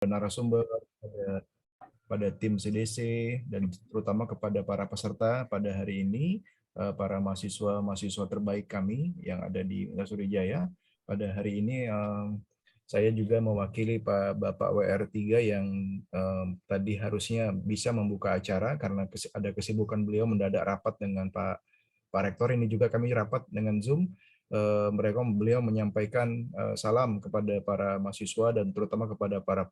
narasumber, pada tim CDC, dan terutama kepada para peserta pada hari ini, para mahasiswa-mahasiswa terbaik kami yang ada di Universitas Sriwijaya. Pada hari ini saya juga mewakili Pak Bapak WR3 yang tadi harusnya bisa membuka acara karena ada kesibukan beliau mendadak rapat dengan Pak Rektor. Ini juga kami rapat dengan Zoom. Beliau menyampaikan salam kepada para mahasiswa dan terutama kepada para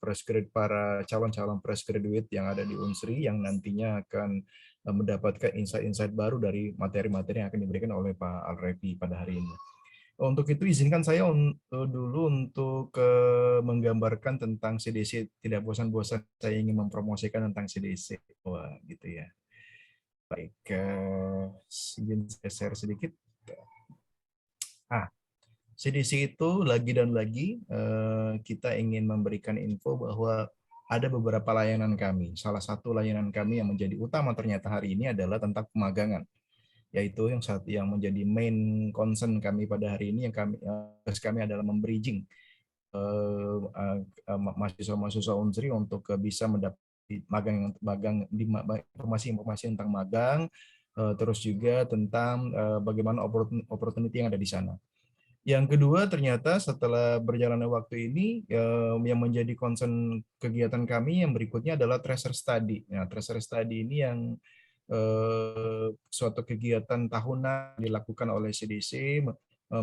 calon-calon fresh graduate yang ada di Unsri yang nantinya akan mendapatkan insight-insight baru dari materi-materi yang akan diberikan oleh Pak Alrepi pada hari ini. Untuk itu izinkan saya dulu untuk menggambarkan tentang CDC. Tidak bosan-bosan saya ingin mempromosikan tentang CDC. Wah, gitu ya. Baik, izin saya share sedikit. CDC itu lagi dan lagi kita ingin memberikan info bahwa ada beberapa layanan kami. Salah satu layanan kami yang menjadi utama ternyata hari ini adalah tentang pemagangan, yaitu yang menjadi main concern kami pada hari ini, yang kami adalah membridging mahasiswa-mahasiswa Unsri untuk bisa mendapat informasi-informasi tentang magang, terus juga tentang bagaimana opportunity yang ada di sana. Yang kedua, ternyata setelah berjalannya waktu ini, yang menjadi concern kegiatan kami yang berikutnya adalah tracer study. Nah, tracer study ini yang suatu kegiatan tahunan dilakukan oleh CDC,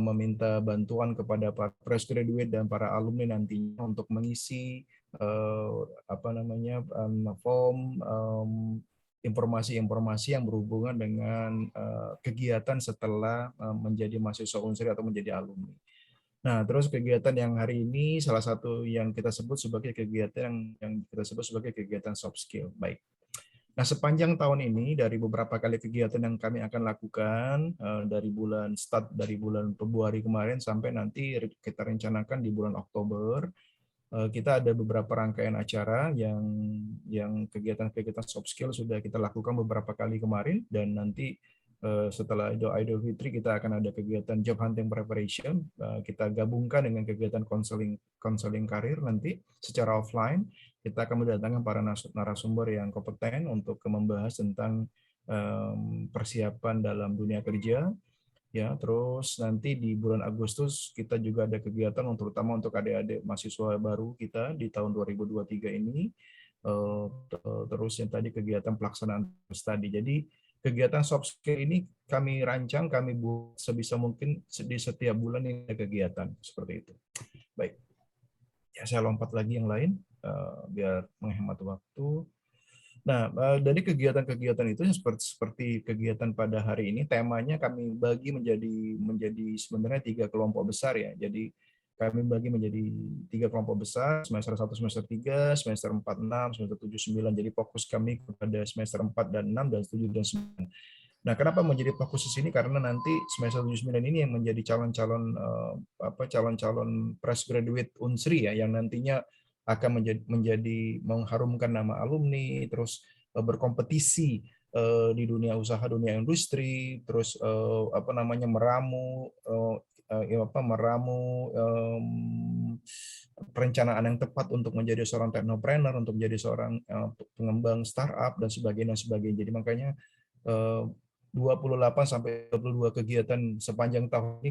meminta bantuan kepada para fresh graduate dan para alumni nantinya untuk mengisi form informasi-informasi yang berhubungan dengan kegiatan setelah menjadi mahasiswa Unsri atau menjadi alumni. Nah, terus kegiatan yang hari ini salah satu yang kita sebut sebagai kegiatan soft skill. Baik. Nah, sepanjang tahun ini dari beberapa kali kegiatan yang kami akan lakukan dari bulan Februari kemarin sampai nanti kita rencanakan di bulan Oktober, kita ada beberapa rangkaian acara yang kegiatan-kegiatan soft skill sudah kita lakukan beberapa kali kemarin, dan nanti setelah Idul Fitri kita akan ada kegiatan job hunting preparation, kita gabungkan dengan kegiatan counseling karir nanti secara offline. Kita akan mendatangkan para narasumber yang kompeten untuk membahas tentang persiapan dalam dunia kerja. Ya, terus nanti di bulan Agustus kita juga ada kegiatan terutama untuk adik-adik mahasiswa baru kita di tahun 2023 ini. Terus yang tadi kegiatan pelaksanaan studi. Jadi kegiatan soft skill ini kami rancang, kami buat sebisa mungkin di setiap bulan ini ada kegiatan seperti itu. Baik, ya saya lompat lagi yang lain biar menghemat waktu. Nah, dari kegiatan-kegiatan itu seperti kegiatan pada hari ini, temanya kami bagi menjadi sebenarnya 3 kelompok besar ya. Jadi kami bagi menjadi 3 kelompok besar, semester 1, semester 3, semester 4, 6, semester 7, 9. Jadi fokus kami kepada semester 4 dan 6 dan 7 dan 9. Nah, kenapa menjadi fokus di sini? Karena nanti semester 7 9 ini yang menjadi calon-calon fresh graduate Unsri ya, yang nantinya akan menjadi mengharumkan nama alumni, terus berkompetisi di dunia usaha, dunia industri, terus meramu perencanaan yang tepat untuk menjadi seorang technopreneur, untuk menjadi seorang pengembang startup dan sebagainya. Jadi makanya 28 sampai 22 kegiatan sepanjang tahun ini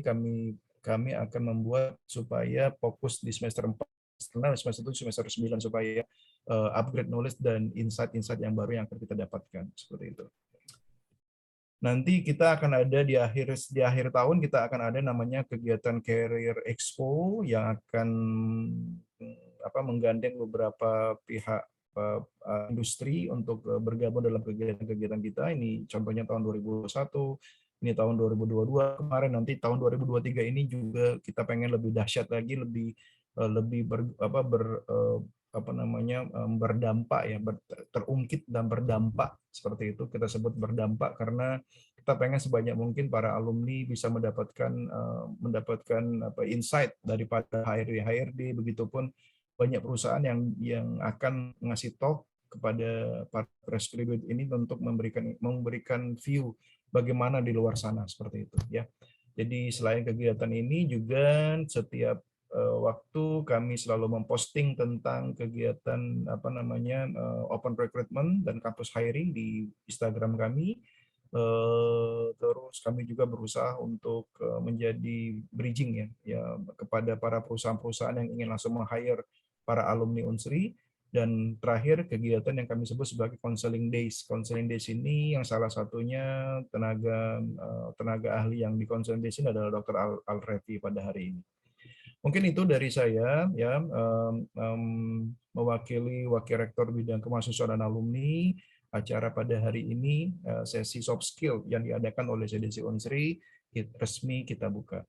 kami akan membuat supaya fokus di semester 4, semester 7, semester 9 supaya upgrade knowledge dan insight-insight yang baru yang akan kita dapatkan seperti itu. Nanti kita akan ada di akhir tahun kita akan ada namanya kegiatan Career Expo yang akan menggandeng beberapa pihak industri untuk bergabung dalam kegiatan-kegiatan kita. Ini contohnya tahun 2021, ini tahun 2022, kemarin nanti tahun 2023 ini juga kita pengen lebih dahsyat lagi, lebih berdampak ya, terungkit dan berdampak seperti itu. Kita sebut berdampak karena kita pengen sebanyak mungkin para alumni bisa mendapatkan insight daripada HRD, begitupun banyak perusahaan yang akan ngasih talk kepada para fresh graduate ini untuk memberikan view bagaimana di luar sana seperti itu ya. Jadi selain kegiatan ini juga setiap waktu kami selalu memposting tentang kegiatan open recruitment dan campus hiring di Instagram kami. Terus kami juga berusaha untuk menjadi bridging ya kepada para perusahaan-perusahaan yang ingin langsung meng-hire para alumni Unsri. Dan terakhir kegiatan yang kami sebut sebagai counseling days. Counseling days ini yang salah satunya tenaga ahli yang di counseling days ini adalah Dr. Al-Refi pada hari ini. Mungkin itu dari saya ya, mewakili Wakil Rektor Bidang Kemahasiswaan dan Alumni. Acara pada hari ini sesi soft skill yang diadakan oleh CDC Unsri resmi kita buka.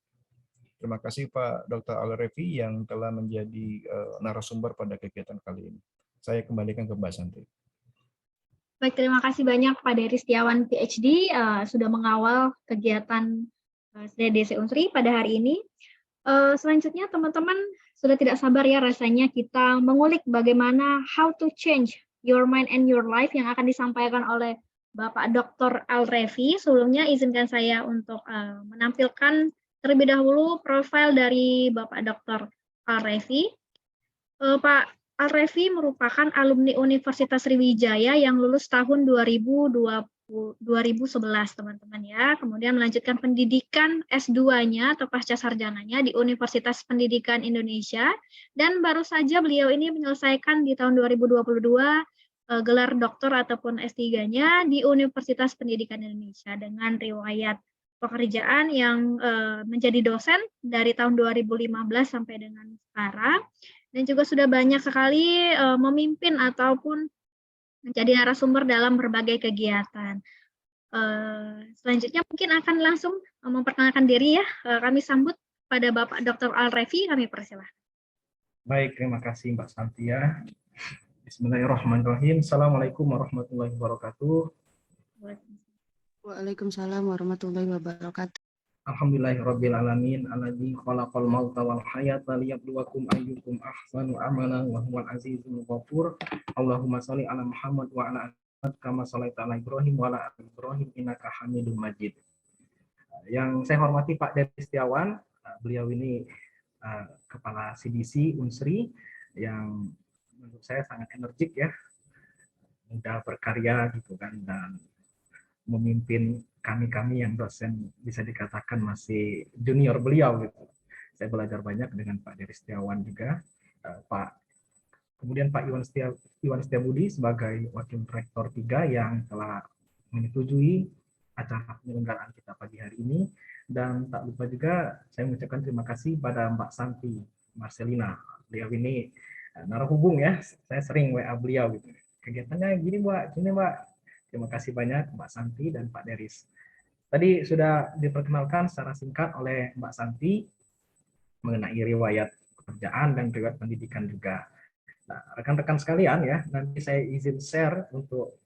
Terima kasih Pak Dr. Al-Refi yang telah menjadi narasumber pada kegiatan kali ini. Saya kembalikan ke Mbak Santi. Baik, terima kasih banyak Pak Dery Setiawan PhD sudah mengawal kegiatan CDC Unsri pada hari ini. Selanjutnya teman-teman sudah tidak sabar ya rasanya kita mengulik bagaimana how to change your mind and your life yang akan disampaikan oleh Bapak Dr. Al-Refi. Sebelumnya izinkan saya untuk menampilkan terlebih dahulu profil dari Bapak Dr. Al-Refi. Pak Al-Refi merupakan alumni Universitas Sriwijaya yang lulus tahun 2011, teman-teman ya. Kemudian melanjutkan pendidikan S2-nya atau pasca sarjananya di Universitas Pendidikan Indonesia. Dan baru saja beliau ini menyelesaikan di tahun 2022 gelar doktor ataupun S3-nya di Universitas Pendidikan Indonesia dengan riwayat pekerjaan yang menjadi dosen dari tahun 2015 sampai dengan sekarang, dan juga sudah banyak sekali memimpin ataupun menjadi narasumber dalam berbagai kegiatan. Selanjutnya mungkin akan langsung memperkenalkan diri ya, kami sambut pada Bapak Dr. Al-Refi, kami persilahkan. Baik, terima kasih Mbak Santia. Bismillahirrahmanirrahim. Assalamualaikum warahmatullahi wabarakatuh. Waalaikumsalam warahmatullahi wabarakatuh. Alhamdulillahirrabbilalamin alladzi khalaqal mauta wal hayata liyabluwakum ayyukum ahsanu amalan wa huwal azizul ghafur. Allahumma shalli ala Muhammad wa ala ali Muhammad kama shallaita ala Ibrahim wa ala ali Ibrahim innaka Hamidum Majid. Yang saya hormati Pak Dery Setiawan, beliau ini kepala CDC Unsri yang menurut saya sangat energik ya, mudah berkarya gitu kan, dan memimpin kami yang dosen bisa dikatakan masih junior beliau gitu. Saya belajar banyak dengan Pak Dery Setiawan juga, kemudian Pak Iwan Setiabudi sebagai Wakil Rektor 3 yang telah menyetujui acara penyelenggaraan kita pagi hari ini, dan tak lupa juga saya mengucapkan terima kasih pada Mbak Santi Marcelina. Beliau ini narahubung ya, saya sering WA beliau gitu. Kegiatannya gini Mbak, gini Mbak. Terima kasih banyak Mbak Santi dan Pak Deris. Tadi sudah diperkenalkan secara singkat oleh Mbak Santi mengenai riwayat pekerjaan dan riwayat pendidikan juga. Nah, rekan-rekan sekalian ya, nanti saya izin share untuk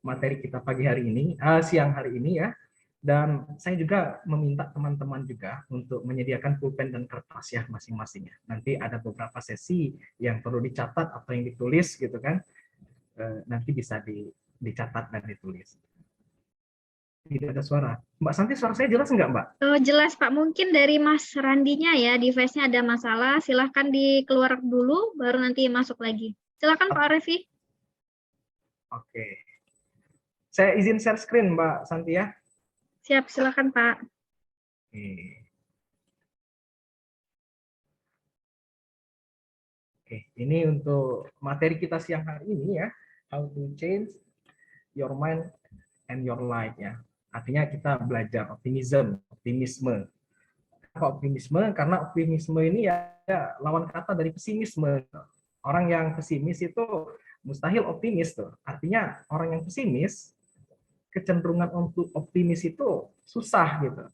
materi kita pagi hari ini, siang hari ini ya. Dan saya juga meminta teman-teman juga untuk menyediakan pulpen dan kertas ya masing-masingnya. Nanti ada beberapa sesi yang perlu dicatat atau yang ditulis gitu kan. Nanti bisa dicatat dan ditulis. Tidak ada suara. Mbak Santi, suara saya jelas nggak, Mbak? Jelas, Pak. Mungkin dari Mas Randinya ya, device-nya ada masalah. Silahkan dikeluar dulu, baru nanti masuk lagi. Silahkan, Pak Refi. Oke. Saya izin share screen, Mbak Santi ya. Siap, silahkan, Pak. Oke, ini untuk materi kita siang hari ini ya. How to change your mind and your life ya. Artinya kita belajar optimisme. Apa optimisme? Karena optimisme ini ya lawan kata dari pesimisme. Orang yang pesimis itu mustahil optimis tuh. Artinya orang yang pesimis kecenderungan untuk optimis itu susah gitu.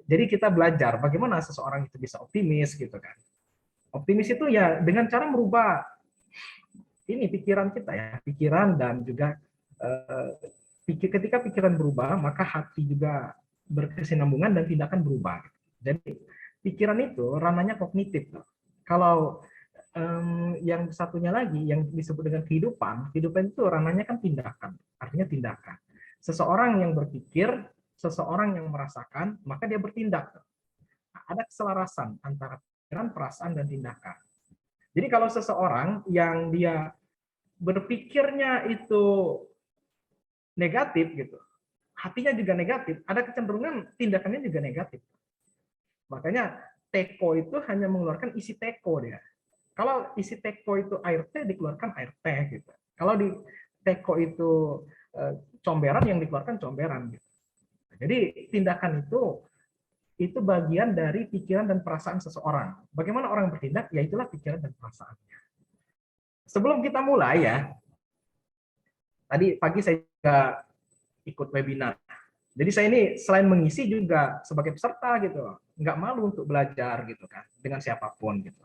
Jadi kita belajar bagaimana seseorang itu bisa optimis gitu kan. Optimis itu ya dengan cara merubah ini pikiran kita ya, pikiran dan juga ketika pikiran berubah maka hati juga berkesinambungan dan tindakan berubah. Jadi pikiran itu ranahnya kognitif. Kalau yang satunya lagi yang disebut dengan kehidupan itu ranahnya kan tindakan, artinya tindakan. Seseorang yang berpikir, seseorang yang merasakan, maka dia bertindak. Ada keselarasan antara pikiran, perasaan, dan tindakan. Jadi kalau seseorang yang dia berpikirnya itu negatif gitu, hatinya juga negatif, ada kecenderungan tindakannya juga negatif. Makanya teko itu hanya mengeluarkan isi teko dia. Kalau isi teko itu air teh, dikeluarkan air teh gitu. Kalau di teko itu comberan, yang dikeluarkan comberan gitu. Jadi tindakan itu bagian dari pikiran dan perasaan seseorang. Bagaimana orang bertindak, ya itulah pikiran dan perasaannya. Sebelum kita mulai ya, tadi pagi saya juga ikut webinar. Jadi saya ini selain mengisi juga sebagai peserta gitu, nggak malu untuk belajar gitu kan, dengan siapapun gitu.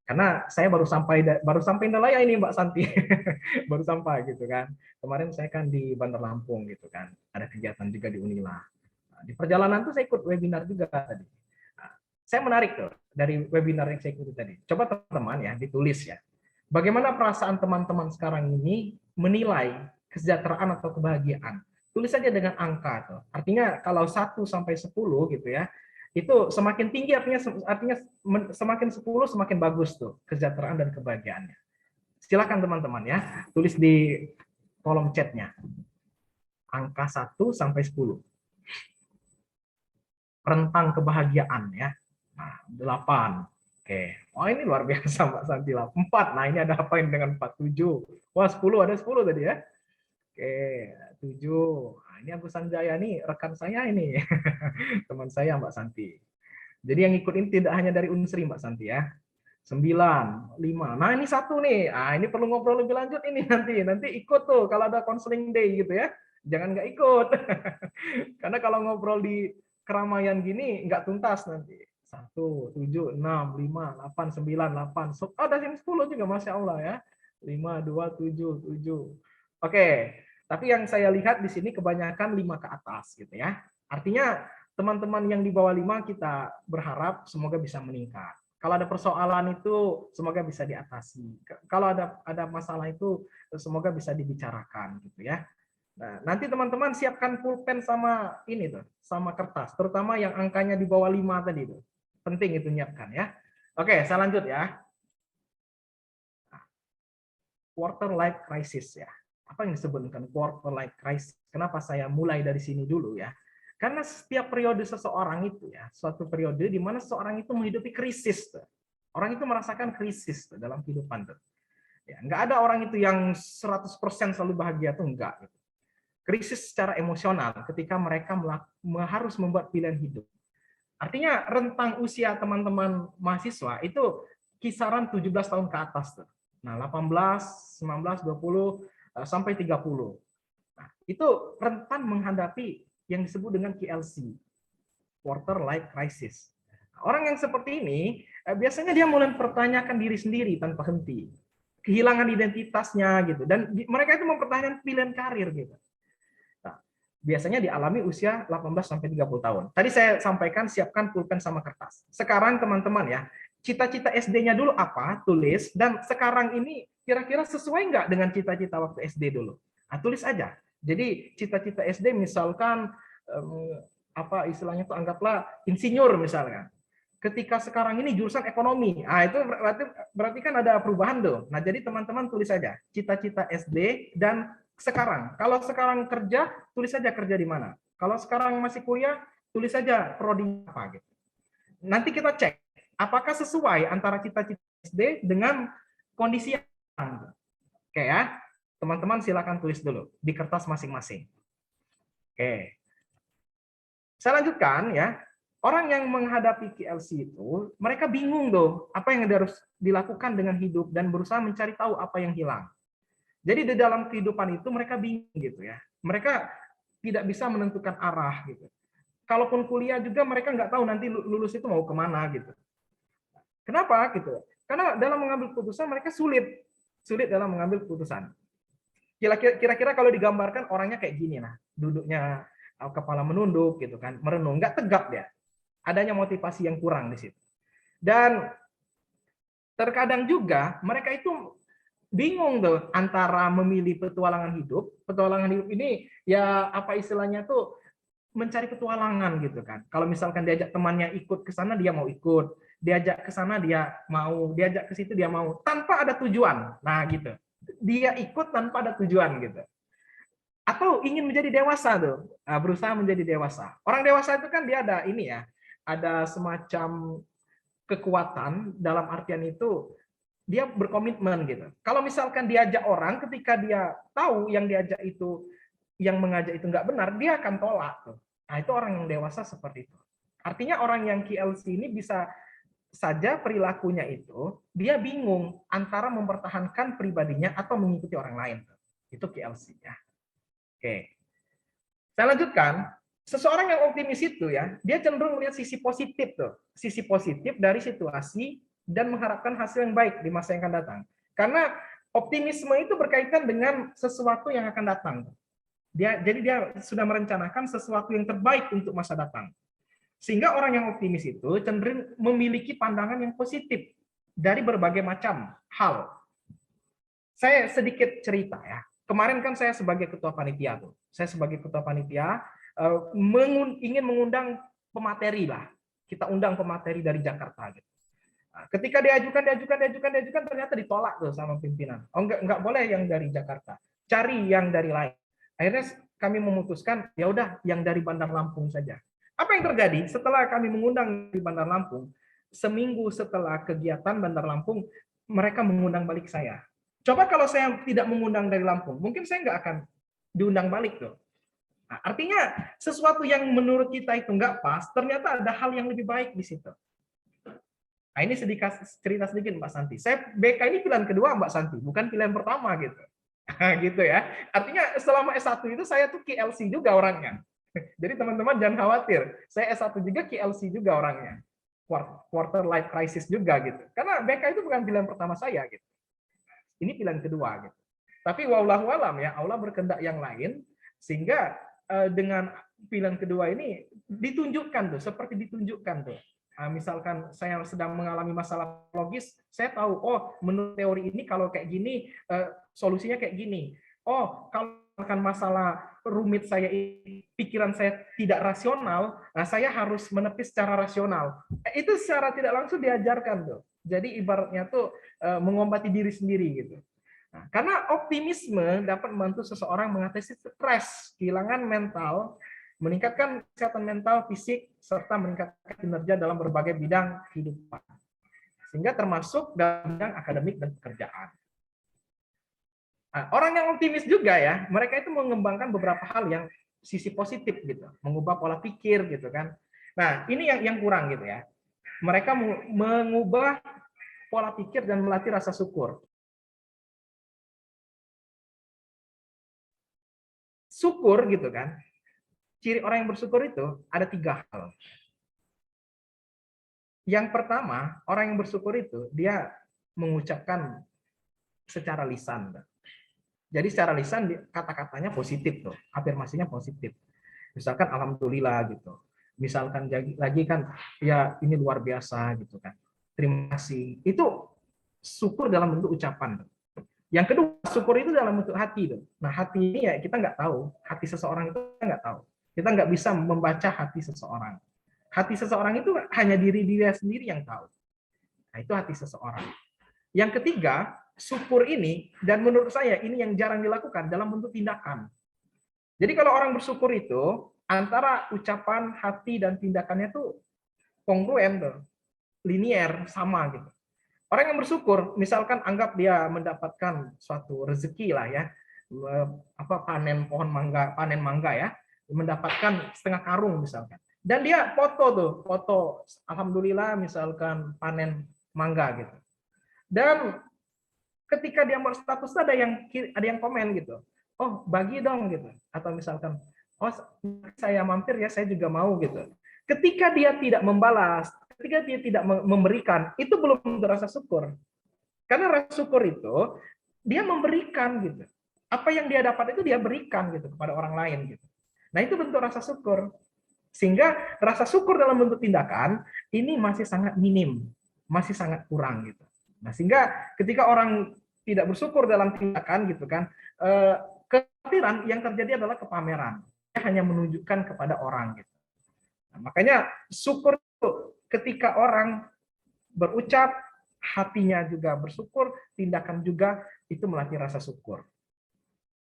Karena saya baru sampai Indralaya ini Mbak Santi, baru sampai gitu kan. Kemarin saya kan di Bandar Lampung gitu kan, ada kegiatan juga di Unila. Nah, di perjalanan tuh saya ikut webinar juga tadi. Nah, saya menarik tuh dari webinar yang saya ikuti tadi. Coba teman-teman ya ditulis ya. Bagaimana perasaan teman-teman sekarang ini menilai kesejahteraan atau kebahagiaan? Tulis saja dengan angka tuh. Artinya kalau 1 sampai 10 gitu ya, itu semakin tinggi artinya semakin 10 semakin bagus tuh kesejahteraan dan kebahagiaannya. Silakan teman-teman ya, tulis di kolom chatnya. Angka 1 sampai 10. Rentang kebahagiaan ya. Nah, 8. Oke. Oh, ini luar biasa Mbak Santi. 4. Nah, ini ada apa ini dengan 4? 7. Wah, 10, ada 10 tadi ya. Oke, 7. Nah, ini Agus Sanjaya nih, rekan saya ini. Teman saya Mbak Santi. Jadi yang ikut ini tidak hanya dari Unsri Mbak Santi ya. 9, 5. Nah, ini 1 nih. Ah, ini perlu ngobrol lebih lanjut ini nanti. Nanti ikut tuh kalau ada counseling day gitu ya. Jangan nggak ikut. Karena kalau ngobrol di keramaian gini nggak tuntas nanti. 1, 7, 6, 5, 8, 9, 8. Ada yang 10 juga Masya Allah ya. 5, 2, 7, 7. Oke, tapi yang saya lihat di sini kebanyakan 5 ke atas gitu ya. Artinya teman-teman yang di bawah 5 kita berharap semoga bisa meningkat. Kalau ada persoalan itu semoga bisa diatasi. Kalau ada masalah itu semoga bisa dibicarakan gitu ya. Nah, nanti teman-teman siapkan pulpen sama ini tuh, sama kertas, terutama yang angkanya di bawah 5 tadi tuh. Penting itu nyiapkan ya. Oke, saya lanjut ya. Quarter life crisis ya. Apa yang disebut dengan quarter life crisis? Kenapa saya mulai dari sini dulu ya? Karena setiap periode seseorang itu ya, suatu periode di mana seseorang itu menghidupi krisis. Orang itu merasakan krisis dalam kehidupan. Ya, nggak ada orang itu yang 100% selalu bahagia, itu enggak. Krisis secara emosional ketika mereka harus membuat pilihan hidup. Artinya rentang usia teman-teman mahasiswa itu kisaran 17 tahun ke atas. Nah, 18, 19, 20, sampai 30. Nah, itu rentan menghadapi yang disebut dengan QLC, quarter life crisis. Orang yang seperti ini biasanya dia mulai mempertanyakan diri sendiri tanpa henti, kehilangan identitasnya gitu, dan mereka itu mempertanyakan pilihan karir gitu. Nah, biasanya dialami usia 18 sampai 30 tahun. Tadi saya sampaikan siapkan pulpen sama kertas. Sekarang teman-teman ya, cita-cita SD-nya dulu apa, tulis, dan sekarang ini kira-kira sesuai nggak dengan cita-cita waktu SD dulu. Nah, tulis aja. Jadi cita-cita SD misalkan apa istilahnya itu anggaplah insinyur misalkan. Ketika sekarang ini jurusan ekonomi, nah itu berarti kan ada perubahan tuh. Nah jadi teman-teman tulis saja cita-cita SD dan sekarang. Kalau sekarang kerja, tulis saja kerja di mana. Kalau sekarang masih kuliah, tulis saja prodi apa gitu. Nanti kita cek apakah sesuai antara cita-cita SD dengan kondisi yang. Oke ya. Teman-teman silakan tulis dulu di kertas masing-masing. Oke. Saya lanjutkan ya. Orang yang menghadapi QLC itu, mereka bingung tuh apa yang harus dilakukan dengan hidup dan berusaha mencari tahu apa yang hilang. Jadi di dalam kehidupan itu mereka bingung gitu ya. Mereka tidak bisa menentukan arah gitu. Kalaupun kuliah juga mereka nggak tahu nanti lulus itu mau kemana gitu. Kenapa gitu? Karena dalam mengambil keputusan mereka sulit dalam mengambil keputusan. Kira-kira kalau digambarkan orangnya kayak gini nah, duduknya kepala menunduk gitu kan, merenung, nggak tegap dia. Adanya motivasi yang kurang di situ. Dan terkadang juga mereka itu bingung tuh antara memilih petualangan hidup. Petualangan hidup ini ya apa istilahnya tuh mencari petualangan gitu kan. Kalau misalkan diajak temannya ikut ke sana dia mau ikut, diajak ke sana dia mau, diajak ke situ dia mau, tanpa ada tujuan. Nah gitu, dia ikut tanpa ada tujuan gitu. Atau ingin menjadi dewasa tuh, berusaha menjadi dewasa. Orang dewasa itu kan dia ada ini ya, ada semacam kekuatan dalam artian itu dia berkomitmen gitu. Kalau misalkan diajak orang, ketika dia tahu yang diajak itu, yang mengajak itu nggak benar, dia akan tolak tuh. Nah itu orang yang dewasa seperti itu. Artinya orang yang KLC ini bisa saja perilakunya itu dia bingung antara mempertahankan pribadinya atau mengikuti orang lain. Itu KLC ya. Oke. Saya lanjutkan. Seseorang yang optimis itu ya, dia cenderung melihat sisi positif tuh, sisi positif dari situasi dan mengharapkan hasil yang baik di masa yang akan datang. Karena optimisme itu berkaitan dengan sesuatu yang akan datang. Jadi dia sudah merencanakan sesuatu yang terbaik untuk masa datang. Sehingga orang yang optimis itu cenderung memiliki pandangan yang positif dari berbagai macam hal. Saya sedikit cerita ya. Kemarin kan saya sebagai ketua panitia tuh. Saya sebagai ketua panitia ingin mengundang pemateri lah. Kita undang pemateri dari Jakarta gitu. Nah, ketika diajukan, ternyata ditolak tuh sama pimpinan. Oh enggak boleh yang dari Jakarta. Cari yang dari lain. Akhirnya kami memutuskan ya udah yang dari Bandar Lampung saja. Apa yang terjadi setelah kami mengundang di Bandar Lampung? Seminggu setelah kegiatan Bandar Lampung, mereka mengundang balik saya. Coba kalau saya tidak mengundang dari Lampung, mungkin saya nggak akan diundang balik tuh. Nah, artinya sesuatu yang menurut kita itu nggak pas, ternyata ada hal yang lebih baik di situ. Nah, ini cerita sedikit Mbak Santi. Saya BK ini pilihan kedua Mbak Santi, bukan pilihan pertama gitu. Gitu ya. Artinya selama S1 itu saya tuh KLC juga orangnya. Jadi teman-teman jangan khawatir. Saya S1 juga KLC juga orangnya. Quarter life crisis juga gitu. Karena BK itu bukan pilihan pertama saya gitu. Ini pilihan kedua gitu. Tapi wallahu alam ya, Allah berkehendak yang lain sehingga dengan pilihan kedua ini ditunjukkan tuh, seperti ditunjukkan tuh. Misalkan saya sedang mengalami masalah logis, saya tahu, oh menurut teori ini kalau kayak gini, solusinya kayak gini. Oh kalau akan masalah rumit saya, pikiran saya tidak rasional, nah saya harus menepis secara rasional. Itu secara tidak langsung diajarkan tuh. Jadi ibaratnya tuh mengobati diri sendiri gitu. Nah, karena optimisme dapat membantu seseorang mengatasi stres, kehilangan mental, meningkatkan kesehatan mental, fisik, serta meningkatkan kinerja dalam berbagai bidang kehidupan. Sehingga termasuk dalam bidang akademik dan pekerjaan. Nah, orang yang optimis juga ya, mereka itu mengembangkan beberapa hal yang sisi positif gitu, mengubah pola pikir gitu kan. Nah, ini yang kurang gitu ya. Mereka mengubah pola pikir dan melatih rasa syukur. Syukur gitu kan, ciri orang yang bersyukur itu ada 3 hal. Yang pertama, orang yang bersyukur itu dia mengucapkan secara lisan. Jadi secara lisan kata-katanya positif tuh, afirmasinya positif. Misalkan alhamdulillah gitu. Misalkan lagi kan ya ini luar biasa gitu kan. Terima kasih. Itu syukur dalam bentuk ucapan. Yang kedua, syukur itu dalam bentuk hati. Nah, hati ini ya kita nggak tahu. Hati seseorang itu kita nggak tahu. Kita nggak bisa membaca hati seseorang. Hati seseorang itu hanya diri dia sendiri yang tahu. Nah, itu hati seseorang. Yang ketiga, syukur ini, dan menurut saya ini yang jarang dilakukan dalam bentuk tindakan. Jadi kalau orang bersyukur itu, antara ucapan, hati, dan tindakannya itu kongruen, linier, sama gitu. Orang yang bersyukur, misalkan anggap dia mendapatkan suatu rezeki lah ya, panen pohon mangga, panen mangga ya, mendapatkan setengah karung misalkan. Dan dia foto alhamdulillah misalkan panen mangga gitu. Dan ketika dia mau status ada yang komen gitu. Oh, bagi dong gitu. Atau misalkan, oh saya mampir ya, saya juga mau gitu. Ketika dia tidak membalas, ketika dia tidak memberikan, itu belum rasa syukur. Karena rasa syukur itu dia memberikan gitu. Apa yang dia dapat itu dia berikan gitu kepada orang lain gitu. Nah, itu bentuk rasa syukur. Sehingga rasa syukur dalam bentuk tindakan ini masih sangat minim, masih sangat kurang gitu. Nah, sehingga ketika orang tidak bersyukur dalam tindakan gitu kan, kekhawatiran yang terjadi adalah kepameran. Dia hanya menunjukkan kepada orang gitu. Nah, makanya syukur itu ketika orang berucap, hatinya juga bersyukur, tindakan juga itu melatih rasa syukur.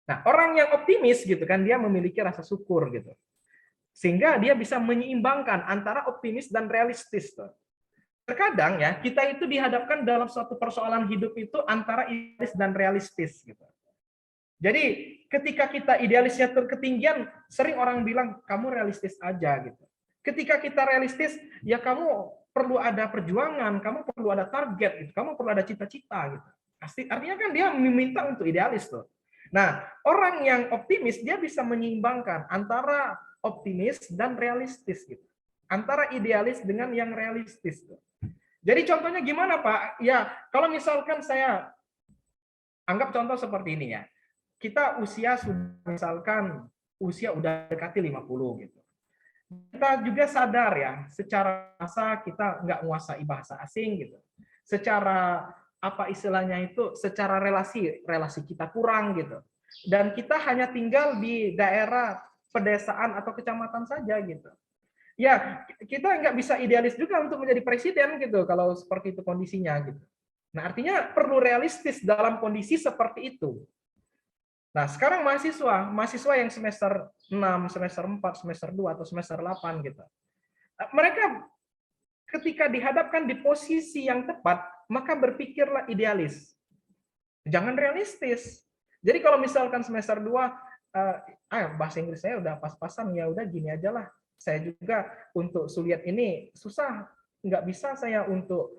Nah, orang yang optimis gitu kan, dia memiliki rasa syukur gitu. Sehingga dia bisa menyeimbangkan antara optimis dan realistis tuh. Terkadang ya, kita itu dihadapkan dalam suatu persoalan hidup itu antara idealis dan realistis gitu. Jadi ketika kita idealisnya ketinggian, sering orang bilang kamu realistis aja gitu. Ketika kita realistis, ya kamu perlu ada perjuangan, kamu perlu ada target, gitu. Kamu perlu ada cita-cita gitu. Artinya kan dia meminta untuk idealis tuh. Nah, orang yang optimis dia bisa menyeimbangkan antara optimis dan realistis gitu. Antara idealis dengan yang realistis tuh. Jadi contohnya gimana Pak? Ya, kalau misalkan saya anggap contoh seperti ini ya. Kita usia sudah misalkan usia udah dekati 50 gitu. Kita juga sadar ya, secara bahasa kita nggak menguasai bahasa asing gitu. Secara apa istilahnya itu, secara relasi kita kurang gitu. Dan kita hanya tinggal di daerah pedesaan atau kecamatan saja gitu. Ya, kita nggak bisa idealis juga untuk menjadi presiden gitu kalau seperti itu kondisinya gitu. Nah, artinya perlu realistis dalam kondisi seperti itu. Nah, sekarang mahasiswa yang semester 6, semester 4, semester 2 atau semester 8 gitu. Mereka ketika dihadapkan di posisi yang tepat, maka berpikirlah idealis. Jangan realistis. Jadi kalau misalkan semester 2 bahasa Inggris saya udah pas-pasan, ya udah gini aja lah. Saya juga untuk suliat ini susah, nggak bisa saya untuk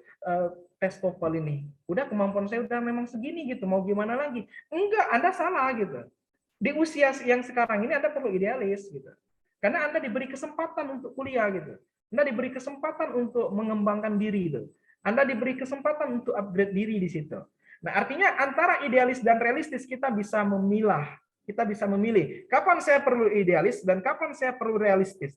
tes TOEFL ini. Udah kemampuan saya udah memang segini gitu, mau gimana lagi? Enggak, Anda salah gitu. Di usia yang sekarang ini Anda perlu idealis gitu. Karena Anda diberi kesempatan untuk kuliah gitu. Anda diberi kesempatan untuk mengembangkan diri itu. Anda diberi kesempatan untuk upgrade diri di situ. Nah, artinya antara idealis dan realistis kita bisa memilah. Kita bisa memilih kapan saya perlu idealis dan kapan saya perlu realistis.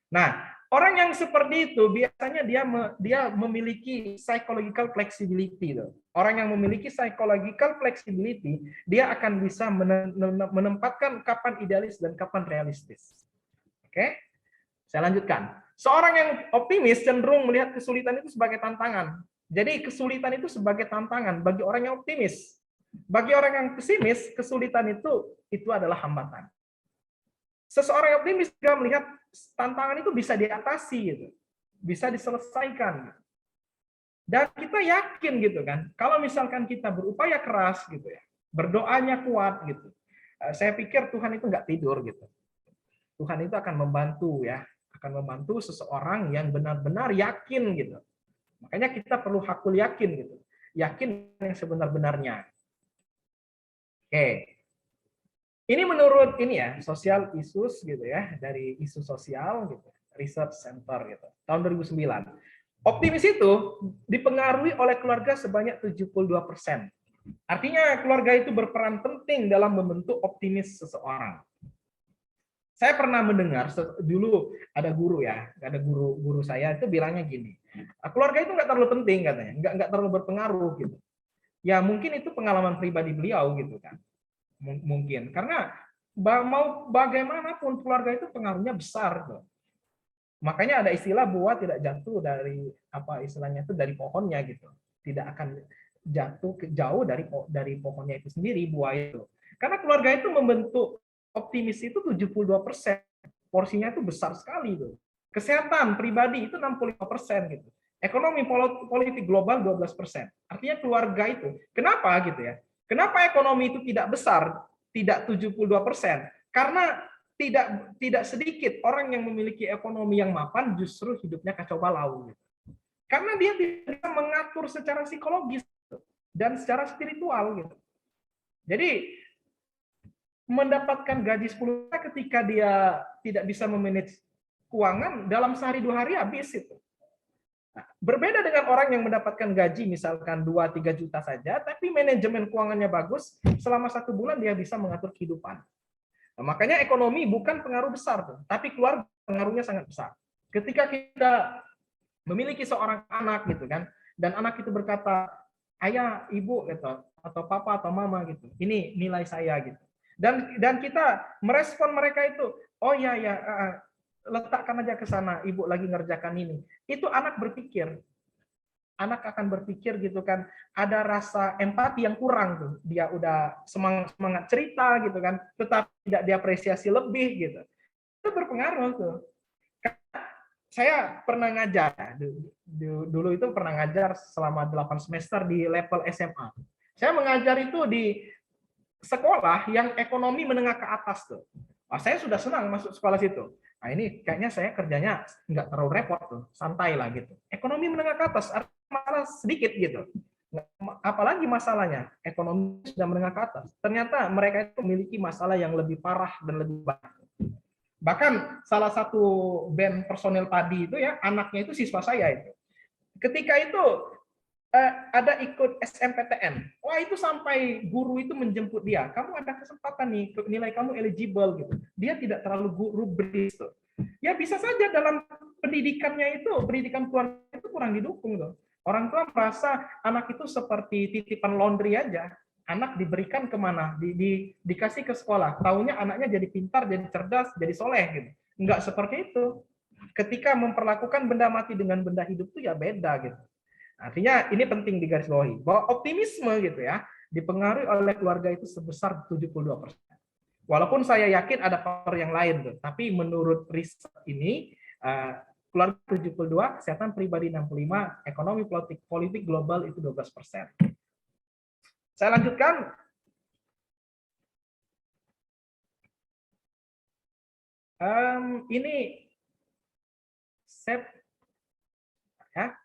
Nah, orang yang seperti itu biasanya dia memiliki psychological flexibility. Orang yang memiliki psychological flexibility, dia akan bisa menempatkan kapan idealis dan kapan realistis. Oke? Saya lanjutkan. Seorang yang optimis cenderung melihat kesulitan itu sebagai tantangan. Jadi kesulitan itu sebagai tantangan bagi orang yang optimis. Bagi orang yang pesimis, kesulitan itu adalah hambatan. Seseorang yang optimis juga melihat tantangan itu bisa diatasi gitu. Bisa diselesaikan. Dan kita yakin gitu kan, kalau misalkan kita berupaya keras gitu ya, berdoanya kuat gitu. Saya pikir Tuhan itu nggak tidur gitu. Tuhan itu akan membantu ya, akan membantu seseorang yang benar-benar yakin gitu. Makanya kita perlu hakul yakin gitu. Yakin yang sebenar-benarnya. Oke. Ini menurut ini ya, Social Issues gitu ya, dari isu sosial gitu, Research Center gitu, tahun 2009. Optimis itu dipengaruhi oleh keluarga sebanyak 72%. Artinya keluarga itu berperan penting dalam membentuk optimis seseorang. Saya pernah mendengar dulu ada guru ya, ada guru saya itu bilangnya gini, keluarga itu nggak terlalu penting katanya, nggak terlalu berpengaruh gitu. Ya mungkin itu pengalaman pribadi beliau gitu kan. Mungkin karena mau bagaimanapun keluarga itu pengaruhnya besar tuh. Makanya ada istilah buah tidak jatuh dari apa istilahnya itu dari pohonnya gitu, tidak akan jatuh jauh dari pohonnya itu sendiri buah itu. Karena keluarga itu membentuk optimis itu 72%, porsinya itu besar sekali tuh. Kesehatan pribadi itu 65% gitu. Ekonomi politik global 12%. Artinya keluarga itu. Kenapa gitu ya? Kenapa ekonomi itu tidak besar, tidak 72%? Karena tidak sedikit orang yang memiliki ekonomi yang mapan justru hidupnya kacau balau. Karena dia tidak bisa mengatur secara psikologis dan secara spiritual gitu. Jadi mendapatkan gaji 10 juta ketika dia tidak bisa memanage keuangan dalam sehari 2 hari habis itu. Nah, berbeda dengan orang yang mendapatkan gaji misalkan 2-3 juta saja, tapi manajemen keuangannya bagus, selama 1 bulan dia bisa mengatur kehidupan. Nah, makanya ekonomi bukan pengaruh besar, tapi keluarga pengaruhnya sangat besar. Ketika kita memiliki seorang anak gitu kan, dan anak itu berkata, ayah, ibu gitu, atau papa atau mama gitu, ini nilai saya gitu. Dan kita merespon mereka itu, oh ya letakkan aja ke sana, ibu lagi ngerjakan ini. Itu anak berpikir. anak akan berpikir gitu kan, ada rasa empati yang kurang tuh. Dia udah semangat cerita gitu kan, tetapi tidak diapresiasi lebih gitu. Itu berpengaruh tuh. Saya pernah ngajar, dulu itu pernah ngajar selama 8 semester di level SMA. Saya mengajar itu di sekolah yang ekonomi menengah ke atas tuh. Wah, saya sudah senang masuk sekolah situ. Nah, ini kayaknya saya kerjanya nggak terlalu repot tuh, santai lah gitu. Ekonomi menengah ke atas, malah sedikit gitu. Apalagi masalahnya, ekonomi sudah menengah ke atas. Ternyata mereka itu memiliki masalah yang lebih parah dan lebih banyak. Bahkan salah satu band personel padi itu ya, anaknya itu siswa saya itu. Ketika itu ada ikut SMPTN. Wah, itu sampai guru itu menjemput dia. Kamu ada kesempatan nih, nilai kamu eligible gitu. Dia tidak terlalu rubris tuh. Ya bisa saja dalam pendidikannya itu, pendidikan keluarga itu kurang didukung tuh. Orang tua merasa anak itu seperti titipan laundry aja. Anak diberikan kemana? Dikasih ke sekolah. Taunya anaknya jadi pintar, jadi cerdas, jadi soleh gitu. Enggak seperti itu. Ketika memperlakukan benda mati dengan benda hidup itu ya beda gitu. Artinya ini penting digarisbawahi bahwa optimisme gitu ya dipengaruhi oleh keluarga itu sebesar 72%. Walaupun saya yakin ada faktor yang lain tuh, tapi menurut riset ini keluarga 72, kesehatan pribadi 65, ekonomi politik global itu 12%. Saya lanjutkan. Ini set ya.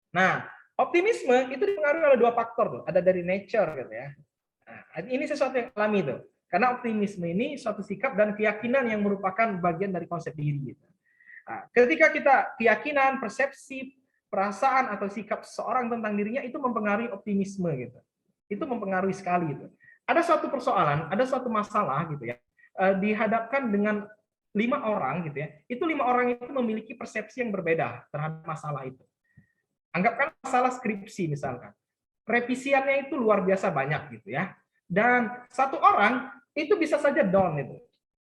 Nah, optimisme itu dipengaruhi oleh 2 faktor tuh. Ada dari nature gitu ya. Nah, ini sesuatu yang alami tuh. Karena optimisme ini suatu sikap dan keyakinan yang merupakan bagian dari konsep diri gitu. Nah, ketika kita keyakinan, persepsi, perasaan atau sikap seseorang tentang dirinya itu mempengaruhi optimisme gitu. Itu mempengaruhi sekali gitu. Ada suatu persoalan, ada suatu masalah gitu ya. Dihadapkan dengan 5 orang gitu ya. Itu 5 orang itu memiliki persepsi yang berbeda terhadap masalah itu. Anggapkan masalah skripsi misalkan. Revisiannya itu luar biasa banyak gitu ya. Dan satu orang itu bisa saja down itu.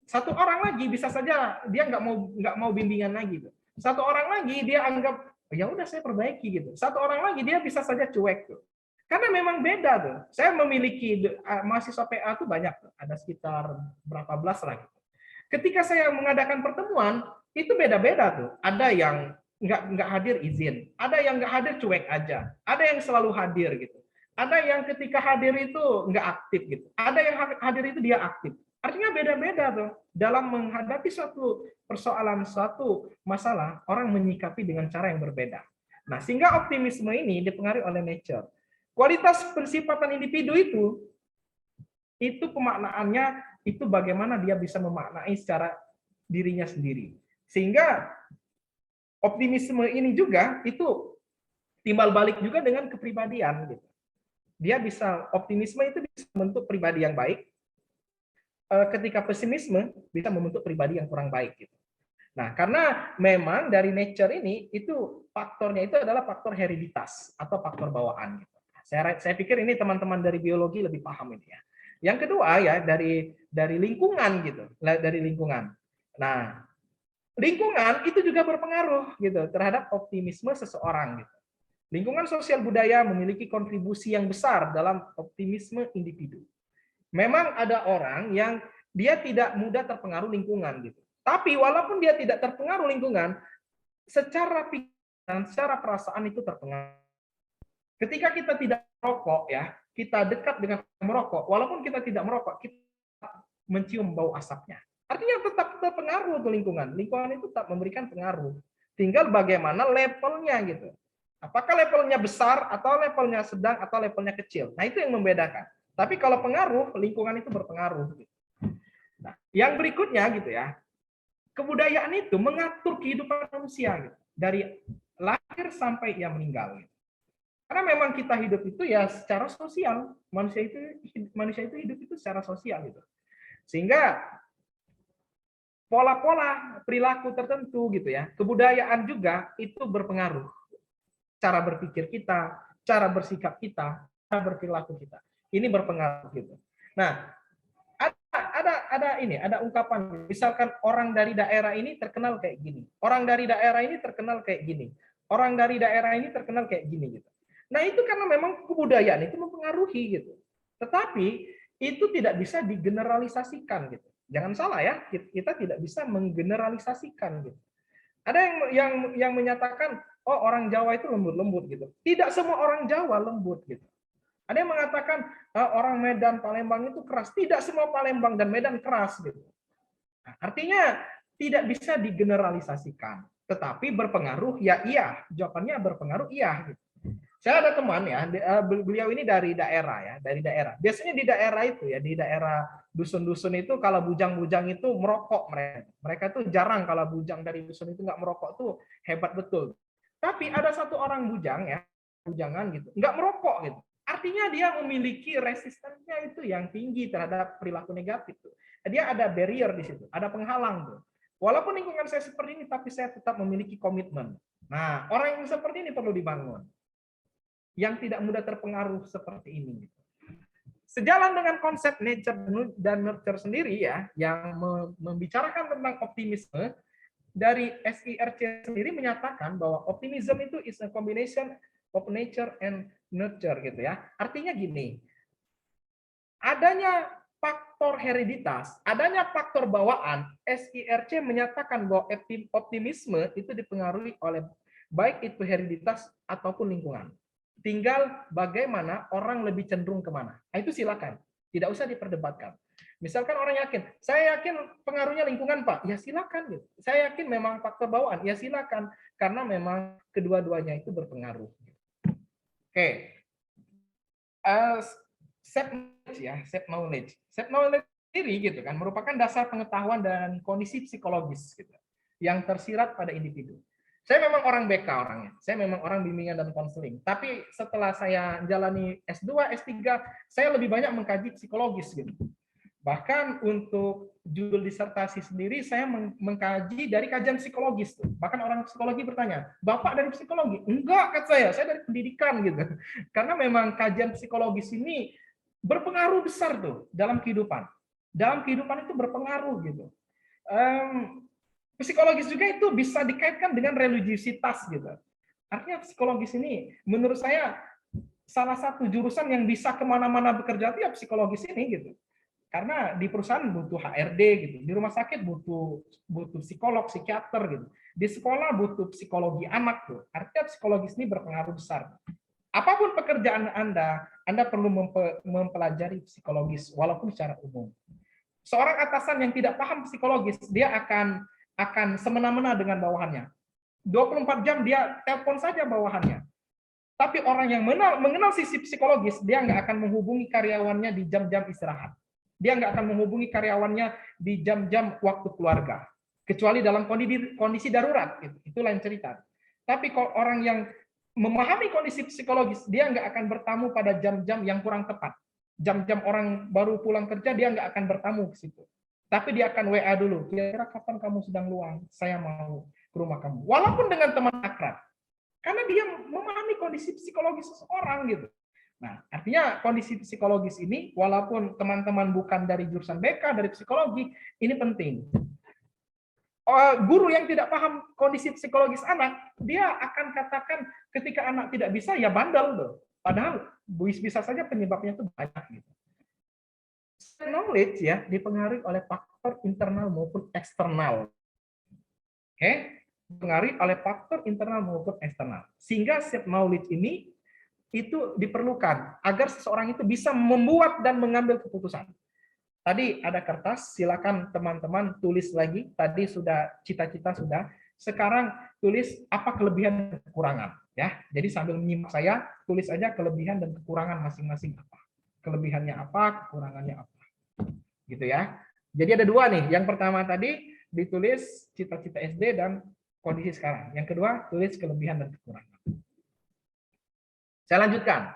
Satu orang lagi bisa saja dia nggak mau bimbingan lagi gitu. Satu orang lagi dia anggap ya udah saya perbaiki gitu. Satu orang lagi dia bisa saja cuek tuh. Karena memang beda tuh. Saya memiliki mahasiswa PA tuh banyak tuh. Ada sekitar berapa belas lah gitu. Ketika saya mengadakan pertemuan itu beda-beda tuh. Ada yang nggak hadir izin, ada yang nggak hadir cuek aja, ada yang selalu hadir gitu, ada yang ketika hadir itu nggak aktif gitu, ada yang hadir itu dia aktif. Artinya beda-beda tuh dalam menghadapi suatu persoalan, suatu masalah, orang menyikapi dengan cara yang berbeda. Nah, sehingga optimisme ini dipengaruhi oleh nature. Kualitas pensifatan individu itu pemaknaannya itu bagaimana dia bisa memaknai secara dirinya sendiri. Sehingga optimisme ini juga itu timbal balik juga dengan kepribadian gitu. Dia bisa optimisme itu bisa membentuk pribadi yang baik. Ketika pesimisme bisa membentuk pribadi yang kurang baik gitu. Nah, karena memang dari nature ini itu faktornya itu adalah faktor hereditas atau faktor bawaan gitu. Saya pikir ini teman-teman dari biologi lebih paham ini ya. Yang kedua ya dari lingkungan gitu, dari lingkungan. Nah, lingkungan itu juga berpengaruh gitu terhadap optimisme seseorang gitu. Lingkungan sosial budaya memiliki kontribusi yang besar dalam optimisme individu. Memang ada orang yang dia tidak mudah terpengaruh lingkungan gitu. Tapi walaupun dia tidak terpengaruh lingkungan, secara pikiran, secara perasaan itu terpengaruh. Ketika kita tidak merokok ya, kita dekat dengan merokok, walaupun kita tidak merokok, kita mencium bau asapnya. Artinya tetap terpengaruh ke lingkungan. Lingkungan itu tetap memberikan pengaruh. Tinggal bagaimana levelnya gitu. Apakah levelnya besar atau levelnya sedang atau levelnya kecil. Nah, itu yang membedakan. Tapi kalau pengaruh, lingkungan itu berpengaruh. Nah, yang berikutnya gitu ya. Kebudayaan itu mengatur kehidupan manusia gitu. Dari lahir sampai ia meninggal gitu. Karena memang kita hidup itu ya secara sosial. Manusia itu hidup itu secara sosial gitu. Sehingga pola-pola perilaku tertentu gitu ya, kebudayaan juga itu berpengaruh. Cara berpikir kita, cara bersikap kita, cara berperilaku kita. Ini berpengaruh gitu. Nah, ada ungkapan, misalkan orang dari daerah ini terkenal kayak gini, orang dari daerah ini terkenal kayak gini, orang dari daerah ini terkenal kayak gini gitu. Nah, itu karena memang kebudayaan itu mempengaruhi gitu. Tetapi itu tidak bisa digeneralisasikan gitu. Jangan salah ya, kita tidak bisa menggeneralisasikan gitu. Ada yang menyatakan, oh orang Jawa itu lembut-lembut gitu. Tidak semua orang Jawa lembut gitu. Ada yang mengatakan orang Medan, Palembang itu keras. Tidak semua Palembang dan Medan keras gitu. Nah, artinya tidak bisa digeneralisasikan. Tetapi berpengaruh ya iya. Jawabannya berpengaruh iya gitu. Saya ada teman ya, beliau ini dari daerah ya, dari daerah. Biasanya di daerah itu ya, di daerah dusun-dusun itu kalau bujang-bujang itu merokok mereka. Mereka tuh jarang kalau bujang dari dusun itu nggak merokok tuh hebat betul. Tapi ada satu orang bujang ya, bujangan gitu, nggak merokok gitu. Artinya dia memiliki resistensinya itu yang tinggi terhadap perilaku negatif tuh. Dia ada barrier di situ, ada penghalang tuh. Walaupun lingkungan saya seperti ini, tapi saya tetap memiliki komitmen. Nah, orang yang seperti ini perlu dibangun. Yang tidak mudah terpengaruh seperti ini. Sejalan dengan konsep nature dan nurture sendiri ya, yang membicarakan tentang optimisme, dari SIRC sendiri menyatakan bahwa optimism itu is a combination of nature and nurture gitu ya. Artinya gini, adanya faktor hereditas, adanya faktor bawaan, SIRC menyatakan bahwa optimisme itu dipengaruhi oleh baik itu hereditas ataupun lingkungan. Tinggal bagaimana orang lebih cenderung kemana. Nah, itu silakan, tidak usah diperdebatkan. Misalkan orang yakin, saya yakin pengaruhnya lingkungan Pak, ya silakan. Gitu. Saya yakin memang faktor bawaan, ya silakan, karena memang kedua-duanya itu berpengaruh. Oke, self knowledge ya, self knowledge sendiri gitu kan, merupakan dasar pengetahuan dan kondisi psikologis gitu, yang tersirat pada individu. Saya memang orang BK orangnya. Saya memang orang bimbingan dan konseling. Tapi setelah saya jalani S2, S3, saya lebih banyak mengkaji psikologis gitu. Bahkan untuk judul disertasi sendiri saya mengkaji dari kajian psikologis tuh. Bahkan orang psikologi bertanya, "Bapak dari psikologi?" "Enggak," kata saya dari pendidikan gitu. Karena memang kajian psikologis ini berpengaruh besar tuh dalam kehidupan. Dalam kehidupan itu berpengaruh gitu. Psikologis juga itu bisa dikaitkan dengan religiusitas gitu. Artinya psikologis ini menurut saya salah satu jurusan yang bisa kemana-mana bekerja itu ya psikologis ini gitu. Karena di perusahaan butuh HRD gitu, di rumah sakit butuh psikolog, psikiater gitu, di sekolah butuh psikologi anak tuh. Artinya psikologis ini berpengaruh besar. Apapun pekerjaan Anda perlu mempelajari psikologis walaupun secara umum. Seorang atasan yang tidak paham psikologis, dia akan semena-mena dengan bawahannya. 24 jam dia telepon saja bawahannya. Tapi orang yang mengenal sisi psikologis, dia nggak akan menghubungi karyawannya di jam-jam istirahat. Dia nggak akan menghubungi karyawannya di jam-jam waktu keluarga. Kecuali dalam kondisi darurat. Itu lain cerita. Tapi kalau orang yang memahami kondisi psikologis, dia nggak akan bertamu pada jam-jam yang kurang tepat. Jam-jam orang baru pulang kerja, dia nggak akan bertamu ke situ. Tapi dia akan WA dulu, kira-kira kapan kamu sedang luang, saya mau ke rumah kamu. Walaupun dengan teman akrab. Karena dia memahami kondisi psikologis seseorang gitu. Nah, artinya kondisi psikologis ini, walaupun teman-teman bukan dari jurusan BK, dari psikologi, ini penting. Guru yang tidak paham kondisi psikologis anak, dia akan katakan ketika anak tidak bisa, ya bandel tuh. Padahal bisa saja penyebabnya itu banyak gitu. Knowledge ya dipengaruhi oleh faktor internal maupun eksternal. Oke, dipengaruhi oleh faktor internal maupun eksternal. Sehingga self knowledge ini itu diperlukan agar seseorang itu bisa membuat dan mengambil keputusan. Tadi ada kertas, silakan teman-teman tulis lagi. Tadi sudah cita-cita sudah. Sekarang tulis apa kelebihan dan kekurangan ya. Jadi sambil menyimak saya, tulis aja kelebihan dan kekurangan masing-masing apa. Kelebihannya apa, kekurangannya apa. Gitu ya. Jadi ada dua nih. Yang pertama tadi ditulis cita-cita SD dan kondisi sekarang. Yang kedua tulis kelebihan dan kekurangan. Saya lanjutkan.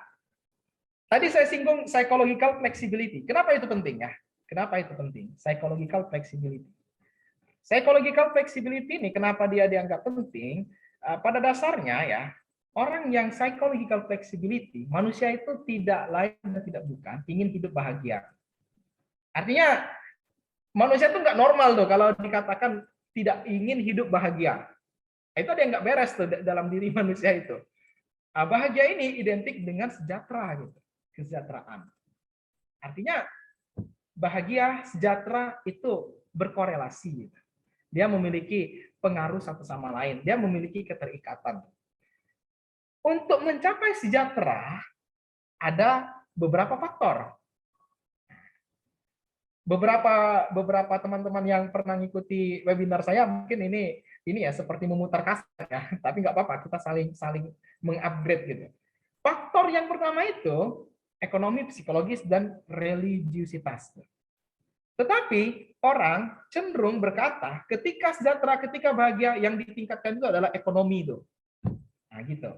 Tadi saya singgung psychological flexibility. Kenapa itu penting ya? Kenapa itu penting? Psychological flexibility. Psychological flexibility ini kenapa dia dianggap penting? Pada dasarnya ya, orang yang psychological flexibility, manusia itu tidak lain dan tidak bukan ingin hidup bahagia. Artinya Manusia tuh nggak normal tuh kalau dikatakan tidak ingin hidup bahagia. Itu ada yang nggak beres tuh dalam diri manusia itu. Bahagia ini identik dengan sejahtera gitu, kesejahteraan. Artinya bahagia, sejahtera itu berkorelasi. Gitu. Dia memiliki pengaruh satu sama lain. Dia memiliki keterikatan. Untuk mencapai sejahtera ada beberapa faktor. Beberapa teman-teman yang pernah mengikuti webinar saya mungkin ini ya seperti memutar kaset ya, tapi nggak apa-apa, kita saling mengupgrade gitu. Faktor yang pertama itu ekonomi, psikologis, dan religiusitas. Tetapi orang cenderung berkata ketika sejahtera, ketika bahagia, yang ditingkatkan itu adalah ekonomi itu. Nah gitu.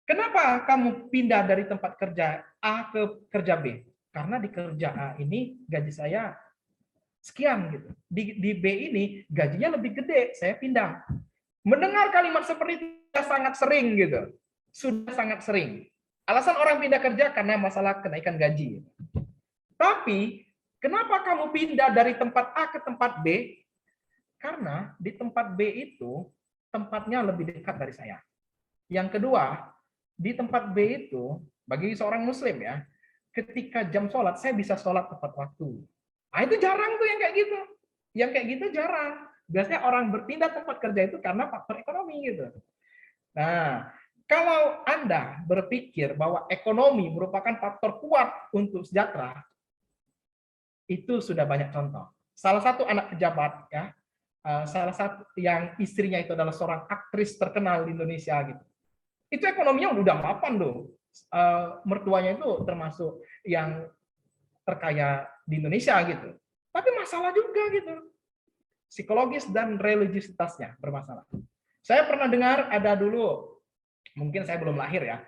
Kenapa kamu pindah dari tempat kerja A ke kerja B? Karena di kerja A ini gaji saya sekian gitu. Di B ini gajinya lebih gede, saya pindah. Mendengar kalimat seperti itu sangat sering gitu. Sudah sangat sering. Alasan orang pindah kerja karena masalah kenaikan gaji. Tapi kenapa kamu pindah dari tempat A ke tempat B? Karena di tempat B itu tempatnya lebih dekat dari saya. Yang kedua, di tempat B itu bagi seorang muslim ya, ketika jam sholat, saya bisa sholat tepat waktu. Nah, itu jarang tuh yang kayak gitu. Yang kayak gitu jarang. Biasanya orang berpindah tempat kerja itu karena faktor ekonomi gitu. Nah, kalau Anda berpikir bahwa ekonomi merupakan faktor kuat untuk sejahtera, itu sudah banyak contoh. Salah satu anak pejabat ya, salah satu yang istrinya itu adalah seorang aktris terkenal di Indonesia gitu. Itu ekonominya udah mapan loh. Mertuanya itu termasuk yang terkaya di Indonesia gitu. Tapi masalah juga gitu. Psikologis dan religiusitasnya bermasalah. Saya pernah dengar ada dulu, mungkin saya belum lahir ya,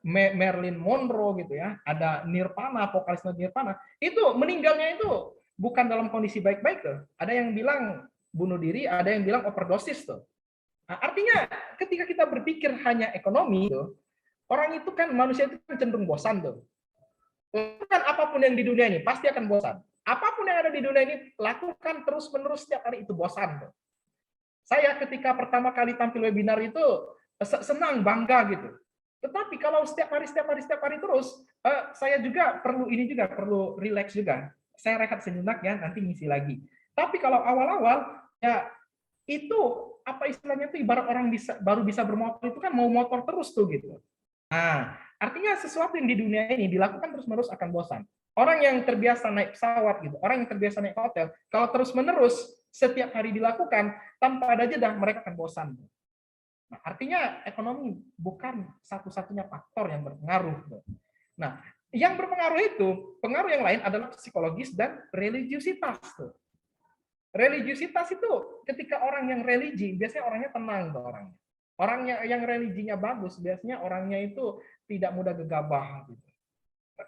Marilyn Monroe gitu ya, ada Nirvana, vokalis Nirvana, itu meninggalnya itu bukan dalam kondisi baik-baik tuh. Ada yang bilang bunuh diri, ada yang bilang overdosis tuh. Nah, artinya ketika kita berpikir hanya ekonomi tuh, orang itu kan manusia itu kan cenderung bosan tuh. Lakukan apapun yang di dunia ini pasti akan bosan. Apapun yang ada di dunia ini lakukan terus-menerus setiap hari itu bosan tuh. Saya ketika pertama kali tampil webinar itu senang, bangga gitu. Tetapi kalau setiap hari terus, saya juga perlu relax juga. Saya rehat sejenak ya, nanti ngisi lagi. Tapi kalau awal-awal ya itu apa istilahnya itu ibarat orang baru bisa bermotor itu kan mau motor terus tuh gitu. Nah, artinya sesuatu yang di dunia ini dilakukan terus-menerus akan bosan. Orang yang terbiasa naik pesawat gitu, orang yang terbiasa naik hotel, kalau terus-menerus setiap hari dilakukan tanpa ada jeda, mereka akan bosan. Nah, artinya ekonomi bukan satu-satunya faktor yang berpengaruh. Nah, yang berpengaruh itu, pengaruh yang lain adalah psikologis dan religiusitas. Religiusitas itu ketika orang yang religi, biasanya orangnya tenang tuh orangnya. Orang yang religinya bagus, biasanya orangnya itu tidak mudah gegabah. Gitu.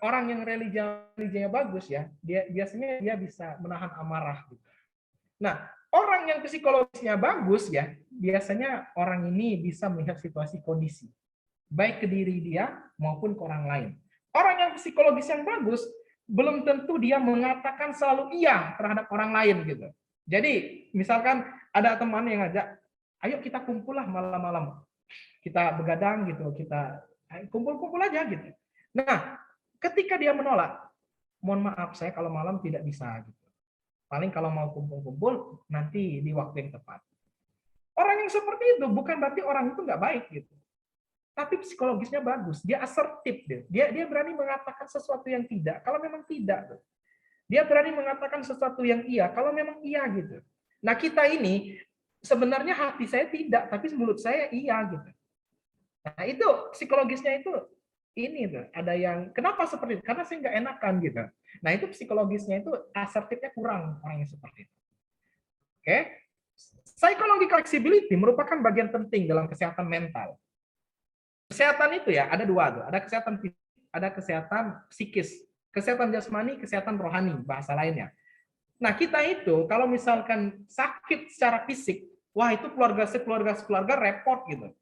Orang yang religinya bagus ya, biasanya dia bisa menahan amarah. Gitu. Nah, orang yang psikologisnya bagus ya, biasanya orang ini bisa melihat situasi kondisi, baik ke diri dia maupun ke orang lain. Orang yang psikologis yang bagus, belum tentu dia mengatakan selalu iya terhadap orang lain gitu. Jadi, misalkan ada teman yang ngajak, ayo kita kumpul lah malam-malam. Kita begadang gitu, kita kumpul-kumpul aja gitu. Nah, ketika dia menolak, mohon maaf saya kalau malam tidak bisa gitu. Paling kalau mau kumpul-kumpul nanti di waktu yang tepat. Orang yang seperti itu bukan berarti orang itu nggak baik gitu. Tapi psikologisnya bagus, dia asertif dia berani mengatakan sesuatu yang tidak kalau memang tidak. Dia berani mengatakan sesuatu yang iya kalau memang iya gitu. Nah, kita ini sebenarnya hati saya tidak, tapi mulut saya iya gitu. Nah, itu psikologisnya itu ini tuh, ada yang kenapa seperti itu? Karena saya nggak enakan gitu. Nah, itu psikologisnya itu asertifnya kurang orang yang seperti itu. Oke. Psychological flexibility merupakan bagian penting dalam kesehatan mental. Kesehatan itu ya ada dua tuh, ada kesehatan fisik, ada kesehatan psikis. Kesehatan jasmani, kesehatan rohani, bahasa lainnya. Nah, kita itu kalau misalkan sakit secara fisik, wah itu keluarga repot gitu.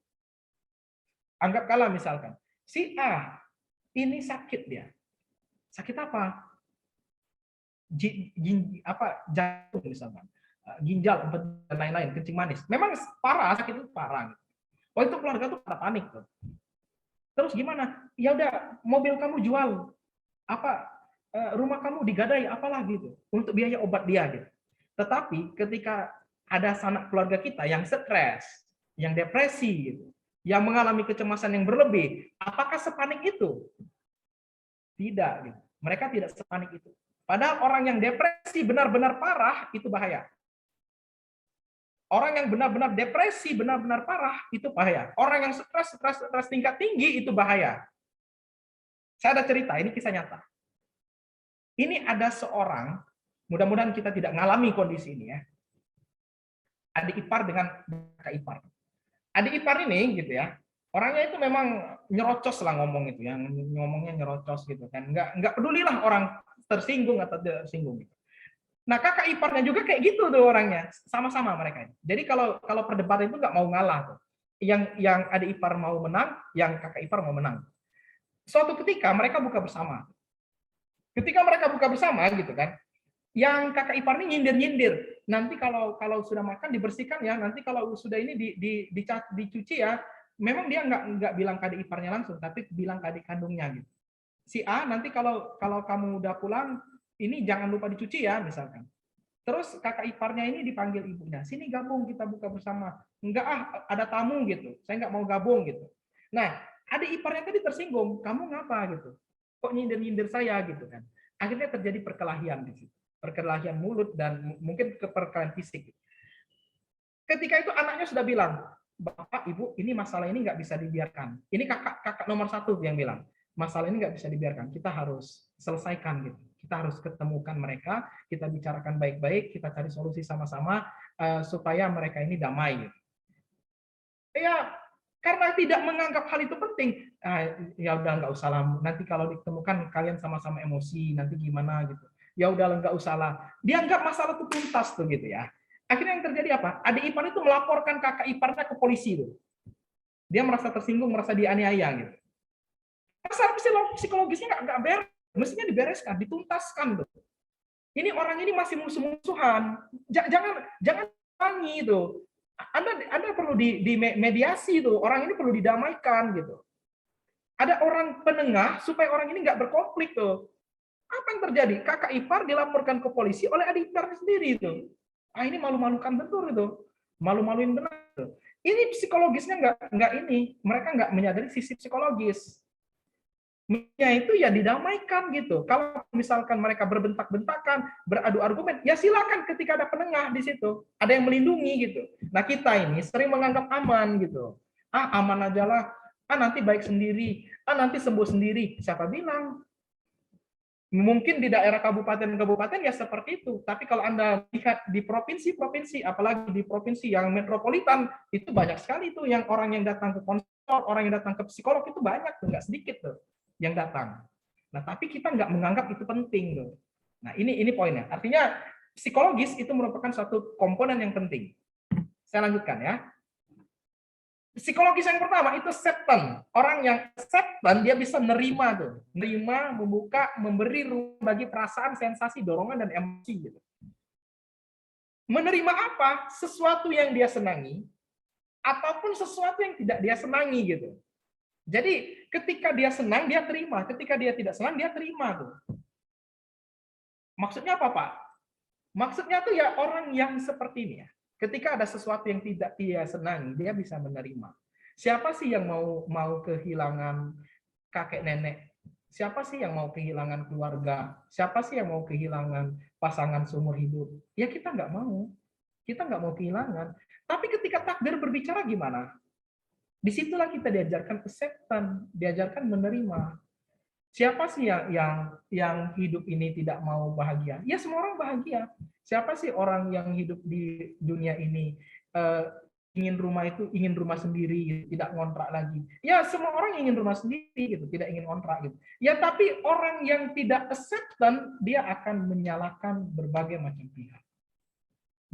Anggap kalah misalkan, si A ini sakit dia. Sakit apa? jantung misalkan, ginjal, dan lain-lain, kencing manis. Memang parah, sakit itu parah. Oh itu keluarga tuh pada panik tuh. Terus gimana? Ya udah, mobil kamu jual, rumah kamu digadai, apalah gitu, untuk biaya obat dia gitu. Tetapi ketika ada sanak keluarga kita yang stres, yang depresi gitu, yang mengalami kecemasan yang berlebih, apakah sepanik itu? Tidak gitu. Mereka tidak sepanik itu. Padahal orang yang depresi benar-benar parah itu bahaya. Orang yang benar-benar depresi, benar-benar parah, itu bahaya. Orang yang stres tingkat tinggi, itu bahaya. Saya ada cerita, ini kisah nyata. Ini ada seorang, mudah-mudahan kita tidak mengalami kondisi ini ya. Adik ipar dengan kakak ipar. Adik ipar ini gitu ya, orangnya itu memang nyerocos lah ngomong itu, yang ngomongnya nyerocos gitu kan. Nggak pedulilah orang tersinggung atau tidak tersinggung gitu. Nah, kakak iparnya juga kayak gitu tuh orangnya, sama-sama mereka. Jadi kalau perdebatan itu nggak mau ngalah tuh. Yang adik ipar mau menang, yang kakak ipar mau menang. Suatu ketika mereka buka bersama. Ketika mereka buka bersama gitu kan, yang kakak ipar ini nyindir-nyindir. Nanti kalau sudah makan dibersihkan ya, nanti kalau sudah ini dicuci ya. Memang dia nggak bilang ke adik iparnya langsung, tapi bilang ke adik kandungnya gitu. Si A nanti kalau kamu udah pulang, ini jangan lupa dicuci ya, misalkan. Terus kakak iparnya ini dipanggil ibunya, sini gabung kita buka bersama. Enggak ada tamu gitu, saya nggak mau gabung gitu. Nah, adik iparnya tadi tersinggung, kamu ngapa gitu? Kok nyindir-nyindir saya gitu kan? Akhirnya terjadi perkelahian di situ, perkelahian mulut dan mungkin perkelahian fisik. Ketika itu anaknya sudah bilang, Bapak, Ibu, ini masalah ini nggak bisa dibiarkan. Ini kakak nomor 1 yang bilang, masalah ini nggak bisa dibiarkan, kita harus selesaikan gitu. Kita harus ketemukan mereka, kita bicarakan baik-baik, kita cari solusi sama-sama supaya mereka ini damai. Gitu. Ya, karena tidak menganggap hal itu penting, ya udah nggak usah lah. Nanti kalau ditemukan kalian sama-sama emosi, nanti gimana gitu. Ya udah nggak usah lah. Dia anggap masalah itu tuntas tuh gitu ya. Akhirnya yang terjadi apa? Adik ipar itu melaporkan kakak iparnya ke polisi tuh. Dia merasa tersinggung, merasa dianiaya gitu. Masalah psikologisnya nggak beres. Mestinya dibereskan, dituntaskan tuh. Ini orang ini masih musuh-musuhan. Jangan tangi itu. Anda perlu di mediasi tuh. Orang ini perlu didamaikan gitu. Ada orang penengah supaya orang ini nggak berkonflik tuh. Apa yang terjadi? Kakak ipar dilaporkan ke polisi oleh adik iparnya sendiri itu. Ini malu-malukan betul itu. Malu-maluin benar. Tuh. Ini psikologisnya nggak ini. Mereka nggak menyadari sisi psikologis. Itu ya didamaikan gitu. Kalau misalkan mereka berbentak-bentakan, beradu argumen, ya silakan ketika ada penengah di situ, ada yang melindungi gitu. Nah kita ini sering menganggap aman gitu. Aman aja lah. Nanti baik sendiri. Nanti sembuh sendiri. Siapa bilang? Mungkin di daerah kabupaten-kabupaten ya seperti itu. Tapi kalau Anda lihat di provinsi-provinsi, apalagi di provinsi yang metropolitan, itu banyak sekali tuh yang orang yang datang ke konselor, orang yang datang ke psikolog itu banyak tuh, nggak sedikit tuh yang datang. Nah, tapi kita nggak menganggap itu penting loh. Nah, ini poinnya. Artinya psikologis itu merupakan suatu komponen yang penting. Saya lanjutkan ya. Psikologis yang pertama itu acceptance. Orang yang acceptance dia bisa nerima tuh, nerima, membuka, memberi ruang bagi perasaan, sensasi, dorongan dan emosi gitu. Menerima apa? Sesuatu yang dia senangi ataupun sesuatu yang tidak dia senangi gitu. Jadi ketika dia senang dia terima, ketika dia tidak senang dia terima tuh. Maksudnya apa, Pak? Maksudnya tuh ya orang yang seperti ini ya. Ketika ada sesuatu yang tidak dia senangi, dia bisa menerima. Siapa sih yang mau kehilangan kakek nenek? Siapa sih yang mau kehilangan keluarga? Siapa sih yang mau kehilangan pasangan seumur hidup? Ya kita nggak mau. Kita nggak mau kehilangan. Tapi ketika takdir berbicara gimana? Disitulah kita diajarkan acceptance, diajarkan menerima. Siapa sih yang hidup ini tidak mau bahagia? Ya semua orang bahagia. Siapa sih orang yang hidup di dunia ini ingin rumah sendiri, tidak ngontrak lagi? Ya semua orang ingin rumah sendiri gitu, tidak ingin ngontrak gitu. Ya tapi orang yang tidak acceptance dia akan menyalahkan berbagai macam pihak.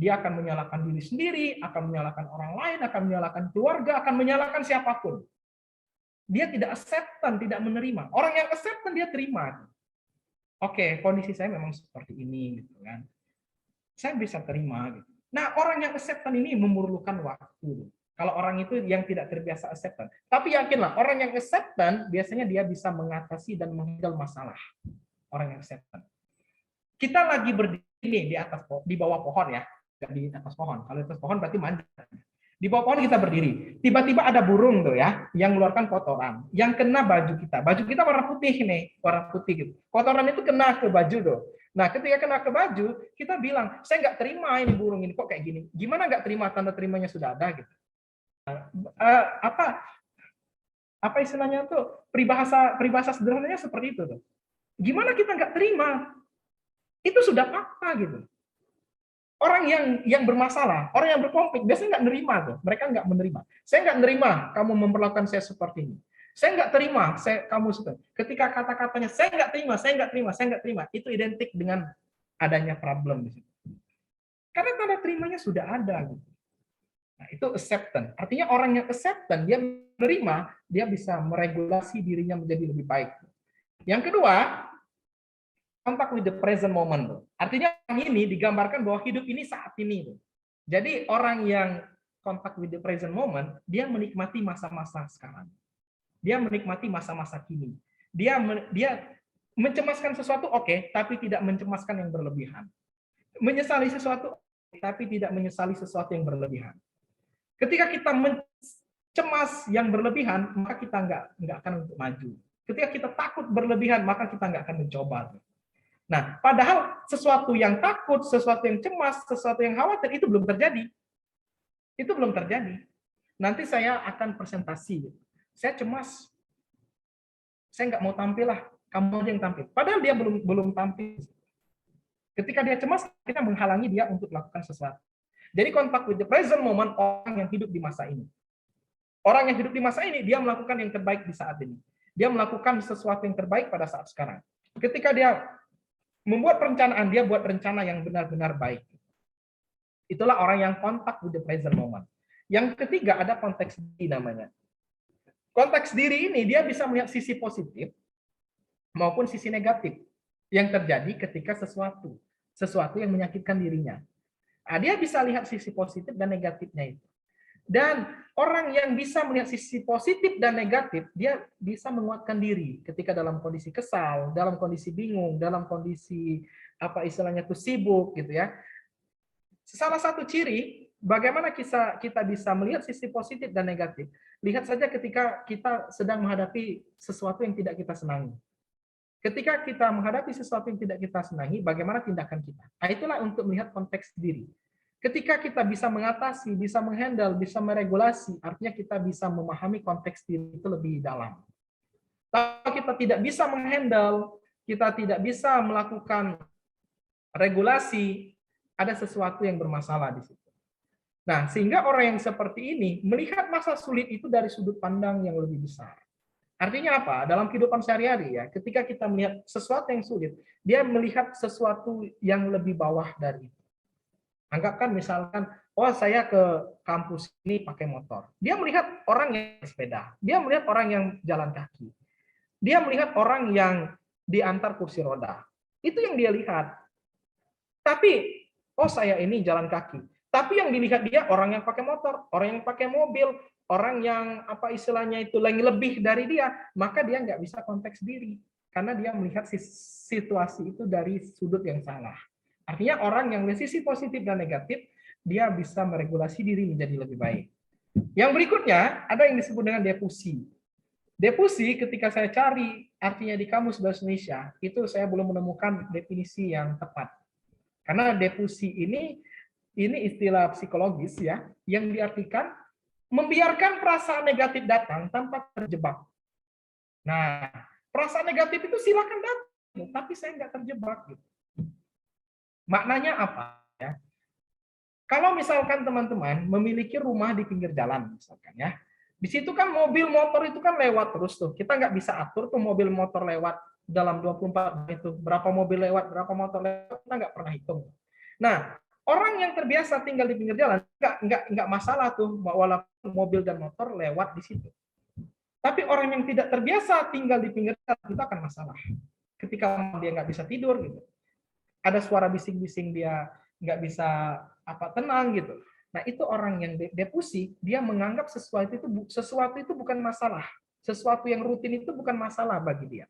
Dia akan menyalahkan diri sendiri, akan menyalahkan orang lain, akan menyalahkan keluarga, akan menyalahkan siapapun. Dia tidak acceptance, tidak menerima. Orang yang acceptance dia terima. Oke, kondisi saya memang seperti ini gitu kan. Saya bisa terima gitu. Nah, orang yang acceptance ini memerlukan waktu. Kalau orang itu yang tidak terbiasa acceptance. Tapi yakinlah, orang yang acceptance biasanya dia bisa mengatasi dan menghandle masalah. Orang yang acceptance. Kita lagi berdiri di atas di bawah pohon ya, nggak di atas pohon. Kalau di atas pohon berarti manjat. Di bawah pohon kita berdiri. Tiba-tiba ada burung tuh ya, yang mengeluarkan kotoran, yang kena baju kita. Baju kita warna putih nih, warna putih gitu. Kotoran itu kena ke baju tuh. Nah, ketika kena ke baju, kita bilang, saya nggak terima ini burung ini kok kayak gini. Gimana nggak terima? Tanda terimanya sudah ada gitu. Apa istilahnya tuh? Peribahasa sederhananya seperti itu tuh. Gimana kita nggak terima? Itu sudah fakta gitu. Orang yang bermasalah, orang yang berkonflik, biasanya nggak nerima tuh. Mereka nggak menerima. Saya nggak nerima kamu memperlakukan saya seperti ini. Saya nggak terima kamu seperti. Ketika kata-katanya saya nggak terima, saya nggak terima, saya nggak terima, itu identik dengan adanya problem di situ. Karena tanda terimanya sudah ada. Gitu. Nah, itu acceptance. Artinya orang yang acceptance, dia menerima, dia bisa meregulasi dirinya menjadi lebih baik. Yang kedua, contact with the present moment. Artinya orang ini digambarkan bahwa hidup ini saat ini. Jadi orang yang contact with the present moment, dia menikmati masa-masa sekarang. Dia menikmati masa-masa kini. Dia mencemaskan sesuatu oke, tapi tidak mencemaskan yang berlebihan. Menyesali sesuatu tapi tidak menyesali sesuatu yang berlebihan. Ketika kita mencemas yang berlebihan, maka kita nggak akan untuk maju. Ketika kita takut berlebihan, maka kita nggak akan mencoba. Nah, padahal sesuatu yang takut, sesuatu yang cemas, sesuatu yang khawatir itu belum terjadi. Itu belum terjadi. Nanti saya akan presentasi. Saya cemas. Saya nggak mau tampil lah. Kamu aja yang tampil. Padahal dia belum tampil. Ketika dia cemas, kita menghalangi dia untuk melakukan sesuatu. Jadi contact with the present moment orang yang hidup di masa ini. Orang yang hidup di masa ini, dia melakukan yang terbaik di saat ini. Dia melakukan sesuatu yang terbaik pada saat sekarang. Ketika dia membuat perencanaan, dia buat rencana yang benar-benar baik. Itulah orang yang contact with the present moment. Yang ketiga ada konteks diri namanya. Konteks diri ini dia bisa melihat sisi positif maupun sisi negatif yang terjadi ketika sesuatu yang menyakitkan dirinya. Nah, dia bisa lihat sisi positif dan negatifnya itu. Dan orang yang bisa melihat sisi positif dan negatif, dia bisa menguatkan diri ketika dalam kondisi kesal, dalam kondisi bingung, dalam kondisi apa istilahnya itu sibuk gitu ya. Salah satu ciri bagaimana kita bisa melihat sisi positif dan negatif. Lihat saja ketika kita sedang menghadapi sesuatu yang tidak kita senangi. Ketika kita menghadapi sesuatu yang tidak kita senangi, bagaimana tindakan kita? Nah, itulah untuk melihat konteks diri. Ketika kita bisa mengatasi, bisa menghandle, bisa meregulasi, artinya kita bisa memahami konteks diri itu lebih dalam. Kalau kita tidak bisa menghandle, kita tidak bisa melakukan regulasi, ada sesuatu yang bermasalah di situ. Nah, sehingga orang yang seperti ini melihat masa sulit itu dari sudut pandang yang lebih besar. Artinya apa? Dalam kehidupan sehari-hari ya, ketika kita melihat sesuatu yang sulit, dia melihat sesuatu yang lebih bawah dari itu. Anggapkan misalkan, oh saya ke kampus ini pakai motor. Dia melihat orang yang sepeda. Dia melihat orang yang jalan kaki. Dia melihat orang yang diantar kursi roda. Itu yang dia lihat. Tapi, oh saya ini jalan kaki. Tapi yang dilihat dia orang yang pakai motor, orang yang pakai mobil, orang yang apa istilahnya itu yang lebih dari dia, maka dia nggak bisa konteks diri. Karena dia melihat situasi itu dari sudut yang salah. Artinya orang yang melihat sisi positif dan negatif, dia bisa meregulasi diri menjadi lebih baik. Yang berikutnya, ada yang disebut dengan defusi. Defusi ketika saya cari artinya di Kamus Bahasa Indonesia, itu saya belum menemukan definisi yang tepat. Karena defusi ini istilah psikologis ya, yang diartikan membiarkan perasaan negatif datang tanpa terjebak. Nah, perasaan negatif itu silakan datang, tapi saya nggak terjebak gitu. Maknanya apa? Ya? Kalau misalkan teman-teman memiliki rumah di pinggir jalan, misalkan ya, di situ kan mobil motor itu kan lewat terus tuh. Kita nggak bisa atur tuh mobil motor lewat dalam 24 jam itu. Berapa mobil lewat, berapa motor lewat, kita nggak pernah hitung. Nah, orang yang terbiasa tinggal di pinggir jalan nggak masalah tuh walaupun mobil dan motor lewat di situ. Tapi orang yang tidak terbiasa tinggal di pinggir jalan itu akan masalah. ketika dia nggak bisa tidur gitu. Ada suara bising-bising dia nggak bisa tenang gitu. Nah itu orang yang depresi, dia menganggap sesuatu itu bukan masalah, sesuatu yang rutin itu bukan masalah bagi dia.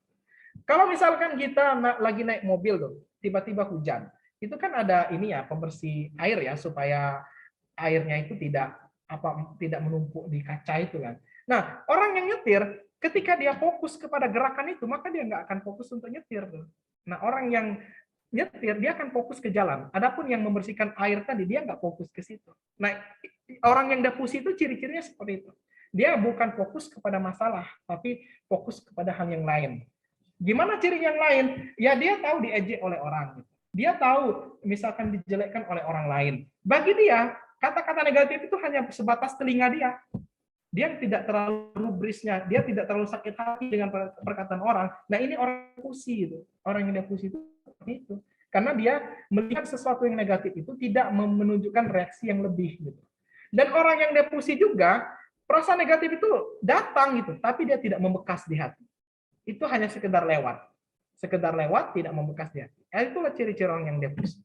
Kalau misalkan kita lagi naik mobil tuh, tiba-tiba hujan, itu kan ada ini ya pembersih air ya supaya airnya itu tidak menumpuk di kaca itu kan. Nah orang yang nyetir, ketika dia fokus kepada gerakan itu, maka dia nggak akan fokus untuk nyetir tuh. Nah orang yang nyetir dia akan fokus ke jalan. Adapun yang membersihkan air tadi dia nggak fokus ke situ. Nah, orang yang depresi itu ciri-cirinya seperti itu. Dia bukan fokus kepada masalah, tapi fokus kepada hal yang lain. Gimana ciri yang lain? Ya dia tahu diejek oleh orang. Dia tahu misalkan dijelekkan oleh orang lain. Bagi dia, kata-kata negatif itu hanya sebatas telinga dia. Dia tidak terlalu rubrisnya, dia tidak terlalu sakit hati dengan perkataan orang. Nah ini orang depresi itu. Orang yang depresi itu seperti itu. Karena dia melihat sesuatu yang negatif itu tidak menunjukkan reaksi yang lebih gitu. Dan orang yang depresi juga perasaan negatif itu datang gitu, tapi dia tidak membekas di hati. Itu hanya sekedar lewat. Sekedar lewat tidak membekas di hati. Itulah ciri-ciri orang yang depresi.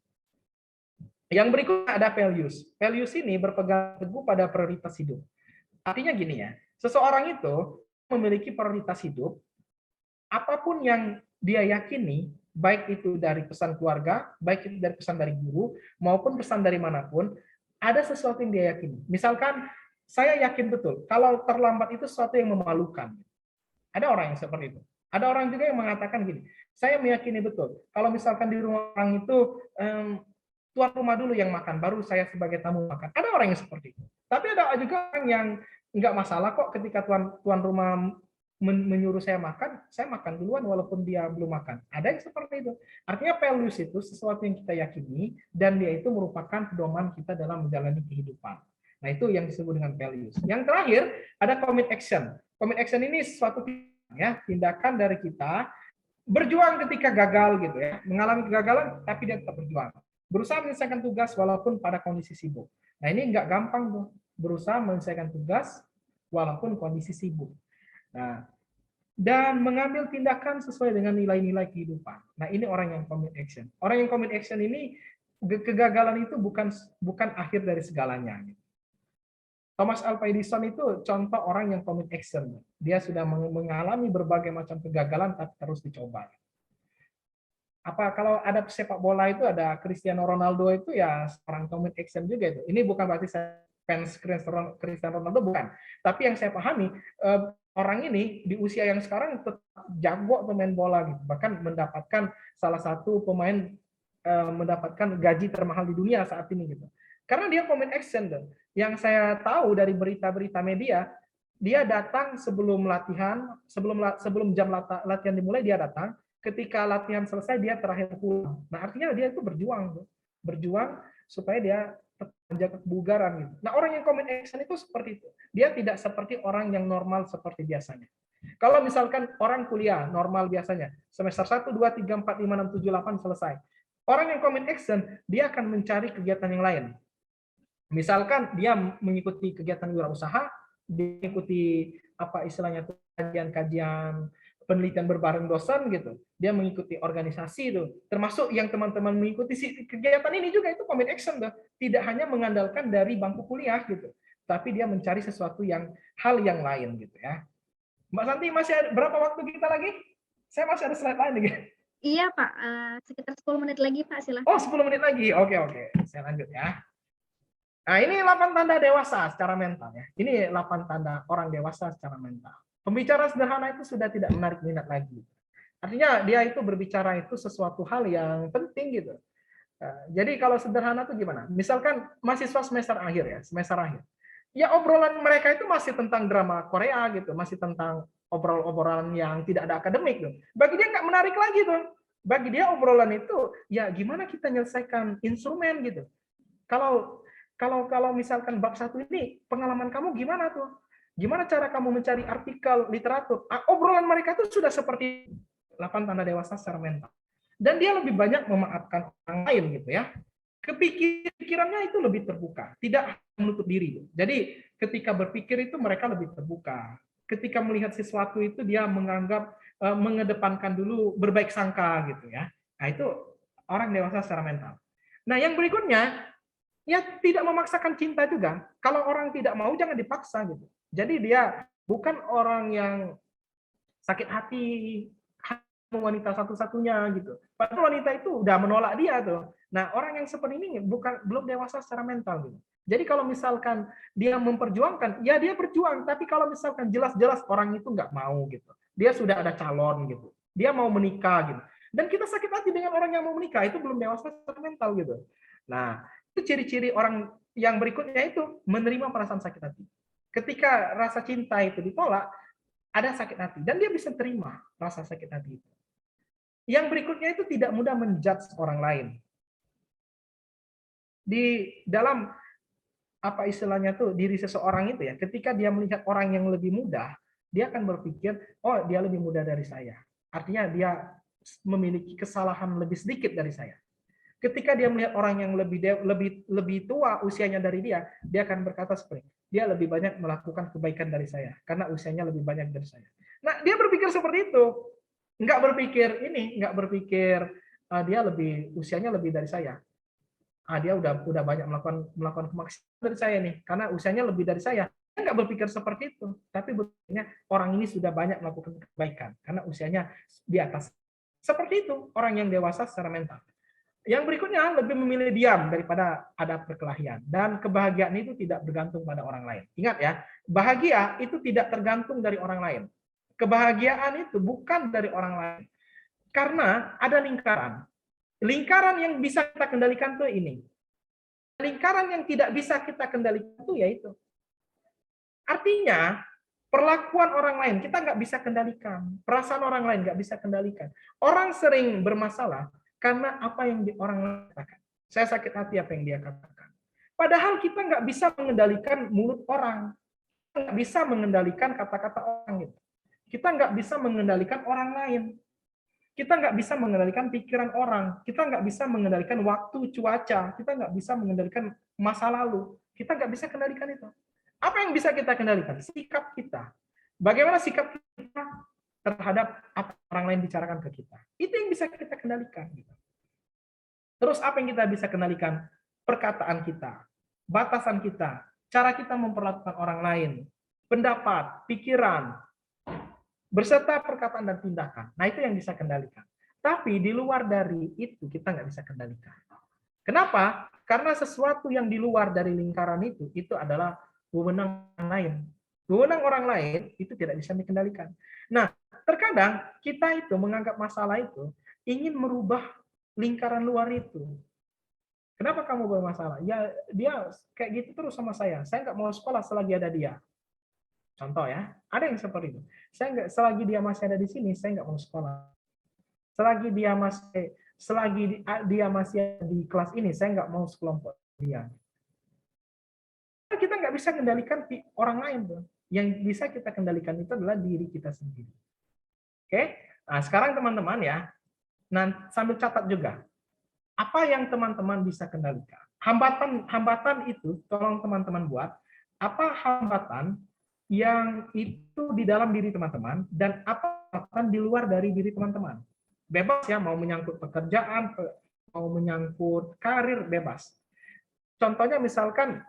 Yang berikutnya ada values. Values ini berpegang teguh pada prioritas hidup. Artinya gini ya, seseorang itu memiliki prioritas hidup, apapun yang dia yakini, baik itu dari pesan keluarga, baik itu dari pesan dari guru, maupun pesan dari manapun, ada sesuatu yang dia yakini. Misalkan, saya yakin betul, kalau terlambat itu sesuatu yang memalukan. Ada orang yang seperti itu. Ada orang juga yang mengatakan gini, saya meyakini betul, kalau misalkan di rumah orang itu, tuan rumah dulu yang makan, baru saya sebagai tamu makan. Ada orang yang seperti itu. Tapi ada juga orang yang nggak masalah kok ketika tuan rumah menyuruh saya makan duluan walaupun dia belum makan. Ada yang seperti itu. Artinya values itu sesuatu yang kita yakini dan dia itu merupakan pedoman kita dalam menjalani kehidupan. Nah itu yang disebut dengan values. Yang terakhir ada commit action. Commit action ini sesuatu tindakan dari kita berjuang ketika gagal gitu ya, mengalami kegagalan tapi dia tetap berjuang. Berusaha menyelesaikan tugas walaupun pada kondisi sibuk. Nah ini nggak gampang tuh, berusaha menyelesaikan tugas walaupun kondisi sibuk. Nah, dan mengambil tindakan sesuai dengan nilai-nilai kehidupan. Nah ini orang yang commit action. Orang yang commit action ini kegagalan itu bukan akhir dari segalanya. Thomas Alva Edison itu contoh orang yang commit action. Dia sudah mengalami berbagai macam kegagalan tapi terus dicoba. Kalau ada sepak bola itu ada Cristiano Ronaldo itu ya orang commit action juga itu. Ini bukan berarti saya fans Cristiano Ronaldo, bukan. Tapi yang saya pahami orang ini di usia yang sekarang tetap jago pemain bola gitu. Bahkan mendapatkan salah satu pemain mendapatkan gaji termahal di dunia saat ini gitu. Karena dia commit action tuh. Yang saya tahu dari berita-berita media, dia datang sebelum latihan, sebelum jam latihan dimulai dia datang. Ketika latihan selesai dia terakhir pulang. Nah artinya dia itu berjuang supaya dia menjaga kebugaran gitu. Nah orang yang commit action itu seperti itu. Dia tidak seperti orang yang normal seperti biasanya. Kalau misalkan orang kuliah normal biasanya semester 1, 2, 3, 4, 5, 6, 7, 8 selesai. Orang yang commit action dia akan mencari kegiatan yang lain. Misalkan dia mengikuti kegiatan wirausaha, dia mengikuti kajian-kajian penelitian berbareng dosen gitu. Dia mengikuti organisasi itu. Termasuk yang teman-teman mengikuti kegiatan ini juga itu commit action tuh. Tidak hanya mengandalkan dari bangku kuliah gitu. Tapi dia mencari sesuatu hal yang lain gitu ya. Mbak Santi masih ada berapa waktu kita lagi? Saya masih ada slide lain nih. Iya, Pak. Sekitar 10 menit lagi, Pak. Silahkan. Oh, 10 menit lagi. Oke. Saya lanjut ya. Nah, ini 8 tanda dewasa secara mental ya. Ini 8 tanda orang dewasa secara mental. Pembicara sederhana itu sudah tidak menarik minat lagi. Artinya dia itu berbicara itu sesuatu hal yang penting gitu. Jadi kalau sederhana itu gimana? Misalkan mahasiswa semester akhir. Ya obrolan mereka itu masih tentang drama Korea gitu, masih tentang obrolan yang tidak ada akademik tuh. Bagi dia nggak menarik lagi tuh. Bagi dia obrolan itu ya gimana kita menyelesaikan instrumen gitu. Kalau misalkan bab 1 ini pengalaman kamu gimana tuh? Gimana cara kamu mencari artikel literatur? Obrolan mereka itu sudah seperti 8 tanda dewasa secara mental. Dan dia lebih banyak memaafkan orang lain gitu ya. Kepikirannya itu lebih terbuka, tidak menutup diri. Jadi ketika berpikir itu mereka lebih terbuka. Ketika melihat sesuatu itu dia menganggap mengedepankan dulu berbaik sangka gitu ya. Nah, itu orang dewasa secara mental. Nah, yang berikutnya, ya tidak memaksakan cinta juga. Kalau orang tidak mau jangan dipaksa gitu. Jadi dia bukan orang yang sakit hati, wanita satu-satunya gitu. Padahal wanita itu udah menolak dia tuh. Nah, orang yang seperti ini belum dewasa secara mental gitu. Jadi kalau misalkan dia memperjuangkan, ya dia berjuang. Tapi kalau misalkan jelas-jelas orang itu nggak mau gitu, dia sudah ada calon gitu, dia mau menikah gitu, dan kita sakit hati dengan orang yang mau menikah, itu belum dewasa secara mental gitu. Nah, itu ciri-ciri orang yang berikutnya itu menerima perasaan sakit hati. Ketika rasa cinta itu ditolak, ada sakit hati, dan dia bisa terima rasa sakit hati itu. Yang berikutnya itu tidak mudah menjudge orang lain. Di dalam apa istilahnya tuh diri seseorang itu ya, ketika dia melihat orang yang lebih muda, dia akan berpikir, oh dia lebih muda dari saya. Artinya dia memiliki kesalahan lebih sedikit dari saya. Ketika dia melihat orang yang lebih tua usianya dari dia akan berkata seperti, dia lebih banyak melakukan kebaikan dari saya karena usianya lebih banyak dari saya. Nah, dia berpikir seperti itu. Nggak berpikir dia usianya lebih dari saya. Dia udah banyak melakukan kemaksiatan dari saya nih, karena usianya lebih dari saya. Dia nggak berpikir seperti itu, tapi berpikirnya orang ini sudah banyak melakukan kebaikan karena usianya di atas. Seperti itu orang yang dewasa secara mental. Yang berikutnya lebih memilih diam daripada ada perkelahian, dan kebahagiaan itu tidak bergantung pada orang lain. Ingat ya, bahagia itu tidak tergantung dari orang lain. Kebahagiaan itu bukan dari orang lain, karena ada lingkaran. Lingkaran yang bisa kita kendalikan tuh ini. Lingkaran yang tidak bisa kita kendalikan itu yaitu. Artinya, perlakuan orang lain kita nggak bisa kendalikan. Perasaan orang lain nggak bisa kendalikan. Orang sering bermasalah karena apa yang orang lain katakan. Saya sakit hati apa yang dia katakan. Padahal kita nggak bisa mengendalikan mulut orang. Kita nggak bisa mengendalikan kata-kata orang. Kita nggak bisa mengendalikan orang lain. Kita nggak bisa mengendalikan pikiran orang, kita nggak bisa mengendalikan waktu, cuaca, kita nggak bisa mengendalikan masa lalu, kita nggak bisa kendalikan itu. Apa yang bisa kita kendalikan? Sikap kita. Bagaimana sikap kita terhadap apa orang lain bicarakan ke kita? Itu yang bisa kita kendalikan. Terus apa yang kita bisa kendalikan? Perkataan kita, batasan kita, cara kita memperlakukan orang lain, pendapat, pikiran, berserta perkataan dan tindakan. Nah, itu yang bisa kendalikan. Tapi di luar dari itu kita nggak bisa kendalikan. Kenapa? Karena sesuatu yang di luar dari lingkaran itu adalah wewenang orang lain. Wewenang orang lain itu tidak bisa dikendalikan. Nah, terkadang kita itu menganggap masalah itu ingin merubah lingkaran luar itu. Kenapa kamu bermasalah? Ya, dia kayak gitu terus sama saya. Saya nggak mau sekolah selagi ada dia. Contoh ya, ada yang seperti itu. Selagi dia masih ada di sini, saya nggak mau sekolah. Selagi dia masih ada di kelas ini, saya nggak mau sekelompok dia. Kita nggak bisa kendalikan orang lain tuh. Yang bisa kita kendalikan itu adalah diri kita sendiri. Oke, nah sekarang teman-teman ya, sambil catat juga. Apa yang teman-teman bisa kendalikan? Hambatan itu, tolong teman-teman buat. Apa hambatan yang itu di dalam diri teman-teman dan apa di luar dari diri teman-teman. Bebas ya, mau menyangkut pekerjaan, mau menyangkut karir, bebas. Contohnya misalkan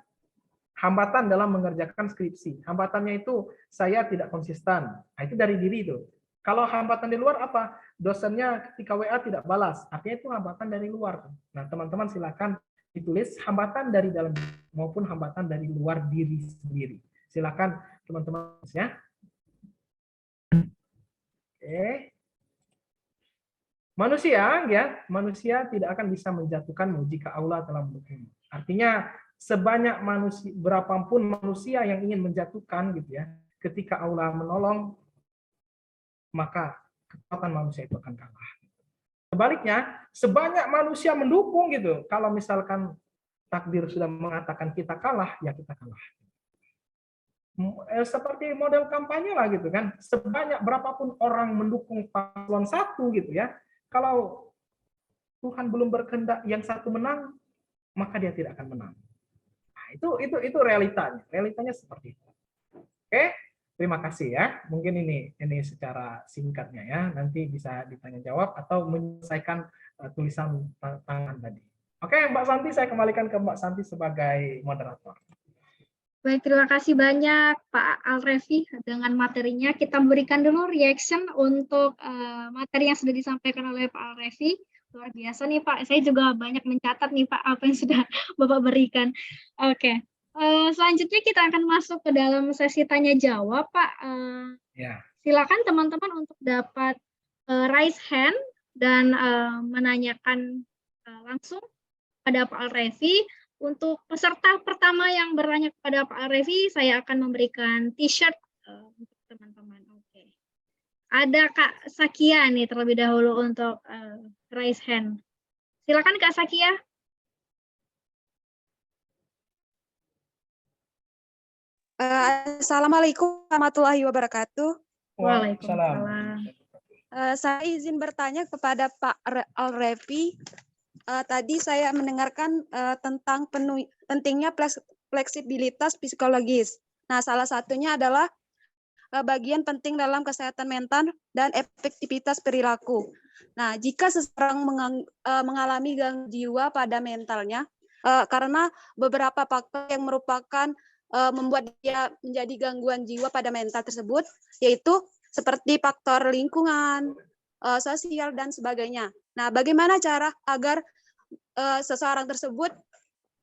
hambatan dalam mengerjakan skripsi. Hambatannya itu saya tidak konsisten. Nah, itu dari diri itu. Kalau hambatan di luar apa? Dosennya ketika WA tidak balas. Artinya itu hambatan dari luar. Nah, teman-teman silakan ditulis hambatan dari dalam maupun hambatan dari luar diri sendiri. Silakan teman-teman ya. Oke. Manusia tidak akan bisa menjatuhkanmu jika Allah telah mendukungmu. Artinya sebanyak manusia, berapapun manusia yang ingin menjatuhkan gitu ya, ketika Allah menolong, maka kekuatan manusia itu akan kalah. Sebaliknya, sebanyak manusia mendukung gitu, kalau misalkan takdir sudah mengatakan kita kalah, ya kita kalah. Seperti model kampanye lah gitu kan, sebanyak berapapun orang mendukung paslon satu gitu ya, kalau Tuhan belum berkehendak yang satu menang, maka dia tidak akan menang. Nah, itu realitanya seperti itu. Oke, Terima kasih ya. Mungkin ini secara singkatnya ya. Nanti bisa ditanya jawab atau menyelesaikan tulisan tangan tadi. Oke, Mbak Santi, saya kembalikan ke Mbak Santi sebagai moderator. Baik, terima kasih banyak Pak Alrefi dengan materinya. Kita berikan dulu reaction untuk materi yang sudah disampaikan oleh Pak Alrefi. Luar biasa nih Pak, saya juga banyak mencatat nih Pak apa yang sudah Bapak berikan. Oke, selanjutnya kita akan masuk ke dalam sesi tanya jawab Pak. Ya. Silakan teman-teman untuk dapat raise hand dan menanyakan langsung pada Pak Alrefi. Untuk peserta pertama yang bertanya kepada Pak Alrefi, saya akan memberikan t-shirt untuk teman-teman. Oke. Ada Kak Sakia nih terlebih dahulu untuk raise hand. Silakan Kak Sakia. Assalamualaikum warahmatullahi wabarakatuh. Waalaikumsalam. Saya izin bertanya kepada Pak Alrefi. Tadi saya mendengarkan tentang pentingnya fleksibilitas psikologis. Nah, salah satunya adalah bagian penting dalam kesehatan mental dan efektivitas perilaku. Nah, jika seseorang mengalami gangguan jiwa pada mentalnya, karena beberapa faktor yang merupakan membuat dia menjadi gangguan jiwa pada mental tersebut, yaitu seperti faktor lingkungan, sosial, dan sebagainya. Nah, bagaimana cara agar seseorang tersebut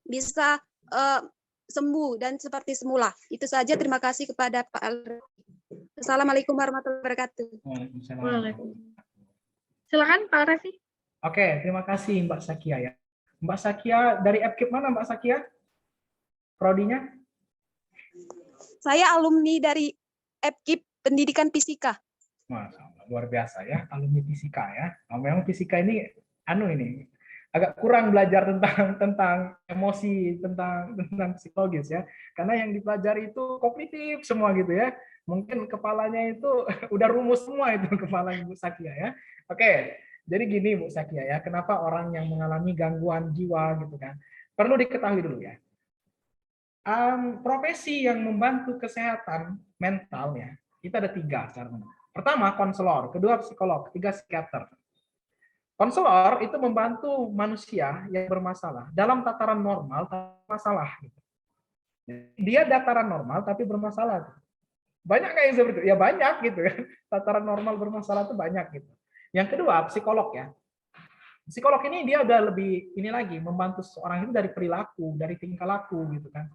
bisa sembuh dan seperti semula? Itu saja, terima kasih kepada Pak Alrefi. Assalamualaikum warahmatullahi wabarakatuh. Waalaikumsalam. Silakan Pak Alrefi. Oke, terima kasih Mbak Sakia ya. Mbak Sakia dari FKIP mana Mbak Sakia? Prodinya? Saya alumni dari FKIP Pendidikan Fisika. Masya Allah, luar biasa ya, alumni fisika ya. Memang fisika ini agak kurang belajar tentang emosi, tentang psikologis ya. Karena yang dipelajari itu kognitif semua gitu ya. Mungkin kepalanya itu udah rumus semua itu kepala Ibu Sakia ya. Oke, jadi gini Bu Sakia ya, kenapa orang yang mengalami gangguan jiwa gitu kan? Perlu diketahui dulu ya. Profesi yang membantu kesehatan mentalnya itu ada 3 sekarang. Pertama konselor, kedua psikolog, ketiga psikiater. Konselor itu membantu manusia yang bermasalah dalam tataran normal tanpa masalah. Dia dataran normal tapi bermasalah. Banyak nggak yang seperti itu? Ya banyak gitu kan. Tataran normal bermasalah itu banyak gitu. Yang kedua psikolog ya. Psikolog ini dia udah lebih ini lagi membantu seorang itu dari perilaku, dari tingkah laku gitu kan.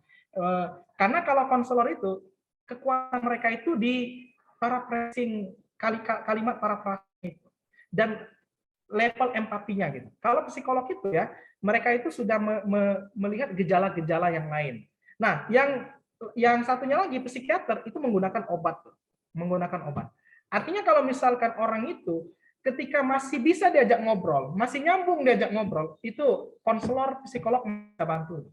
Karena kalau konselor itu kekuatan mereka itu di paraphrasing kalimat paraphrasing itu dan level empatinya gitu. Kalau psikolog itu ya mereka itu sudah melihat gejala-gejala yang lain. Nah, yang satunya lagi psikiater itu menggunakan obat. Artinya kalau misalkan orang itu ketika masih bisa diajak ngobrol, masih nyambung diajak ngobrol, itu konselor psikolog bisa bantu.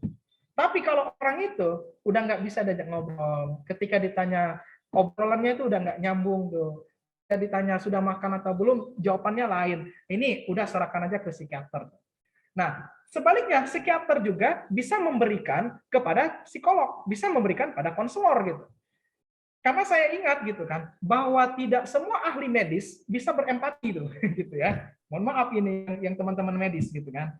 Tapi kalau orang itu udah nggak bisa diajak ngobrol, ketika ditanya obrolannya itu udah nggak nyambung tuh, ketika ditanya sudah makan atau belum, jawabannya lain. Ini udah serahkan aja ke psikiater. Nah, sebaliknya psikiater juga bisa memberikan kepada psikolog, bisa memberikan pada konselor gitu. Karena saya ingat gitu kan, bahwa tidak semua ahli medis bisa berempati tuh, gitu ya. Mohon maaf ini yang teman-teman medis gitu kan.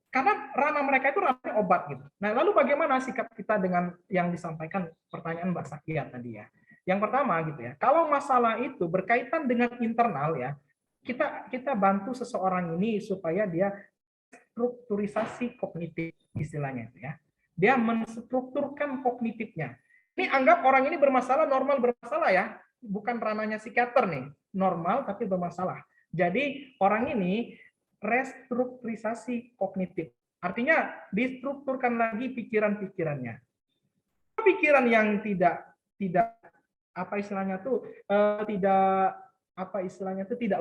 Karena ranah mereka itu ranah obat gitu. Nah, lalu bagaimana sikap kita dengan yang disampaikan pertanyaan Mbak Sakia tadi ya? Yang pertama gitu ya, kalau masalah itu berkaitan dengan internal ya, kita bantu seseorang ini supaya dia strukturisasi kognitif istilahnya itu ya. Dia menstrukturkan kognitifnya. Ini anggap orang ini bermasalah, normal bermasalah ya, bukan ranahnya psikiater nih, normal tapi bermasalah. Jadi orang ini restrukturisasi kognitif. Artinya distrukturkan lagi pikiran-pikirannya. Pikiran yang tidak tidak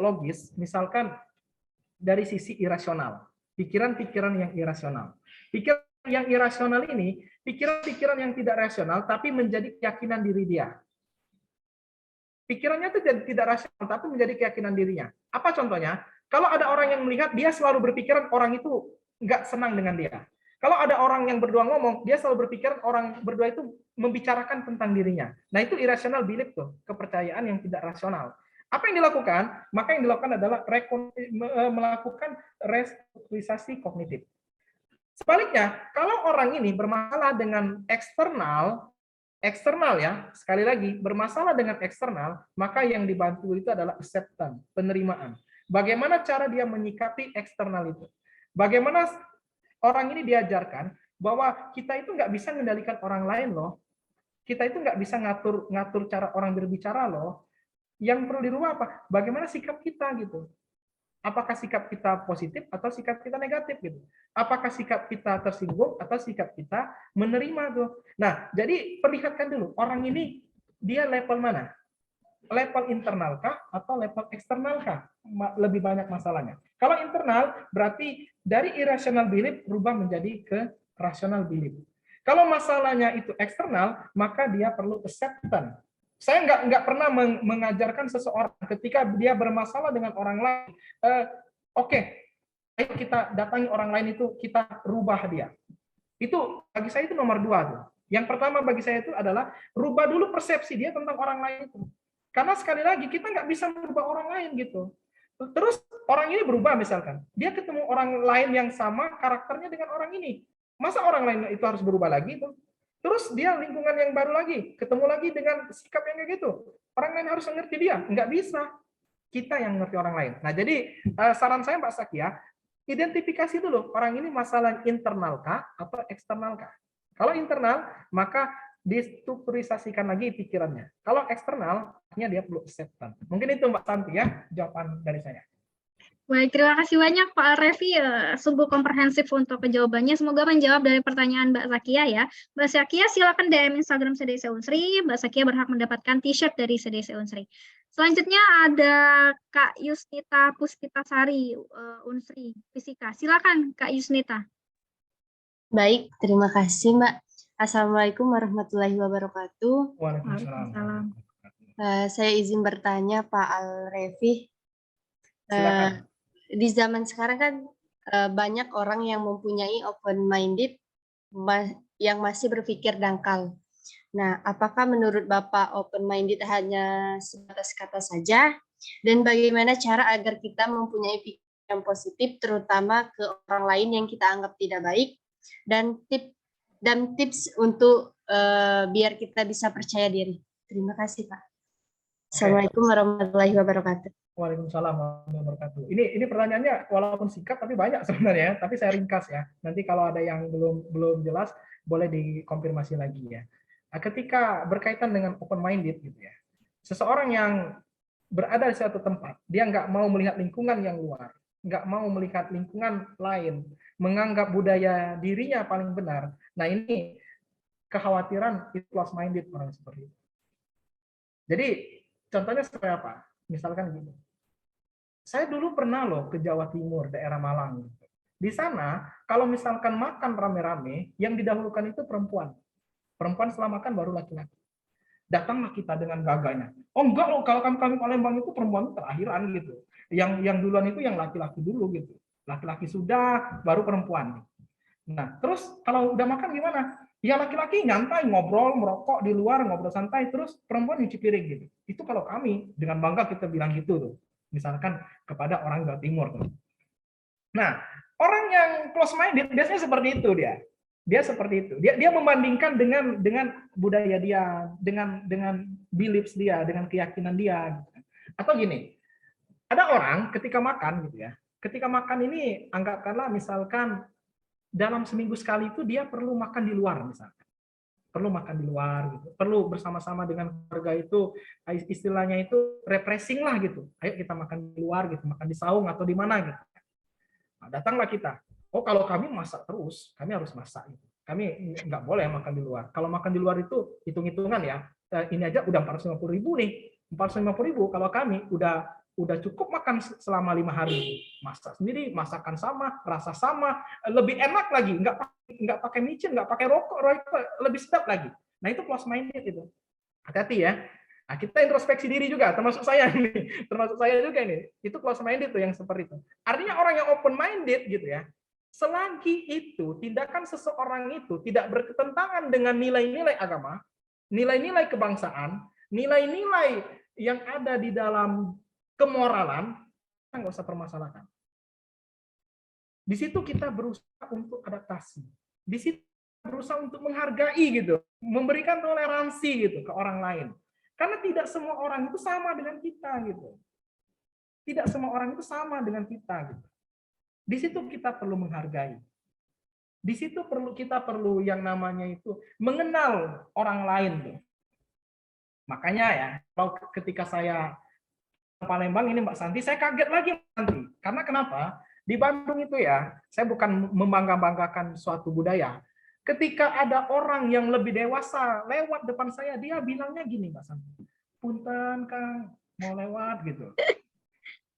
logis, misalkan dari sisi irasional. Pikiran-pikiran yang irasional. Pikiran yang irasional ini, pikiran-pikiran yang tidak rasional tapi menjadi keyakinan diri dia. Pikirannya itu tidak rasional tapi menjadi keyakinan dirinya. Apa contohnya? Kalau ada orang yang melihat dia selalu berpikiran orang itu nggak senang dengan dia. Kalau ada orang yang berdua ngomong, dia selalu berpikir orang berdua itu membicarakan tentang dirinya. Nah, itu irrational belief tuh, kepercayaan yang tidak rasional. Apa yang dilakukan? Maka yang dilakukan adalah melakukan restrukturisasi kognitif. Sebaliknya, kalau orang ini bermasalah dengan eksternal ya, sekali lagi, bermasalah dengan eksternal, maka yang dibantu itu adalah acceptance, penerimaan. Bagaimana cara dia menyikapi eksternal itu? Bagaimana orang ini diajarkan bahwa kita itu nggak bisa mengendalikan orang lain loh. Kita itu nggak bisa ngatur cara orang berbicara loh. Yang perlu dirubah apa? Bagaimana sikap kita gitu. Apakah sikap kita positif atau sikap kita negatif gitu? Apakah sikap kita tersinggung atau sikap kita menerima tuh? Nah, jadi perlihatkan dulu orang ini dia level mana? Level internal kah atau level eksternal kah? Lebih banyak masalahnya. Kalau internal berarti dari irrational belief berubah menjadi ke rational belief. Kalau masalahnya itu eksternal, maka dia perlu acceptance. Saya nggak pernah mengajarkan seseorang ketika dia bermasalah dengan orang lain, oke, ayo kita datangi orang lain itu, kita rubah dia. Itu bagi saya itu nomor 2 tuh. Yang pertama bagi saya itu adalah rubah dulu persepsi dia tentang orang lain itu. Karena sekali lagi kita nggak bisa merubah orang lain gitu. Terus orang ini berubah misalkan, dia ketemu orang lain yang sama karakternya dengan orang ini. Masa orang lain itu harus berubah lagi tuh? Terus dia lingkungan yang baru lagi, ketemu lagi dengan sikap yang kayak gitu. Orang lain harus mengerti dia, nggak bisa. Kita yang mengerti orang lain. Nah, jadi saran saya Mbak Sakia, identifikasi dulu orang ini masalah internal kah atau eksternal kah. Kalau internal, maka distrukturisasikan lagi pikirannya. Kalau eksternal, dia perlu acceptance. Mungkin itu Mbak Santi ya, jawaban dari saya. Baik, terima kasih banyak Pak Revi. Sungguh komprehensif untuk jawabannya. Semoga menjawab dari pertanyaan Mbak Zakia ya. Mbak Zakia silakan DM Instagram CDC Unsri. Mbak Zakia berhak mendapatkan t-shirt dari CDC Unsri. Selanjutnya ada Kak Yusnita Puspitasari Unsri Fisika. Silakan Kak Yusnita. Baik, terima kasih Mbak. Assalamualaikum warahmatullahi wabarakatuh. Waalaikumsalam. Saya izin bertanya Pak Al-Revi. Silakan. Di zaman sekarang kan banyak orang yang mempunyai open-minded yang masih berpikir dangkal. Nah, apakah menurut Bapak open-minded hanya sebatas kata saja? Dan bagaimana cara agar kita mempunyai pikiran yang positif, terutama ke orang lain yang kita anggap tidak baik? Dan tips untuk biar kita bisa percaya diri. Terima kasih, Pak. Assalamualaikum warahmatullahi wabarakatuh. Waalaikumsalam warahmatullahi wabarakatuh. Ini pertanyaannya walaupun singkat tapi banyak sebenarnya, tapi saya ringkas ya. Nanti kalau ada yang belum jelas boleh dikonfirmasi lagi ya. Nah, ketika berkaitan dengan open minded gitu ya. Seseorang yang berada di suatu tempat, dia nggak mau melihat lingkungan yang luar, nggak mau melihat lingkungan lain, menganggap budaya dirinya paling benar. Nah, ini kekhawatiran itu close minded orang seperti itu. Jadi contohnya seperti apa? Misalkan gini. Saya dulu pernah loh ke Jawa Timur, daerah Malang. Di sana, kalau misalkan makan rame-rame, yang didahulukan itu perempuan. Perempuan setelah makan baru laki-laki. Datanglah kita dengan gagahnya. Oh enggak loh, kalau kami Palembang itu perempuan terakhiran gitu. Yang duluan itu yang laki-laki dulu gitu. Laki-laki sudah, baru perempuan. Nah, terus kalau udah makan gimana? Ya laki-laki nyantai, ngobrol, merokok di luar, ngobrol santai, terus perempuan nyuci piring gitu. Itu kalau kami, dengan bangga kita bilang gitu tuh. Misalkan kepada orang Jawa Timur. Nah, orang yang close minded biasanya seperti itu dia. Dia seperti itu. Dia membandingkan dengan budaya dia, dengan beliefs dia, dengan keyakinan dia. Atau gini, ada orang ketika makan gitu ya. Ketika makan ini anggapkanlah misalkan dalam seminggu sekali itu dia perlu makan di luar misalkan. Perlu makan di luar gitu. Perlu bersama-sama dengan keluarga itu istilahnya itu refreshing lah gitu. Ayo kita makan di luar gitu, makan di saung atau di mana gitu. Nah, datanglah kita. Oh, kalau kami masak terus, kami harus masak gitu. Kami nggak boleh makan di luar. Kalau makan di luar itu hitung-hitungan ya. Ini aja udah 450.000 nih. 450.000 kalau kami udah cukup makan selama 5 hari. Masak sendiri, masakan sama, rasa sama, lebih enak lagi, nggak pakai micin, nggak pakai rokok, lebih sedap lagi. Nah, itu close minded itu. Hati-hati ya. Nah, kita introspeksi diri juga, termasuk saya ini. Termasuk saya juga ini. Itu close minded tuh yang seperti itu. Artinya orang yang open minded gitu ya. selagi itu tindakan seseorang itu tidak bertentangan dengan nilai-nilai agama, nilai-nilai kebangsaan, nilai-nilai yang ada di dalam kemoralan, kita nggak usah permasalahkan. Di situ kita berusaha untuk adaptasi. Di situ kita berusaha untuk menghargai gitu, memberikan toleransi gitu ke orang lain. Karena tidak semua orang itu sama dengan kita gitu. Tidak semua orang itu sama dengan kita gitu. Di situ kita perlu menghargai. Di situ kita perlu yang namanya itu mengenal orang lain tuh. Makanya ya, kalau ketika saya ke Palembang ini Mbak Santi, saya kaget lagi Mbak Santi. Karena kenapa? Di Bandung itu ya, saya bukan membangga-banggakan suatu budaya. Ketika ada orang yang lebih dewasa lewat depan saya, dia bilangnya gini Mbak Santi, punten Kang, mau lewat gitu.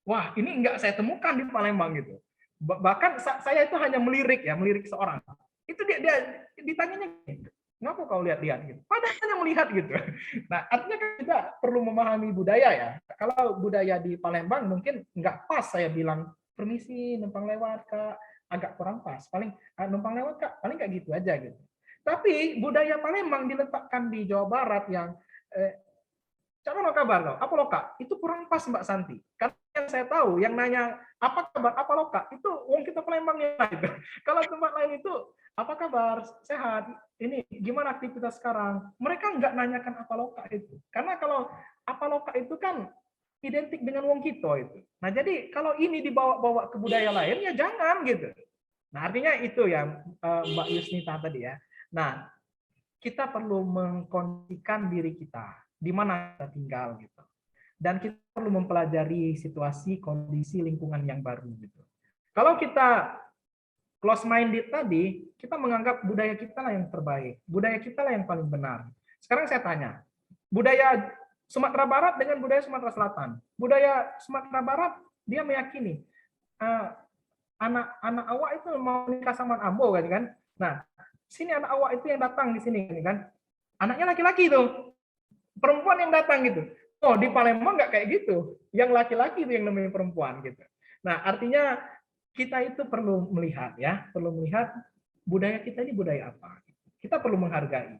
Wah, ini enggak saya temukan di Palembang gitu. Bahkan saya itu hanya melirik seorang. Itu dia ditanyanya, ngapa kau lihat-lihat gitu. Padahal hanya melihat gitu. Nah, artinya kita perlu memahami budaya ya. Kalau budaya di Palembang mungkin nggak pas saya bilang permisi numpang lewat Kak, agak kurang pas. Paling numpang lewat Kak, paling kayak gitu aja gitu. Tapi budaya Palembang diletakkan di Jawa Barat yang Cak lo kabar lo, apa lo Kak? Itu kurang pas Mbak Santi. Karena yang saya tahu, yang nanya apa kabar, apa lo Kak? Itu wong kita Palembang ya. Gitu. Kalau tempat lain itu apa kabar, sehat, ini gimana aktivitas sekarang? Mereka nggak nanyakan apa lo Kak itu. Karena kalau apa lo Kak itu kan identik dengan wong kita itu. Nah jadi kalau ini dibawa-bawa ke budaya lain ya jangan gitu. Nah artinya itu ya Mbak Yusnita tadi ya. Nah kita perlu mengkondisikan diri kita di mana kita tinggal gitu. Dan kita perlu mempelajari situasi, kondisi lingkungan yang baru gitu. Kalau kita close minded tadi, kita menganggap budaya kita lah yang terbaik, budaya kita lah yang paling benar. Sekarang saya tanya, budaya Sumatera Barat dengan budaya Sumatera Selatan. Budaya Sumatera Barat dia meyakini anak awak itu mau nikah sama ambo kan. Nah, sini anak awak itu yang datang di sini kan. Anaknya laki-laki tuh. Perempuan yang datang gitu. Oh, di Palembang nggak kayak gitu. Yang laki-laki itu yang namanya perempuan gitu. Nah, artinya kita itu perlu melihat ya, perlu melihat budaya kita ini budaya apa. Kita perlu menghargai.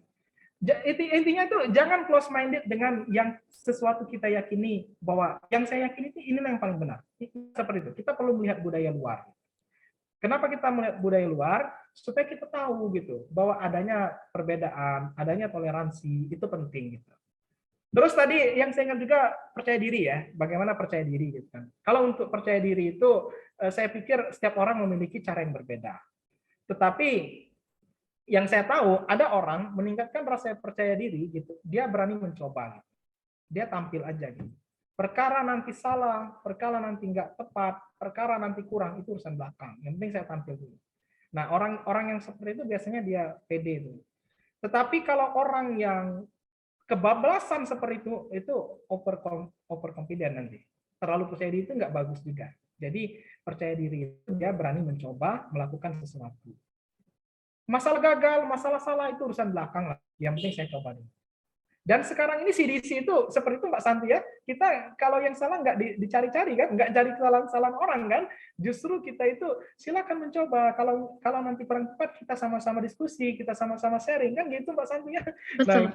Intinya itu jangan close minded dengan yang sesuatu kita yakini bahwa yang saya yakini itu inilah yang paling benar. Seperti itu. Kita perlu melihat budaya luar. Kenapa kita melihat budaya luar? Supaya kita tahu gitu bahwa adanya perbedaan, adanya toleransi itu penting gitu. Terus tadi yang saya ingat juga percaya diri ya, bagaimana percaya diri gitu kan. Kalau untuk percaya diri itu saya pikir setiap orang memiliki cara yang berbeda. Tetapi yang saya tahu ada orang meningkatkan rasa percaya diri gitu, dia berani mencoba gitu. Dia tampil aja gitu. Perkara nanti salah, perkara nanti nggak tepat, perkara nanti kurang itu urusan belakang. Yang penting saya tampil dulu. Nah, orang yang seperti itu biasanya dia pede itu. Tetapi kalau orang yang kebablasan seperti itu overconfident nanti. Terlalu percaya diri itu nggak bagus juga. Jadi percaya diri itu dia berani mencoba melakukan sesuatu. Masalah gagal, masalah salah itu urusan belakang lah. Yang penting saya coba dulu. Dan sekarang ini CDC itu seperti itu Mbak Santi ya. Kita kalau yang salah nggak dicari-cari kan, nggak cari kesalahan-kesalahan orang kan. Justru kita itu silakan mencoba. Kalau nanti kurang tepat kita sama-sama diskusi, kita sama-sama sharing kan gitu Mbak Santi ya. Nah,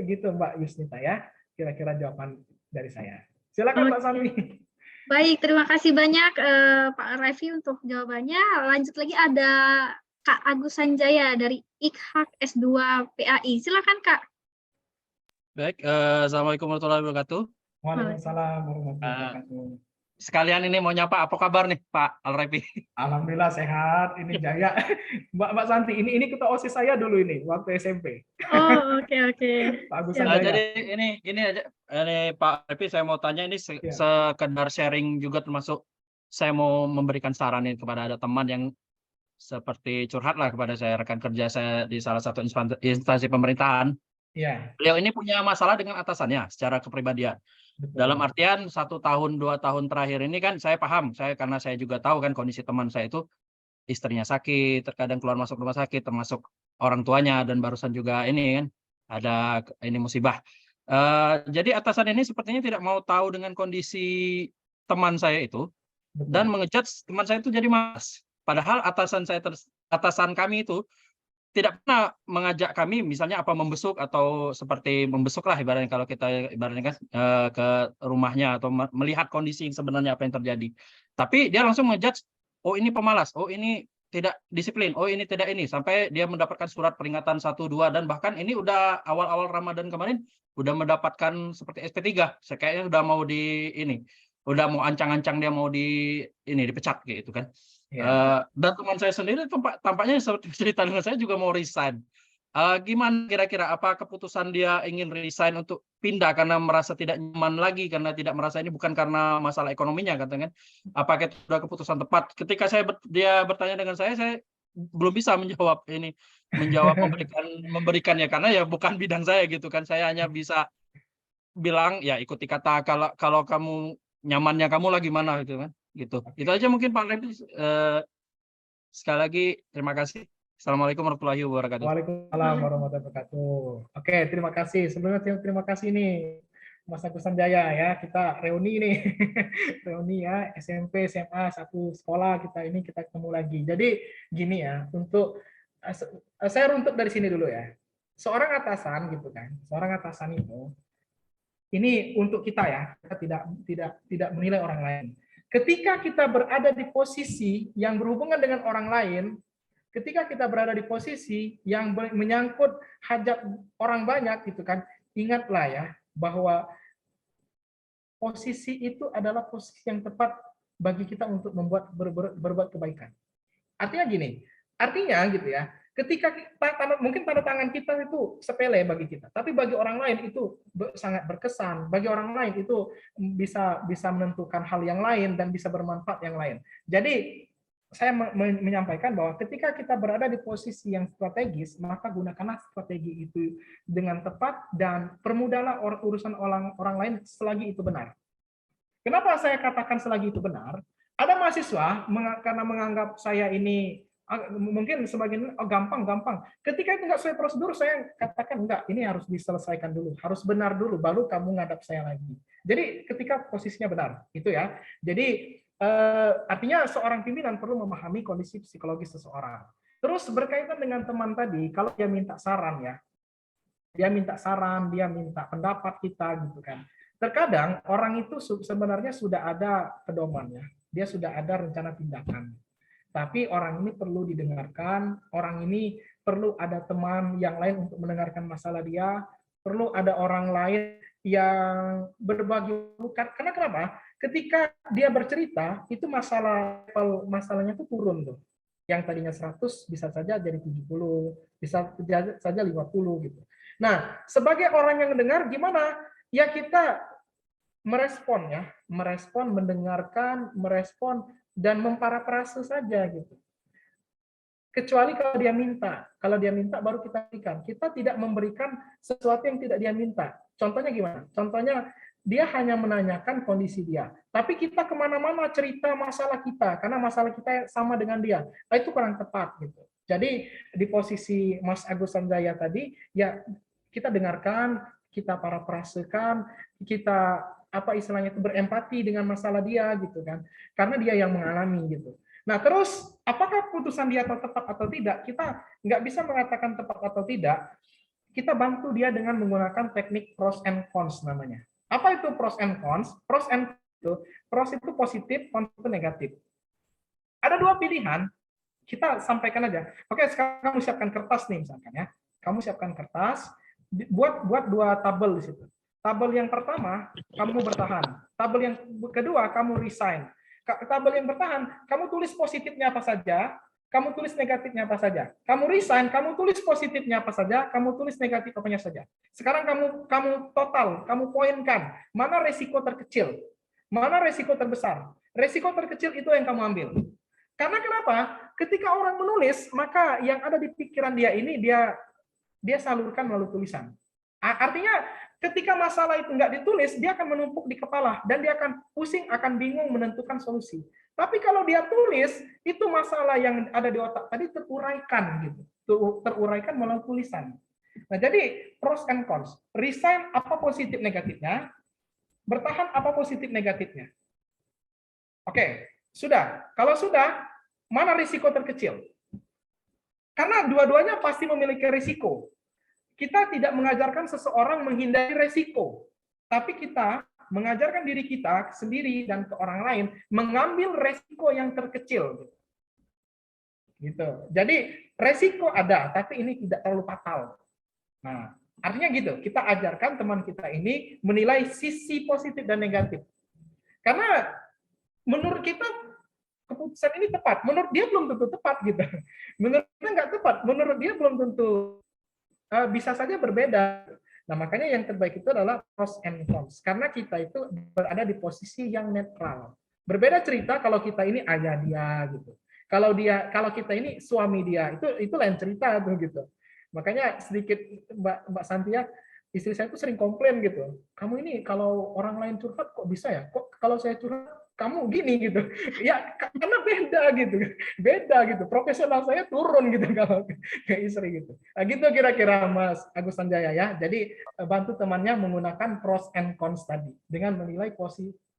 gitu Mbak Yusnita ya. Kira-kira jawaban dari saya. Silakan Mbak Santi. Baik, terima kasih banyak Pak Revi untuk jawabannya. Lanjut lagi ada Kak Agus Sanjaya dari IKHAK S2 PAI. Silakan Kak. Baik, Assalamualaikum warahmatullahi wabarakatuh. Waalaikumsalam warahmatullahi wabarakatuh. Sekalian ini mau nyapa, apa kabar nih Pak Al-Repi? Alhamdulillah sehat, ini jaya. Mbak Santi, ini ketua OSIS saya dulu ini, waktu SMP. Oh, oke. Pak Agus Sanjaya. Jadi ini aja, Pak Repi saya mau tanya ini sekedar sharing juga termasuk saya mau memberikan saran ini kepada ada teman yang seperti curhat lah kepada saya, rekan kerja saya di salah satu instansi pemerintahan. Iya. Beliau ini punya masalah dengan atasannya secara kepribadian. Betul. Dalam artian 1 tahun 2 tahun terakhir ini kan saya paham, karena saya juga tahu kan kondisi teman saya itu istrinya sakit, terkadang keluar masuk rumah sakit, termasuk orang tuanya dan barusan juga ini kan ada ini musibah. Jadi atasan ini sepertinya tidak mau tahu dengan kondisi teman saya itu dan mengejudge teman saya itu jadi malas. Padahal atasan kami itu tidak pernah mengajak kami misalnya apa membesuk atau seperti membesuk lah ibaratnya kalau kita ibaratnya kan ke rumahnya atau melihat kondisi yang sebenarnya apa yang terjadi. Tapi dia langsung ngejudge, oh ini pemalas, oh ini tidak disiplin, oh ini tidak ini, sampai dia mendapatkan surat peringatan 1, 2 dan bahkan ini udah awal-awal Ramadan kemarin udah mendapatkan seperti SP3. Saya kayaknya udah mau udah mau ancang-ancang dia mau dipecat gitu kan. Dan teman saya sendiri tampaknya seperti cerita dengan saya juga mau resign. Gimana kira-kira apa keputusan dia ingin resign untuk pindah karena merasa tidak nyaman lagi, karena tidak merasa ini bukan karena masalah ekonominya katanya kan. Apakah itu sudah keputusan tepat? Ketika dia bertanya dengan saya belum bisa menjawab memberikan ya karena ya bukan bidang saya gitu kan. Saya hanya bisa bilang ya ikuti kata kalau kamu nyamannya kamu lah gimana gitu kan. Gitu. Itu aja mungkin Pak Repi. Sekali lagi terima kasih. Assalamualaikum warahmatullahi wabarakatuh. Waalaikumsalam warahmatullahi wabarakatuh. Oke, terima kasih. Sebelumnya terima kasih nih Mas Agus Sanjaya ya. Kita reuni nih. Reuni ya SMP, SMA, satu sekolah kita ketemu lagi. Jadi gini ya, saya runtuk dari sini dulu ya. Seorang atasan gitu kan. Seorang atasan itu ini untuk kita ya. Kita tidak menilai orang lain. Ketika kita berada di posisi yang berhubungan dengan orang lain, ketika kita berada di posisi yang menyangkut hajat orang banyak gitu kan, ingatlah ya bahwa posisi itu adalah posisi yang tepat bagi kita untuk berbuat kebaikan. Artinya gini, gitu ya, ketika mungkin tanda tangan kita itu sepele bagi kita, tapi bagi orang lain itu sangat berkesan. Bagi orang lain itu bisa menentukan hal yang lain dan bisa bermanfaat yang lain. Jadi saya menyampaikan bahwa ketika kita berada di posisi yang strategis, maka gunakanlah strategi itu dengan tepat dan permudahlah urusan orang lain selagi itu benar. Kenapa saya katakan selagi itu benar? Ada mahasiswa karena menganggap saya ini mungkin sebagian gampang. Ketika itu nggak sesuai prosedur, saya katakan enggak, ini harus diselesaikan dulu, harus benar dulu, baru kamu ngadap saya lagi. Jadi ketika posisinya benar, itu ya. Jadi artinya seorang pimpinan perlu memahami kondisi psikologis seseorang. Terus berkaitan dengan teman tadi, kalau dia minta saran ya, dia minta pendapat kita gitu kan. Terkadang orang itu sebenarnya sudah ada pedomannya, dia sudah ada rencana tindakan. Tapi orang ini perlu didengarkan, orang ini perlu ada teman yang lain untuk mendengarkan masalah dia, perlu ada orang lain yang berbagi. Karena kenapa? Ketika dia bercerita, itu masalahnya itu turun tuh. Yang tadinya 100 bisa saja jadi 70, bisa saja 50 gitu. Nah, sebagai orang yang mendengar gimana? Ya kita merespon, mendengarkan, merespon dan memparafrase saja gitu. Kecuali kalau dia minta baru kita berikan. Kita tidak memberikan sesuatu yang tidak dia minta. Contohnya gimana? Contohnya dia hanya menanyakan kondisi dia, tapi kita kemana-mana cerita masalah kita karena masalah kita sama dengan dia. Nah, itu kurang tepat gitu. Jadi di posisi Mas Agus Sanjaya tadi ya kita dengarkan, kita parafrasekan, kita istilahnya itu berempati dengan masalah dia gitu kan, karena dia yang mengalami gitu. Nah terus apakah keputusan dia tepat atau tidak, kita nggak bisa mengatakan tepat atau tidak. Kita bantu dia dengan menggunakan teknik pros and cons namanya. Apa itu pros and cons? Pros itu positif, cons itu negatif. Ada dua pilihan, kita sampaikan aja. Oke, sekarang kamu siapkan kertas nih misalkan ya. Kamu siapkan kertas, buat dua tabel di situ. Tabel yang pertama, kamu bertahan. Tabel yang kedua, kamu resign. Tabel yang bertahan, kamu tulis positifnya apa saja, kamu tulis negatifnya apa saja. Kamu resign, kamu tulis positifnya apa saja, kamu tulis negatif apanya saja. Sekarang kamu total, kamu poinkan, mana resiko terkecil, mana resiko terbesar. Resiko terkecil itu yang kamu ambil. Karena kenapa? Ketika orang menulis, maka yang ada di pikiran dia ini, dia salurkan melalui tulisan. Artinya ketika masalah itu nggak ditulis, dia akan menumpuk di kepala dan dia akan pusing, akan bingung menentukan solusi. Tapi kalau dia tulis, itu masalah yang ada di otak tadi teruraikan gitu, teruraikan melalui tulisan. Nah, jadi pros and cons. Resign apa positif negatifnya? Bertahan apa positif negatifnya? Oke, sudah. Kalau sudah, Mana risiko terkecil? Karena dua-duanya pasti memiliki risiko. Kita tidak mengajarkan seseorang menghindari risiko, tapi kita mengajarkan diri kita sendiri dan ke orang lain mengambil risiko yang terkecil. Gitu. Jadi risiko ada, tapi ini tidak terlalu fatal. Nah, artinya gitu, kita ajarkan teman kita ini menilai sisi positif dan negatif. Karena menurut kita keputusan ini tepat, menurut dia belum tentu tepat gitu. Menurut kita nggak tepat, menurut dia belum tentu, bisa saja berbeda. Nah, makanya yang terbaik itu adalah pros and cons. Karena kita itu berada di posisi yang netral. Berbeda cerita kalau kita ini ayah dia gitu. Kalau kita ini suami dia, itu lain cerita tuh gitu. Makanya sedikit Mbak Santia, istri saya itu sering komplain gitu. Kamu ini kalau orang lain curhat kok bisa ya? Kok kalau saya curhat kamu gini gitu. Ya karena beda gitu. Profesional saya turun gitu kalau ke istri gitu. Nah, gitu kira-kira Mas Agus Sanjaya ya. Jadi bantu temannya menggunakan pros and cons tadi dengan menilai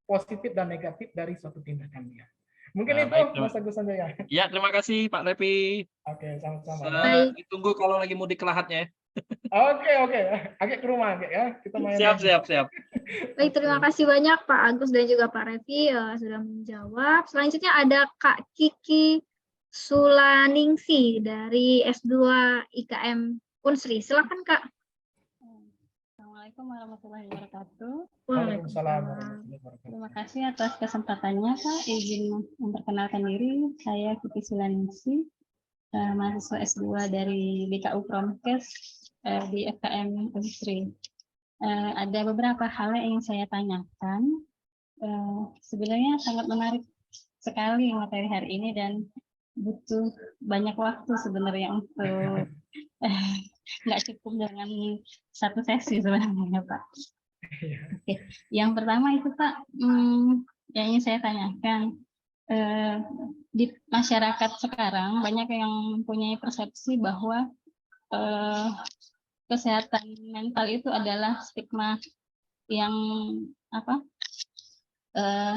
positif dan negatif dari suatu tindakan dia. Mungkin Nah, itu baik, Mas Agus Sanjaya. Ya, terima kasih Pak Repi. Oke, sama-sama. Baik. Ditunggu kalau lagi mudik ke Lahatnya ya. Oke. Agak ke rumah agak ya. Kita main. Siap. Baik, terima kasih banyak Pak Agus dan juga Pak Revi sudah menjawab. Selanjutnya ada Kak Kiki Sulaningsi dari S2 IKM Unsri. Silakan Kak. Assalamualaikum warahmatullahi wabarakatuh. Waalaikumsalam. Terima kasih atas kesempatannya Pak. Izin memperkenalkan diri. Saya Kiki Sulaningsi, mahasiswa S2 dari BKU Promkes di FKM Unsri. Ada beberapa hal yang ingin saya tanyakan. Sebenarnya sangat menarik sekali materi hari ini dan butuh banyak waktu sebenarnya untuk nggak cukup dengan satu sesi sebenarnya Pak. Oke. Yang pertama itu Pak, yang ingin saya tanyakan, di masyarakat sekarang banyak yang mempunyai persepsi bahwa kesehatan mental itu adalah stigma yang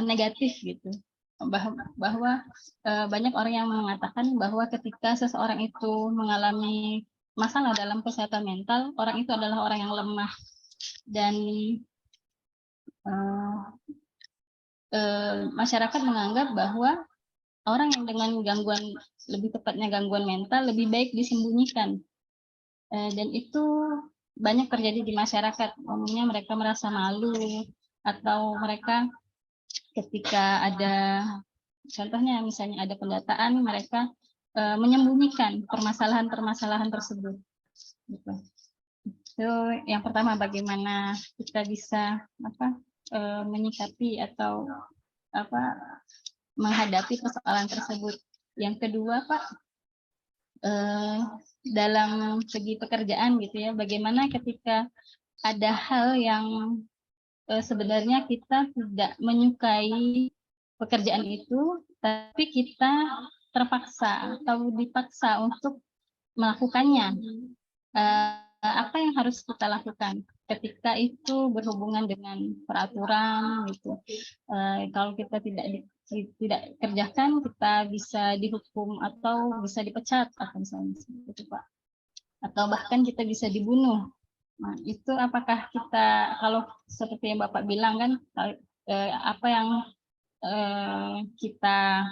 negatif gitu. Bahwa banyak orang yang mengatakan bahwa ketika seseorang itu mengalami masalah dalam kesehatan mental, orang itu adalah orang yang lemah dan masyarakat menganggap bahwa orang yang dengan gangguan, lebih tepatnya gangguan mental, lebih baik disembunyikan. Dan itu banyak terjadi di masyarakat. Umumnya mereka merasa malu atau mereka ketika ada, contohnya misalnya ada pendataan, mereka menyembunyikan permasalahan-permasalahan tersebut. Gitu. Itu yang pertama, bagaimana kita bisa menyikapi atau menghadapi persoalan tersebut. Yang kedua Pak, dalam segi pekerjaan gitu ya, bagaimana ketika ada hal yang sebenarnya kita tidak menyukai pekerjaan itu, tapi kita terpaksa atau dipaksa untuk melakukannya. Apa yang harus kita lakukan ketika itu berhubungan dengan peraturan gitu. Kalau kita tidak kerjakan, kita bisa dihukum atau bisa dipecat atau misalnya itu Pak. Atau bahkan kita bisa dibunuh. Nah, itu apakah kita, kalau seperti yang Bapak bilang kan, apa yang kita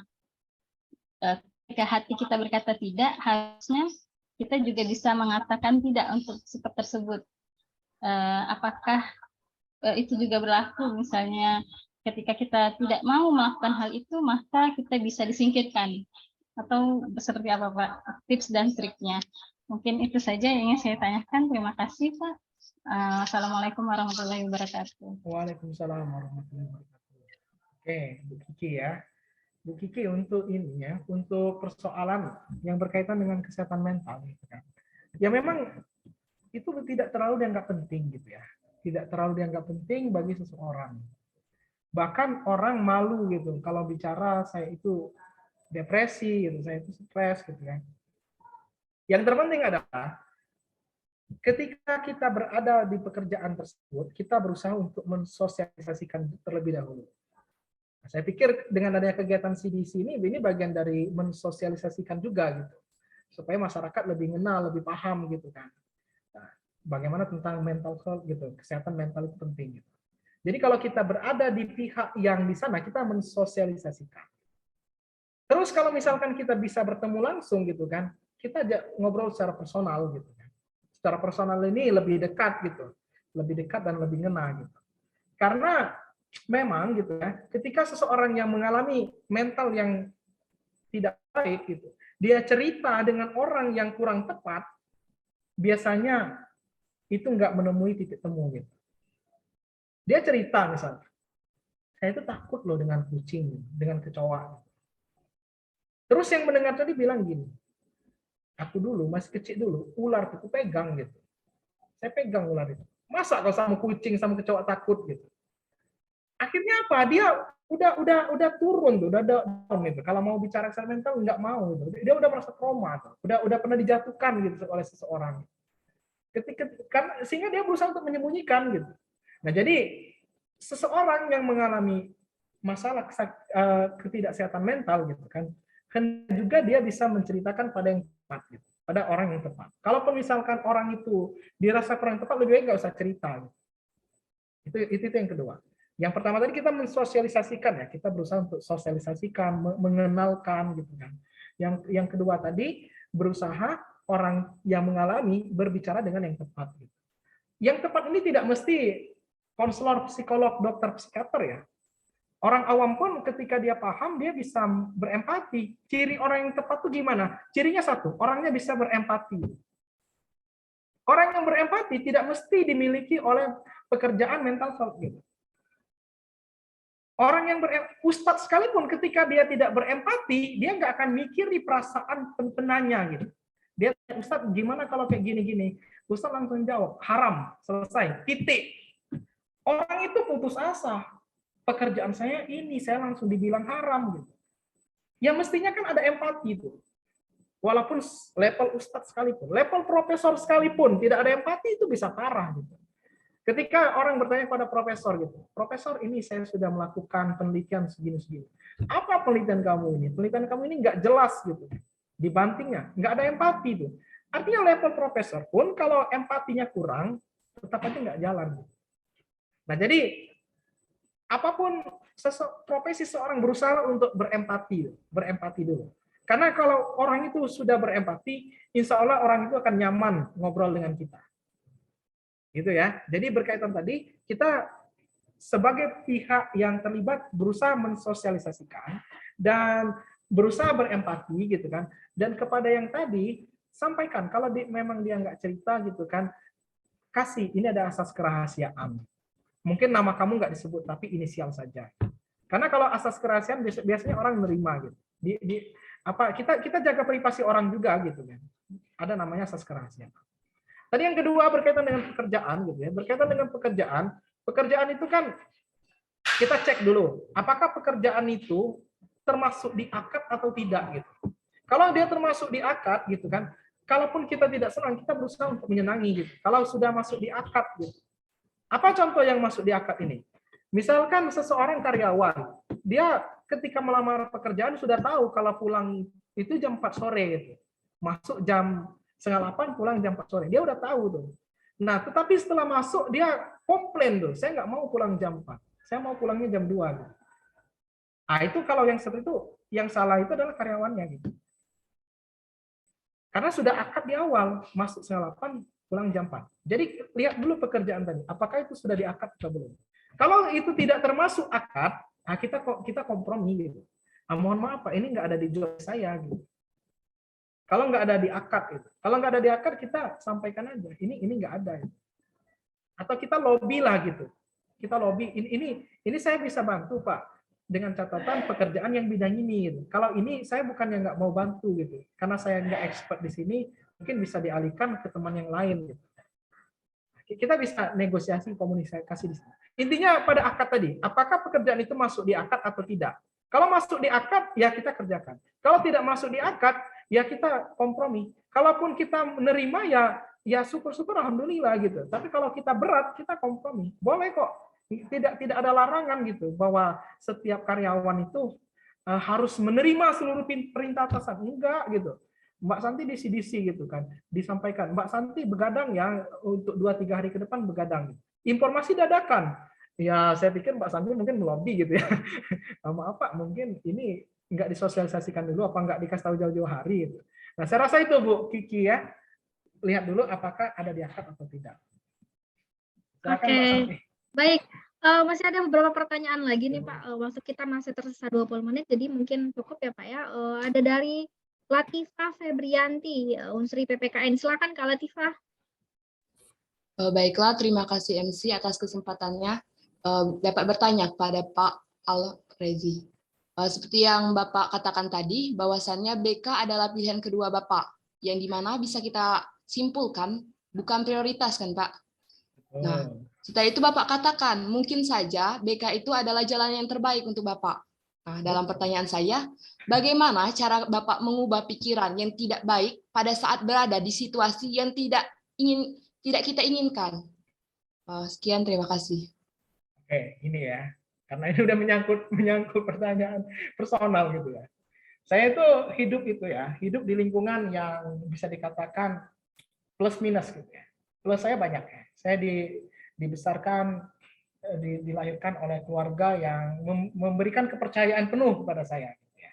ketika hati kita berkata tidak, harusnya kita juga bisa mengatakan tidak untuk sikap tersebut. Apakah itu juga berlaku misalnya ketika kita tidak mau melakukan hal itu, maka kita bisa disingkirkan. Atau seperti apa Pak tips dan triknya? Mungkin itu saja yang ingin saya tanyakan. Terima kasih Pak. Assalamualaikum warahmatullahi wabarakatuh. Waalaikumsalam warahmatullahi wabarakatuh. Oke, Bu Kiki ya. Bu Kiki, untuk ini ya, untuk persoalan yang berkaitan dengan kesehatan mental gitu kan. Ya memang itu tidak terlalu dianggap penting gitu ya. Tidak terlalu dianggap penting bagi seseorang. Bahkan orang malu gitu kalau bicara saya itu depresi gitu, saya itu stres gitu kan. Yang terpenting adalah ketika kita berada di pekerjaan tersebut, kita berusaha untuk mensosialisasikan terlebih dahulu. Saya pikir dengan adanya kegiatan CDC ini bagian dari mensosialisasikan juga gitu, supaya masyarakat lebih kenal, lebih paham gitu kan. Nah, bagaimana tentang mental health gitu, kesehatan mental itu penting. Gitu. Jadi kalau kita berada di pihak yang di sana, kita mensosialisasikan. Terus kalau misalkan kita bisa bertemu langsung gitu kan, kita ngobrol secara personal gitu kan. Secara personal ini lebih dekat gitu, lebih dekat dan lebih ngena gitu. Karena memang gitu ya, ketika seseorang yang mengalami mental yang tidak baik gitu, dia cerita dengan orang yang kurang tepat, biasanya itu nggak menemui titik temu gitu. Dia cerita misalnya, saya itu takut loh dengan kucing, dengan kecoa. Terus yang mendengar tadi bilang gini, aku dulu masih kecil dulu, ular aku pegang gitu. Saya pegang ular itu. Masa kalau sama kucing sama kecoa takut gitu. Akhirnya apa? Dia udah turun tuh, udah down gitu. Kalau mau bicara secara mental nggak mau gitu. Dia udah merasa trauma tuh. Udah pernah dijatuhkan gitu oleh seseorang. Kan sehingga dia berusaha untuk menyembunyikan gitu. Nah, jadi seseorang yang mengalami masalah ketidaksehatan mental gitu kan, juga dia bisa menceritakan pada yang tepat gitu, pada orang yang tepat. Kalaupun misalkan orang itu dirasa kurang tepat, lebih baik nggak usah cerita. Gitu. Itu yang kedua. Yang pertama tadi kita mensosialisasikan ya, kita berusaha untuk sosialisasikan, mengenalkan gitu kan. Yang kedua tadi berusaha orang yang mengalami berbicara dengan yang tepat. Gitu. Yang tepat ini tidak mesti konselor, psikolog, dokter, psikiater ya. Orang awam pun ketika dia paham, dia bisa berempati. Ciri orang yang tepat itu gimana? Cirinya satu, orangnya bisa berempati. Orang yang berempati tidak mesti dimiliki oleh pekerjaan mental health gitu. Orang yang ustadz sekalipun ketika dia tidak berempati, dia nggak akan mikir di perasaan penanya gitu. Dia, ustadz gimana kalau kayak gini-gini? Ustadz langsung jawab, haram, selesai, titik. Orang itu putus asa. Pekerjaan saya ini, saya langsung dibilang haram gitu. Ya mestinya kan ada empati itu. Walaupun level ustadz sekalipun, level profesor sekalipun tidak ada empati itu bisa parah gitu. Ketika orang bertanya pada profesor gitu, profesor ini saya sudah melakukan penelitian segini-segini. Apa penelitian kamu ini? Penelitian kamu ini nggak jelas gitu. Dibantingnya, nggak ada empati itu. Artinya level profesor pun kalau empatinya kurang, tetap aja nggak jalan. Nah jadi apapun profesi seorang berusaha untuk berempati dulu. Karena kalau orang itu sudah berempati, insya Allah orang itu akan nyaman ngobrol dengan kita. Gitu ya. Jadi berkaitan tadi, kita sebagai pihak yang terlibat berusaha mensosialisasikan dan berusaha berempati gitu kan. Dan kepada yang tadi sampaikan kalau memang dia nggak cerita gitu kan, kasih ini ada asas kerahasiaan. Mungkin nama kamu nggak disebut tapi inisial saja. Karena kalau asas kerahasiaan biasanya orang menerima gitu. Kita jaga privasi orang juga gitu kan. Ada namanya asas kerahasiaan. Tadi yang kedua berkaitan dengan pekerjaan gitu ya. Berkaitan dengan pekerjaan itu kan kita cek dulu apakah pekerjaan itu termasuk di akad atau tidak gitu. Kalau dia termasuk di akad gitu kan, kalaupun kita tidak senang, kita berusaha untuk menyenangi gitu. Kalau sudah masuk di akad gitu. Apa contoh yang masuk di akad ini? Misalkan seseorang karyawan, dia ketika melamar pekerjaan sudah tahu kalau pulang itu jam 4 sore gitu. Masuk jam 7:30 pulang jam 4 sore. Dia udah tahu tuh. Nah, tetapi setelah masuk dia komplain tuh, saya nggak mau pulang jam 4. Saya mau pulangnya jam 2 gitu. Nah, itu kalau yang seperti itu, yang salah itu adalah karyawannya gitu. Karena sudah akad di awal, masuk 7:30 pulang jam 4. Jadi lihat dulu pekerjaan tadi, apakah itu sudah diakad atau belum. Kalau itu tidak termasuk akad, nah kita kompromi gitu. Nah, mohon maaf Pak, ini nggak ada di job saya gitu. Kalau nggak ada di akad itu, kalau nggak ada di akad kita sampaikan aja, ini nggak ada. Gitu. Atau kita lobby lah gitu. Kita lobby, ini saya bisa bantu Pak dengan catatan pekerjaan yang bidang ini. Gitu. Kalau ini saya bukannya nggak mau bantu gitu, karena saya nggak expert di sini, mungkin bisa dialihkan ke teman yang lain. Gitu. Kita bisa negosiasi komunikasi di sini. Intinya pada akad tadi, apakah pekerjaan itu masuk di akad atau tidak? Kalau masuk di akad, ya kita kerjakan. Kalau tidak masuk di akad, ya kita kompromi. Kalaupun kita menerima, ya syukur-syukur alhamdulillah gitu. Tapi kalau kita berat, kita kompromi. Boleh kok. Tidak ada larangan gitu bahwa setiap karyawan itu harus menerima seluruh perintah atasan. Enggak gitu. Mbak Santi disi-disi gitu kan, disampaikan. Mbak Santi begadang ya untuk 2-3 hari ke depan begadang. Informasi dadakan. Ya saya pikir Mbak Santi mungkin melobi gitu ya. Maaf Pak, mungkin ini nggak disosialisasikan dulu, apa nggak dikasih tahu jauh-jauh hari gitu. Nah saya rasa itu Bu Kiki ya. Lihat dulu apakah ada diangkat atau tidak. Silakan Mbak Santi. Baik. Masih ada beberapa pertanyaan lagi nih Pak. Waktu kita masih tersisa 20 menit, jadi mungkin cukup ya Pak ya. Ada dari Latifah Febrianti, Unsri PPKN. Silakan Kak Latifah. Baiklah, terima kasih MC atas kesempatannya dapat bertanya kepada Pak Al-Rezi. Seperti yang Bapak katakan tadi, bahwasannya BK adalah pilihan kedua Bapak, yang dimana bisa kita simpulkan bukan prioritas kan Pak? Nah, setelah itu Bapak katakan, mungkin saja BK itu adalah jalan yang terbaik untuk Bapak. Nah, dalam pertanyaan saya, bagaimana cara Bapak mengubah pikiran yang tidak baik pada saat berada di situasi yang tidak kita inginkan? Sekian, terima kasih. Oke, ini ya, karena ini udah menyangkut pertanyaan personal gitu ya. Saya itu hidup di lingkungan yang bisa dikatakan plus minus gitu ya. Plus saya banyak ya. Saya dibesarkan, dilahirkan oleh keluarga yang memberikan kepercayaan penuh kepada saya. Gitu ya.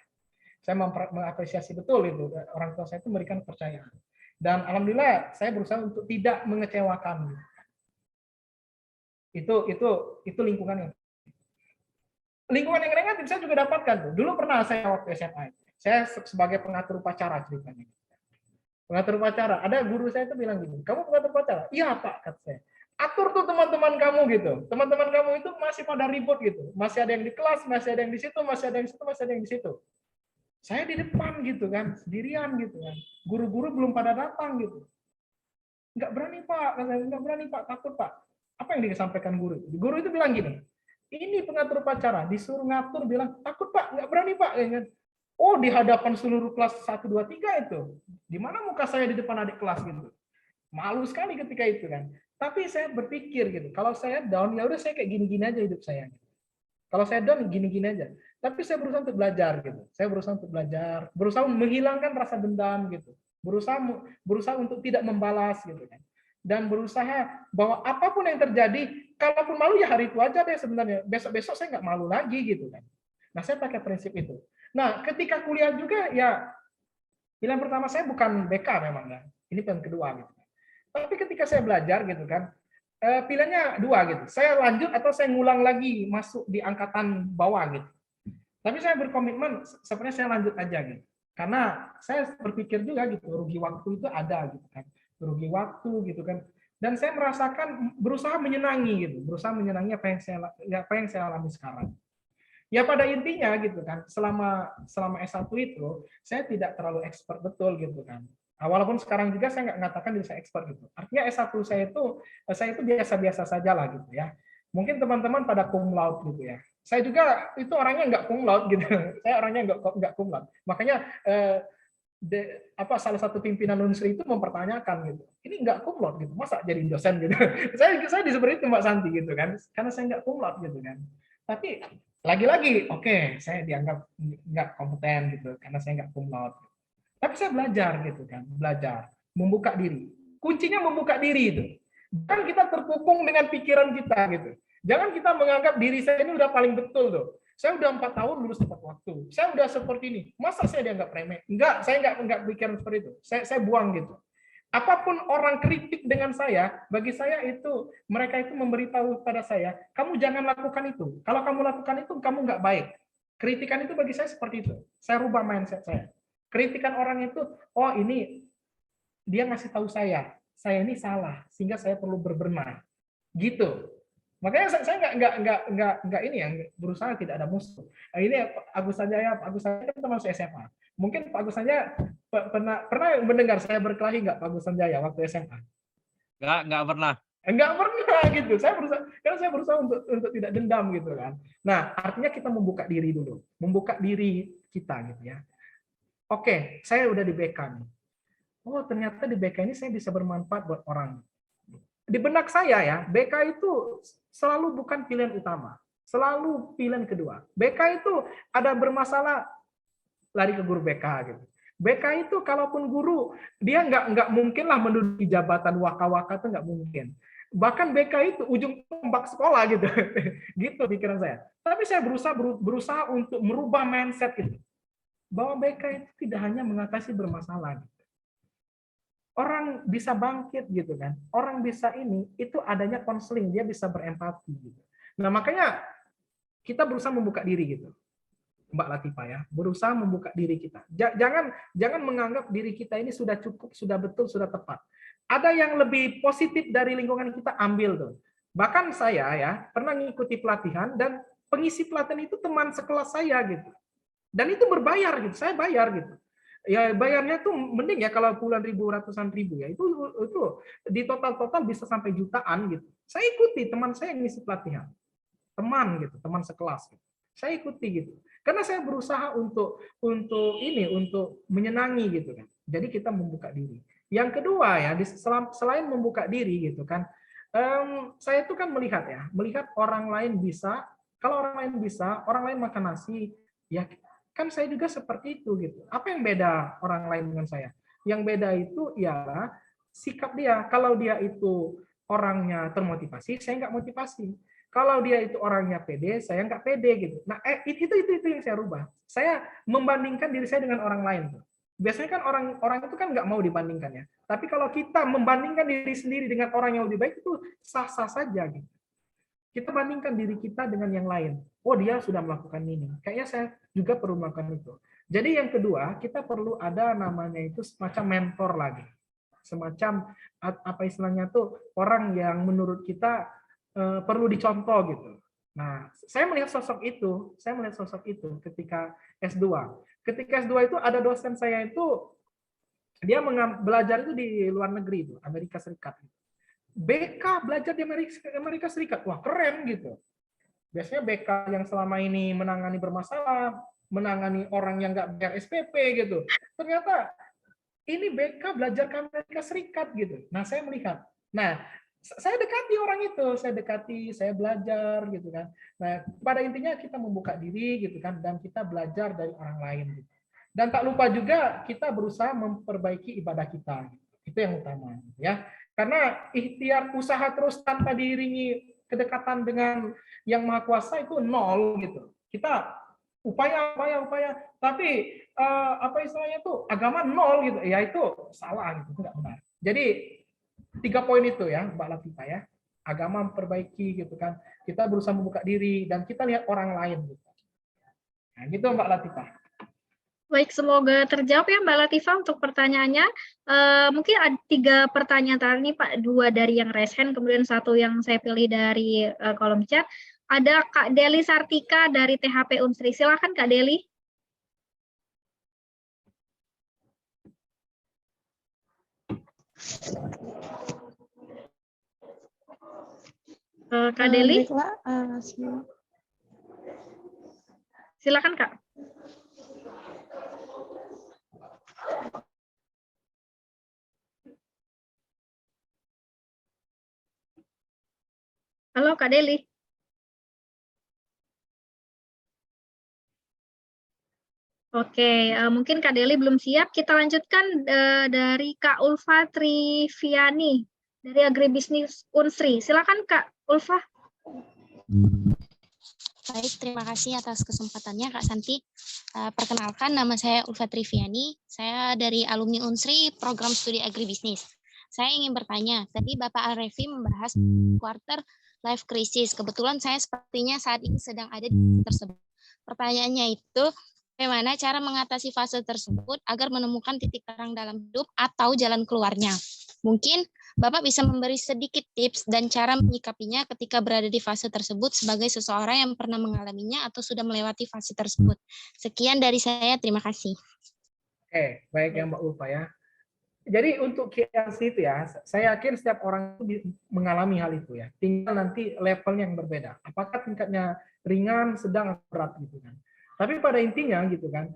Saya mengapresiasi betul itu, orang tua saya itu memberikan kepercayaan. Dan alhamdulillah saya berusaha untuk tidak mengecewakan. Itu lingkungan yang negatif saya juga dapatkan. Dulu pernah saya waktu SMA, saya sebagai pengatur upacara ceritanya. Pengatur upacara, ada guru saya itu bilang gini, kamu pengatur upacara? Iya Pak, kata saya. Atur tuh teman-teman kamu gitu. Teman-teman kamu itu masih pada ribut gitu. Masih ada yang di kelas, masih ada yang di situ, masih ada yang di situ, masih ada yang di situ. Saya di depan gitu kan, sendirian gitu kan. Guru-guru belum pada datang gitu. Enggak berani Pak, enggak berani Pak, takut Pak. Apa yang disampaikan guru? Guru itu bilang gini, ini pengatur upacara, disuruh ngatur, bilang, takut Pak, enggak berani Pak. Oh, di hadapan seluruh kelas 1, 2, 3 itu. Di mana muka saya di depan adik kelas gitu. Malu sekali ketika itu kan. Tapi saya berpikir gitu, kalau saya down, ya udah saya kayak gini-gini aja hidup saya. Kalau saya down, gini-gini aja. Tapi saya berusaha untuk belajar gitu. Saya berusaha untuk belajar, berusaha menghilangkan rasa dendam gitu. Berusaha untuk tidak membalas gitu kan. Dan berusaha bahwa apapun yang terjadi, kalaupun malu ya hari itu aja deh sebenarnya. Besok-besok saya nggak malu lagi gitu kan. Nah, saya pakai prinsip itu. Nah, ketika kuliah juga ya pilihan pertama saya bukan BK memang ya. Ini pilihan kedua gitu. Tapi ketika saya belajar gitu kan, pilihannya dua gitu. Saya lanjut atau saya ngulang lagi masuk di angkatan bawah gitu. Tapi saya berkomitmen sebenarnya saya lanjut aja gitu. Karena saya berpikir juga gitu, rugi waktu itu ada gitu kan. Rugi waktu gitu kan. Dan saya merasakan berusaha menyenangi gitu, berusaha menyenangi apa yang saya alami sekarang. Ya pada intinya gitu kan, selama S1 itu saya tidak terlalu expert betul gitu kan. Walaupun sekarang juga saya nggak mengatakan diri saya expert gitu. Artinya S1 saya itu biasa-biasa saja lah gitu ya. Mungkin teman-teman pada cum laude gitu ya. Saya juga itu orangnya nggak cum laude gitu. Saya orangnya nggak cum laude. Makanya salah satu pimpinan Unsri itu mempertanyakan gitu. Ini nggak cum laude gitu. Masa jadi dosen gitu. saya seperti itu Mbak Santi gitu kan. Karena saya nggak cum laude gitu kan. Tapi lagi-lagi, oke, saya dianggap nggak kompeten gitu, karena saya nggak cum laude. Tapi saya belajar gitu kan, belajar, membuka diri. Kuncinya membuka diri itu. Jangan kita terkungkung dengan pikiran kita gitu. Jangan kita menganggap diri saya ini udah paling betul tuh. Saya udah 4 tahun lulus tepat waktu. Saya udah seperti ini. Masa saya dianggap remeh? Enggak, saya nggak pikiran seperti itu. Saya buang gitu. Apapun orang kritik dengan saya, bagi saya itu mereka itu memberitahu pada saya, kamu jangan lakukan itu. Kalau kamu lakukan itu, kamu nggak baik. Kritikan itu bagi saya seperti itu. Saya rubah mindset saya. Kritikan orang itu, oh ini dia ngasih tahu saya ini salah, sehingga saya perlu berbenah. Gitu. Makanya saya nggak ini ya, berusaha tidak ada musuh. Nah, ini Agus Sanjaya kan teman SMA. Mungkin Pak Agus Sanjaya pernah mendengar saya berkelahi nggak Pak Agus Sanjaya waktu SMA? Nggak pernah. Nggak pernah gitu. Saya berusaha untuk tidak dendam gitu kan. Nah, artinya kita membuka diri dulu, membuka diri kita gitu ya. Oke, saya udah di BK nih. Oh, ternyata di BK ini saya bisa bermanfaat buat orang. di benak saya ya, BK itu selalu bukan pilihan utama, selalu pilihan kedua. BK itu ada bermasalah, lari ke guru BK gitu. BK itu kalaupun guru, dia nggak mungkin lah menduduki jabatan waka-waka, itu nggak mungkin. Bahkan BK itu ujung tombak sekolah gitu. Gitu pikiran saya. Tapi saya berusaha untuk merubah mindset itu. Bahwa BK itu tidak hanya mengatasi bermasalah. Gitu. Orang bisa bangkit gitu kan. Orang bisa itu adanya konseling, dia bisa berempati gitu. Nah, makanya kita berusaha membuka diri gitu. Mbak Latifah ya, berusaha membuka diri kita. Jangan menganggap diri kita ini sudah cukup, sudah betul, sudah tepat. Ada yang lebih positif dari lingkungan kita, ambil tuh. Bahkan saya ya pernah mengikuti pelatihan dan pengisi pelatihan itu teman sekelas saya gitu. Dan itu berbayar gitu, saya bayar gitu. Ya bayarnya tuh mending ya kalau puluhan ribu, ratusan ribu ya. Itu di total bisa sampai jutaan gitu. Saya ikuti teman saya yang ngisi pelatihan. Teman gitu, teman sekelas gitu. Saya ikuti gitu. Karena saya berusaha untuk menyenangi gitu kan. Jadi kita membuka diri. Yang kedua ya, selain membuka diri gitu kan, saya itu kan melihat orang lain bisa. Kalau orang lain bisa, orang lain makan nasi, ya kan saya juga seperti itu gitu. Apa yang beda orang lain dengan saya? Yang beda itu ialah sikap dia. Kalau dia itu orangnya termotivasi, saya nggak motivasi. Kalau dia itu orangnya pede, saya nggak pede gitu. Nah, itu yang saya rubah. Saya membandingkan diri saya dengan orang lain. Biasanya kan orang itu kan nggak mau dibandingkan ya. Tapi kalau kita membandingkan diri sendiri dengan orang yang lebih baik itu sah-sah saja gitu. Kita bandingkan diri kita dengan yang lain. Oh, dia sudah melakukan ini. Kayaknya saya juga perlu melakukan itu. Jadi yang kedua, kita perlu ada namanya itu semacam mentor lagi. Semacam apa istilahnya tuh orang yang menurut kita perlu dicontoh gitu. Nah, saya melihat sosok itu ketika S2. Ketika S2 itu ada dosen saya itu dia belajar itu di luar negeri itu, Amerika Serikat. BK belajar di Amerika Serikat. Wah, keren gitu. Biasanya BK yang selama ini menangani bermasalah, menangani orang yang nggak bayar SPP gitu. Ternyata ini BK belajar ke Amerika Serikat gitu. Nah, saya melihat. Nah, saya dekati orang itu, saya belajar gitu kan. Nah, pada intinya kita membuka diri gitu kan, dan kita belajar dari orang lain. Gitu. Dan tak lupa juga kita berusaha memperbaiki ibadah kita. Itu yang utama, ya. Karena ikhtiar usaha terus tanpa diiringi kedekatan dengan yang Maha Kuasa itu nol gitu. Kita upaya, tapi apa istilahnya itu agama nol gitu. Ya itu salah gitu, enggak benar. Jadi 3 poin itu ya, Mbak Latifah ya. Agama memperbaiki gitu kan. Kita berusaha membuka diri dan kita lihat orang lain gitu. Nah, gitu Mbak Latifah. Baik, semoga terjawab ya Mbak Latifah untuk pertanyaannya. Mungkin ada 3 pertanyaan terakhir nih Pak, 2 dari yang raise hand, kemudian 1 yang saya pilih dari kolom chat. Ada Kak Deli Sartika dari THP Unsri. Silakan Kak Deli. Kak Deli. Silakan Kak. Halo Kak Deli. Oke, mungkin Kak Deli belum siap. Kita lanjutkan dari Kak Ulfa Triviani dari Agribisnis Unsri. Silakan Kak Ulfa. Baik, terima kasih atas kesempatannya Kak Santi. Perkenalkan, nama saya Ulfa Triviani. Saya dari alumni Unsri, program studi agribisnis. Saya ingin bertanya, tadi Bapak Al-Refi membahas quarter life crisis. Kebetulan saya sepertinya saat ini sedang ada di tersebut. Pertanyaannya itu, bagaimana cara mengatasi fase tersebut agar menemukan titik terang dalam hidup atau jalan keluarnya? Mungkin Bapak bisa memberi sedikit tips dan cara menyikapinya ketika berada di fase tersebut sebagai seseorang yang pernah mengalaminya atau sudah melewati fase tersebut. Sekian dari saya, terima kasih. Oke, baik ya Mbak Ulfa ya. Jadi untuk KLC itu ya, saya yakin setiap orang itu mengalami hal itu ya. Tinggal nanti levelnya yang berbeda. Apakah tingkatnya ringan, sedang, atau berat gitu kan. Tapi pada intinya gitu kan,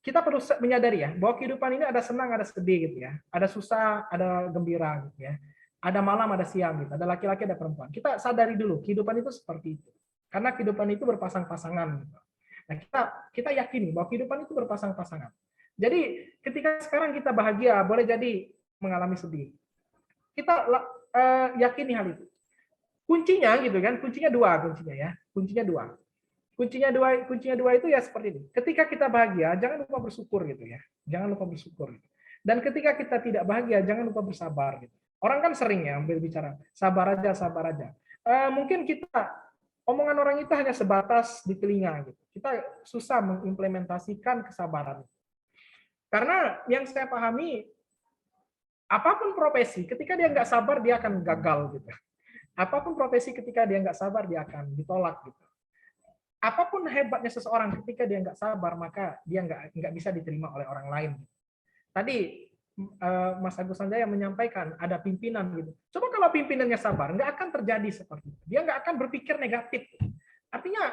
kita perlu menyadari ya bahwa kehidupan ini ada senang, ada sedih gitu ya, ada susah, ada gembira gitu ya. Ada malam, ada siang, gitu. Ada laki-laki, ada perempuan. Kita sadari dulu, kehidupan itu seperti itu. Karena kehidupan itu berpasang-pasangan. Gitu. Nah, kita yakini bahwa kehidupan itu berpasang-pasangan. Jadi, ketika sekarang kita bahagia, boleh jadi mengalami sedih. Kita yakini hal itu. Kuncinya gitu kan, kuncinya dua. Kuncinya dua itu ya seperti ini. Ketika kita bahagia, jangan lupa bersyukur gitu ya. Jangan lupa bersyukur. Dan ketika kita tidak bahagia, jangan lupa bersabar gitu. Orang kan sering ya berbicara, sabar aja, sabar aja. Mungkin omongan orang itu hanya sebatas di telinga gitu. Kita susah mengimplementasikan kesabaran. Karena yang saya pahami, apapun profesi, ketika dia nggak sabar, dia akan gagal gitu. Apapun profesi, ketika dia nggak sabar, dia akan ditolak gitu. Apapun hebatnya seseorang, ketika dia nggak sabar, maka dia nggak bisa diterima oleh orang lain. Tadi Mas Agus Sanjaya menyampaikan ada pimpinan gitu. Coba kalau pimpinannya sabar, nggak akan terjadi seperti itu. Dia nggak akan berpikir negatif. Artinya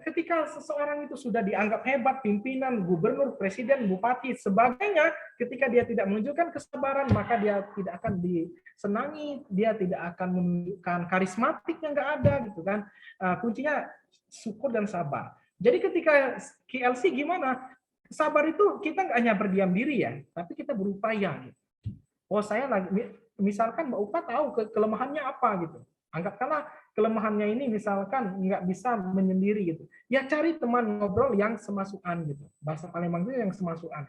ketika seseorang itu sudah dianggap hebat, pimpinan, gubernur, presiden, bupati, sebagainya, ketika dia tidak menunjukkan kesabaran, maka dia tidak akan disenangi, dia tidak akan menunjukkan karismatik yang nggak ada gitu kan. Kuncinya syukur dan sabar. Jadi ketika KLC gimana? Sabar itu kita nggak hanya berdiam diri ya, tapi kita berupaya. Gitu. Oh saya lagi, misalkan Mbak Upa tahu kelemahannya apa gitu. Anggapkanlah kelemahannya ini misalkan nggak bisa menyendiri gitu. Ya cari teman ngobrol yang semasukan gitu. Bahasa Palembang itu yang semasukan.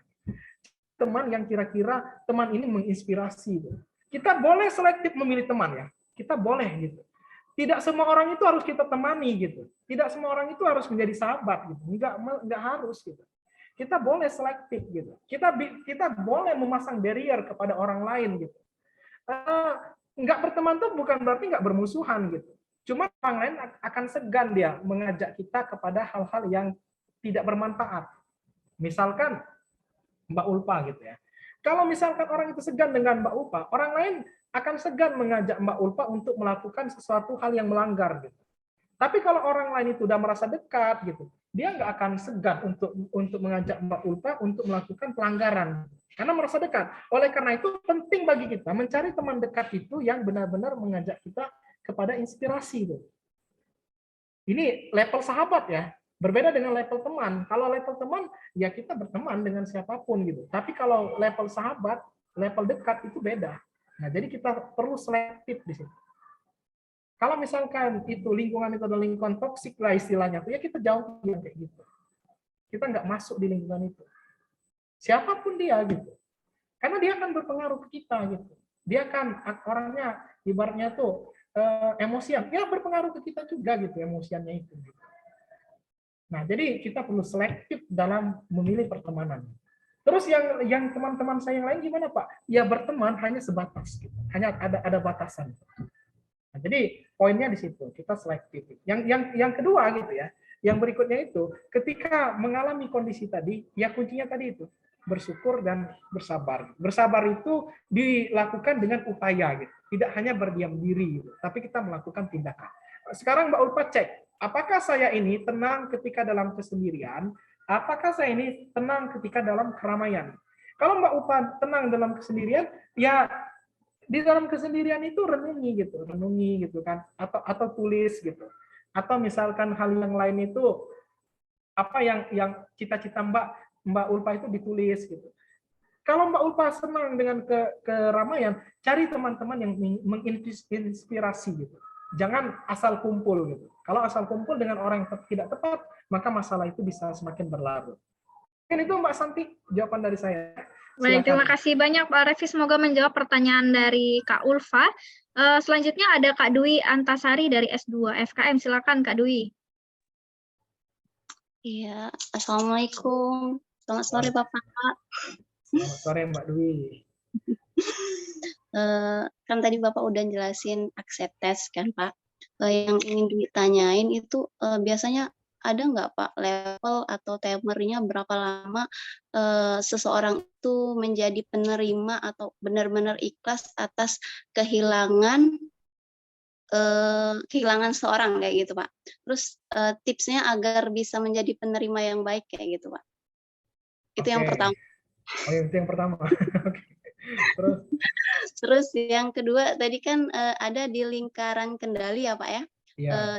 Teman yang kira-kira teman ini menginspirasi gitu. Kita boleh selektif memilih teman ya. Kita boleh gitu. Tidak semua orang itu harus kita temani gitu. Tidak semua orang itu harus menjadi sahabat gitu. Nggak harus gitu. Kita boleh selektif gitu. Kita boleh memasang barrier kepada orang lain gitu. Nggak berteman tuh bukan berarti nggak bermusuhan gitu. Cuma orang lain akan segan dia mengajak kita kepada hal-hal yang tidak bermanfaat. Misalkan Mbak Ulpa gitu ya. Kalau misalkan orang itu segan dengan Mbak Ulpa, orang lain akan segan mengajak Mbak Ulpa untuk melakukan sesuatu hal yang melanggar gitu. Tapi kalau orang lain itu sudah merasa dekat gitu, dia nggak akan segan untuk mengajak Mbak Ulpa untuk melakukan pelanggaran karena merasa dekat. Oleh karena itu penting bagi kita mencari teman dekat itu yang benar-benar mengajak kita kepada inspirasi. Ini level sahabat ya, berbeda dengan level teman. Kalau level teman ya kita berteman dengan siapapun gitu. Tapi kalau level sahabat, level dekat itu beda. Nah jadi kita perlu selektif di situ. Kalau misalkan itu lingkungan itu adalah lingkungan toksik lah istilahnya, ya kita jauh yang kayak gitu. Kita nggak masuk di lingkungan itu. Siapapun dia gitu. Karena dia akan berpengaruh ke kita gitu. Dia kan orangnya ibaratnya tuh emosian. Ya berpengaruh ke kita juga gitu emosiannya itu. Nah, jadi kita perlu selektif dalam memilih pertemanan. Terus yang teman-teman saya yang lain gimana, Pak? Ya berteman hanya sebatas gitu. Hanya ada batasan. Nah, jadi poinnya di situ, kita selektif. Yang kedua gitu ya, yang berikutnya itu, ketika mengalami kondisi tadi, ya kuncinya tadi itu, bersyukur dan bersabar. Bersabar itu dilakukan dengan upaya gitu, tidak hanya berdiam diri gitu, tapi kita melakukan tindakan. Sekarang Mbak Ulpa cek, apakah saya ini tenang ketika dalam kesendirian, apakah saya ini tenang ketika dalam keramaian. Kalau Mbak Ulpa tenang dalam kesendirian, ya di dalam kesendirian itu renungi gitu kan, atau tulis gitu, atau misalkan hal yang lain itu apa yang cita-cita Mbak Ulpa itu ditulis gitu. Kalau Mbak Ulpa senang dengan keramaian, cari teman-teman yang menginspirasi gitu. Jangan asal kumpul gitu. Kalau asal kumpul dengan orang yang tidak tepat, maka masalah itu bisa semakin berlarut. Mungkin itu Mbak Santi jawaban dari saya. Baik, terima kasih banyak Pak Revi. Semoga menjawab pertanyaan dari Kak Ulfa. Selanjutnya ada Kak Dwi Antasari dari S2 FKM. Silakan Kak Dwi. Iya, Assalamualaikum. Selamat sore Bapak. Selamat sore Mbak Dwi. Kan tadi Bapak udah jelasin acceptance kan Pak. Yang ingin ditanyain itu biasanya ada nggak Pak level atau timernya berapa lama seseorang itu menjadi penerima atau benar-benar ikhlas atas kehilangan seorang kayak gitu Pak. Terus tipsnya agar bisa menjadi penerima yang baik kayak gitu Pak. Itu yang pertama. Oh, itu yang pertama. Terus Terus yang kedua tadi kan ada di lingkaran kendali ya Pak ya. Iya.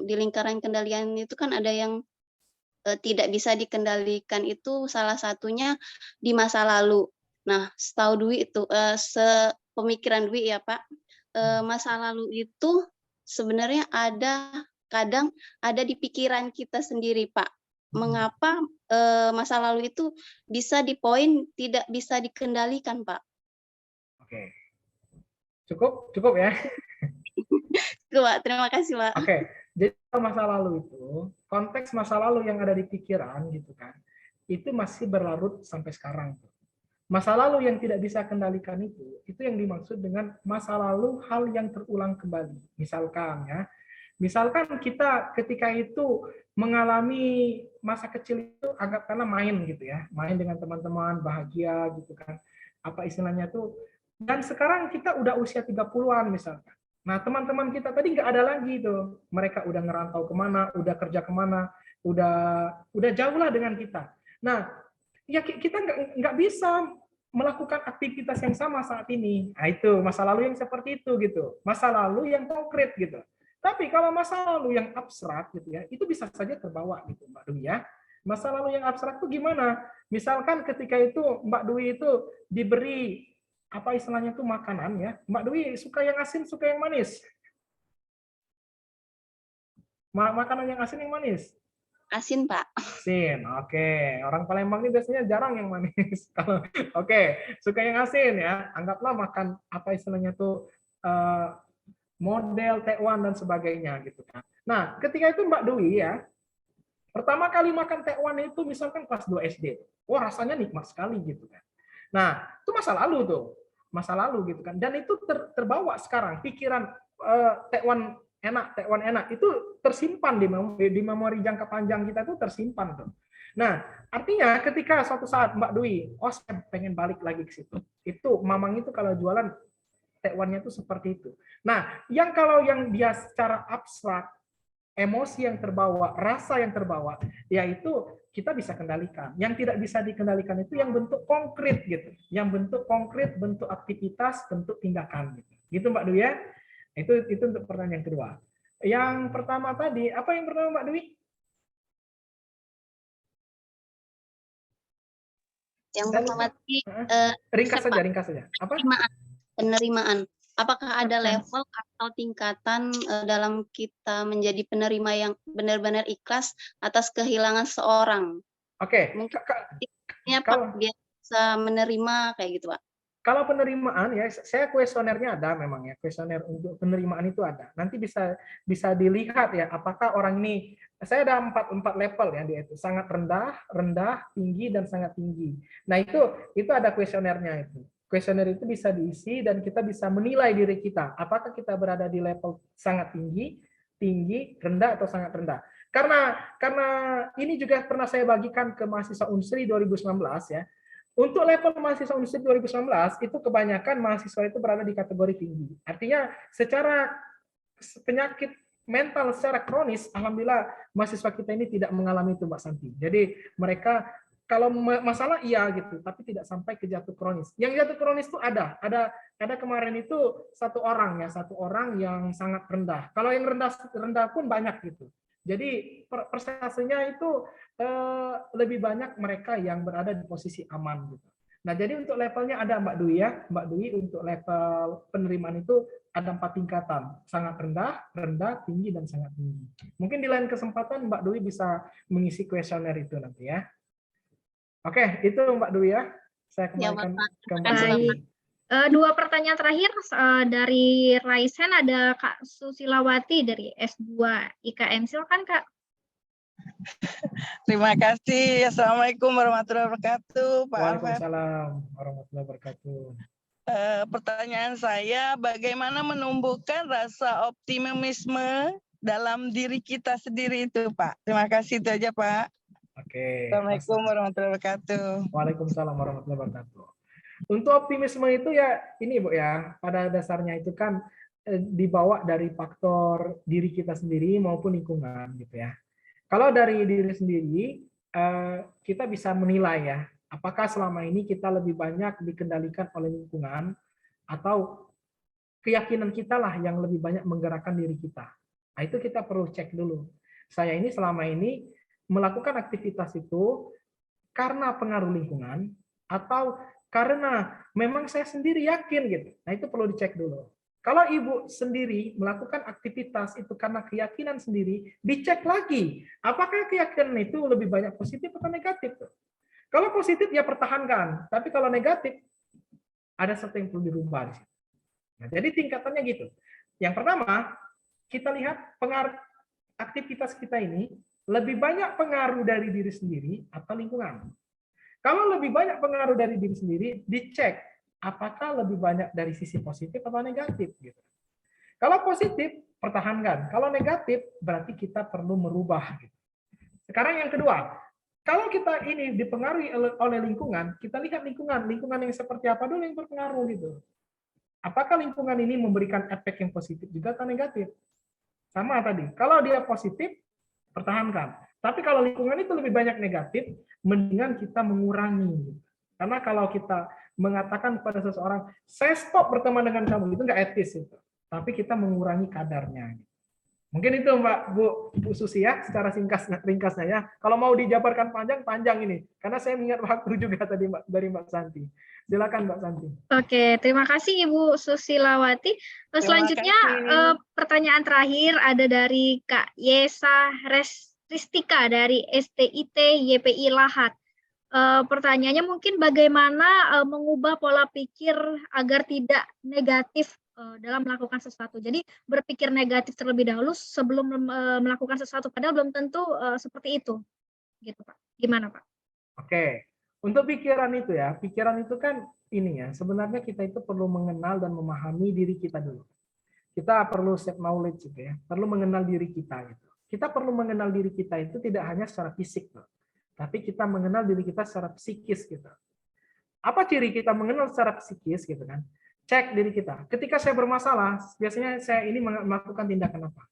Di lingkaran kendalian itu kan ada yang tidak bisa dikendalikan, itu salah satunya di masa lalu. Nah, setahu Dwi itu sepemikiran Dwi ya Pak, masa lalu itu sebenarnya kadang ada di pikiran kita sendiri Pak. Mengapa masa lalu itu bisa di poin tidak bisa dikendalikan Pak? Oke. Cukup ya. Pak, terima kasih Pak. Oke, jadi masa lalu itu, konteks masa lalu yang ada di pikiran gitu kan, itu masih berlarut sampai sekarang. Masa lalu yang tidak bisa kendalikan itu yang dimaksud dengan masa lalu hal yang terulang kembali. Misalkan kita ketika itu mengalami masa kecil itu anggaplah main gitu ya, main dengan teman-teman, bahagia gitu kan, apa istilahnya tuh, dan sekarang kita udah usia 30-an misalkan. Nah, teman-teman kita tadi nggak ada lagi tuh. Mereka udah ngerantau kemana, udah kerja kemana, udah jauh lah dengan kita. Nah, ya kita nggak bisa melakukan aktivitas yang sama saat ini. Nah, itu masa lalu yang seperti itu gitu. Masa lalu yang konkret gitu. Tapi kalau masa lalu yang abstrak gitu ya, itu bisa saja terbawa gitu, Mbak Dwi ya. Masa lalu yang abstrak itu gimana? Misalkan ketika itu Mbak Dwi itu diberi apa istilahnya tuh makanan ya. Mbak Dwi suka yang asin, suka yang manis? Makanan yang asin yang manis? Asin Pak. Asin, oke. Orang Palembang ini biasanya jarang yang manis. Oke, suka yang asin ya. Anggaplah makan apa istilahnya tuh model tekwan dan sebagainya gitu kan. Nah, ketika itu Mbak Dwi ya, pertama kali makan tekwan itu misalkan kelas 2 SD. Wah, rasanya nikmat sekali gitu kan. Nah, itu masa lalu tuh. Masa lalu gitu kan, dan itu terbawa sekarang pikiran tekwan enak itu tersimpan di memori jangka panjang kita tuh tersimpan tuh. Nah, artinya ketika suatu saat Mbak Dwi, saya pengen balik lagi ke situ, itu mamang itu kalau jualan tekwannya itu seperti itu. Nah, kalau yang dia secara abstrak, emosi yang terbawa, rasa yang terbawa, yaitu kita bisa kendalikan. Yang tidak bisa dikendalikan itu yang bentuk konkret gitu. Yang bentuk konkret, bentuk aktivitas, bentuk tindakan gitu. Gitu Mbak Dwi ya. Itu untuk pertanyaan yang kedua. Yang pertama tadi, apa yang pertama Mbak Dwi? Yang pertama tadi ringkas saja. Apa? Penerimaan. Apakah ada level atau tingkatan dalam kita menjadi penerima yang benar-benar ikhlas atas kehilangan seorang? Oke. Mungkin Pak bisa menerima kayak gitu, Pak. Kalau penerimaan ya, saya kuesionernya ada memang ya, kuesioner untuk penerimaan itu ada. Nanti bisa dilihat ya, apakah orang ini, saya ada empat level ya, dia itu sangat rendah, tinggi dan sangat tinggi. Nah itu ada kuesionernya itu. Kuesioner itu bisa diisi dan kita bisa menilai diri kita, apakah kita berada di level sangat tinggi, rendah atau sangat rendah. Karena ini juga pernah saya bagikan ke mahasiswa Unsri 2019 ya. Untuk level mahasiswa Unsri 2019 itu kebanyakan mahasiswa itu berada di kategori tinggi. Artinya secara penyakit mental secara kronis, alhamdulillah mahasiswa kita ini tidak mengalami itu Mbak Santi. Jadi mereka kalau masalah iya gitu, tapi tidak sampai ke jatuh kronis. Yang jatuh kronis itu ada kemarin itu satu orang yang sangat rendah. Kalau yang rendah pun banyak gitu. Jadi persentasenya itu lebih banyak mereka yang berada di posisi aman gitu. Nah, jadi untuk levelnya ada Mbak Dwi ya. Mbak Dwi untuk level penerimaan itu ada 4 tingkatan. Sangat rendah, tinggi, dan sangat tinggi. Mungkin di lain kesempatan Mbak Dwi bisa mengisi kuesioner itu nanti ya. Oke, itu Mbak Dwi ya. Saya kembalikan ke Mbak Dwi. Dua pertanyaan terakhir dari Raisen, ada Kak Susilawati dari S2 IKM. Silakan Kak. Terima kasih. Assalamualaikum warahmatullahi wabarakatuh. Pak Waalaikumsalam warahmatullahi wabarakatuh. Pertanyaan saya, bagaimana menumbuhkan rasa optimisme dalam diri kita sendiri itu, Pak? Terima kasih, itu aja, Pak. Oke. Assalamualaikum warahmatullahi wabarakatuh. Waalaikumsalam warahmatullahi wabarakatuh. Untuk optimisme itu ya, ini Bu ya, pada dasarnya itu kan dibawa dari faktor diri kita sendiri maupun lingkungan gitu ya. Kalau dari diri sendiri, kita bisa menilai ya, apakah selama ini kita lebih banyak dikendalikan oleh lingkungan atau keyakinan kita lah yang lebih banyak menggerakkan diri kita. Nah, itu kita perlu cek dulu. Saya ini selama ini melakukan aktivitas itu karena pengaruh lingkungan atau karena memang saya sendiri yakin gitu. Nah, itu perlu dicek dulu. Kalau ibu sendiri melakukan aktivitas itu karena keyakinan sendiri, dicek lagi apakah keyakinan itu lebih banyak positif atau negatif. Kalau positif ya pertahankan, tapi kalau negatif ada sesuatu yang perlu dirubah di situ. Nah, jadi tingkatannya gitu. Yang pertama, kita lihat pengaruh aktivitas kita ini lebih banyak pengaruh dari diri sendiri atau lingkungan. Kalau lebih banyak pengaruh dari diri sendiri, dicek apakah lebih banyak dari sisi positif atau negatif. Gitu. Kalau positif, pertahankan. Kalau negatif, berarti kita perlu merubah. Gitu. Sekarang yang kedua, kalau kita ini dipengaruhi oleh lingkungan, kita lihat lingkungan yang seperti apa dulu yang berpengaruh gitu. Apakah lingkungan ini memberikan efek yang positif juga atau negatif? Sama tadi, kalau dia positif, pertahankan. Tapi kalau lingkungan itu lebih banyak negatif, mendingan kita mengurangi. Karena kalau kita mengatakan kepada seseorang, saya stop berteman dengan kamu, itu nggak etis itu. Tapi kita mengurangi kadarnya. Mungkin itu Mbak Bu Susi ya, secara ringkasnya ya. Kalau mau dijabarkan panjang ini, karena saya mengingat waktu juga tadi dari Mbak Santi. Silakan Mbak Santi. Oke, terima kasih Ibu Susilawati. Selanjutnya pertanyaan terakhir ada dari Kak Yesa Ristika dari STIT YPI Lahat. Pertanyaannya mungkin bagaimana mengubah pola pikir agar tidak negatif dalam melakukan sesuatu. Jadi berpikir negatif terlebih dahulu sebelum melakukan sesuatu, padahal belum tentu seperti itu. Gitu Pak. Gimana Pak? Oke. Untuk pikiran itu ya, pikiran itu kan ini ya, sebenarnya kita itu perlu mengenal dan memahami diri kita dulu. Kita perlu self knowledge gitu ya, perlu mengenal diri kita gitu. Kita perlu mengenal diri kita itu tidak hanya secara fisik, tapi kita mengenal diri kita secara psikis gitu. Apa ciri kita mengenal secara psikis gitu kan? Cek diri kita. Ketika saya bermasalah, biasanya saya ini melakukan tindakan apa?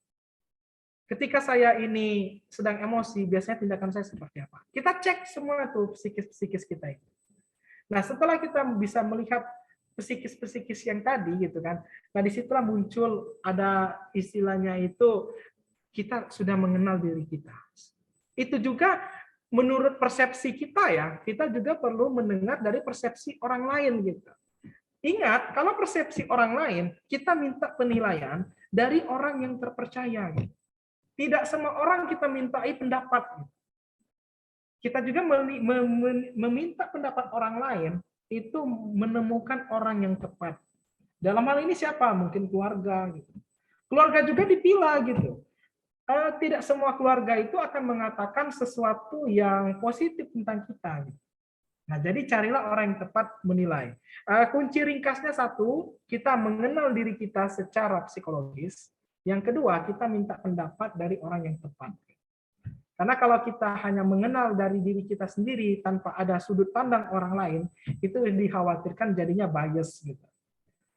Ketika saya ini sedang emosi, biasanya tindakan saya seperti apa? Kita cek semua tuh psikis kita itu. Nah, setelah kita bisa melihat psikis yang tadi gitu kan, nah disitulah muncul ada istilahnya itu kita sudah mengenal diri kita. Itu juga menurut persepsi kita ya, kita juga perlu mendengar dari persepsi orang lain gitu. Ingat, kalau persepsi orang lain, kita minta penilaian dari orang yang terpercaya gitu. Tidak semua orang kita mintai pendapat. Kita juga meminta pendapat orang lain itu menemukan orang yang tepat. Dalam hal ini siapa? Mungkin keluarga. Gitu. Keluarga juga dipilah gitu. Tidak semua keluarga itu akan mengatakan sesuatu yang positif tentang kita. Gitu. Nah, jadi carilah orang yang tepat menilai. Kunci ringkasnya satu, kita mengenal diri kita secara psikologis. Yang kedua, kita minta pendapat dari orang yang tepat. Karena kalau kita hanya mengenal dari diri kita sendiri tanpa ada sudut pandang orang lain, itu dikhawatirkan jadinya bias gitu.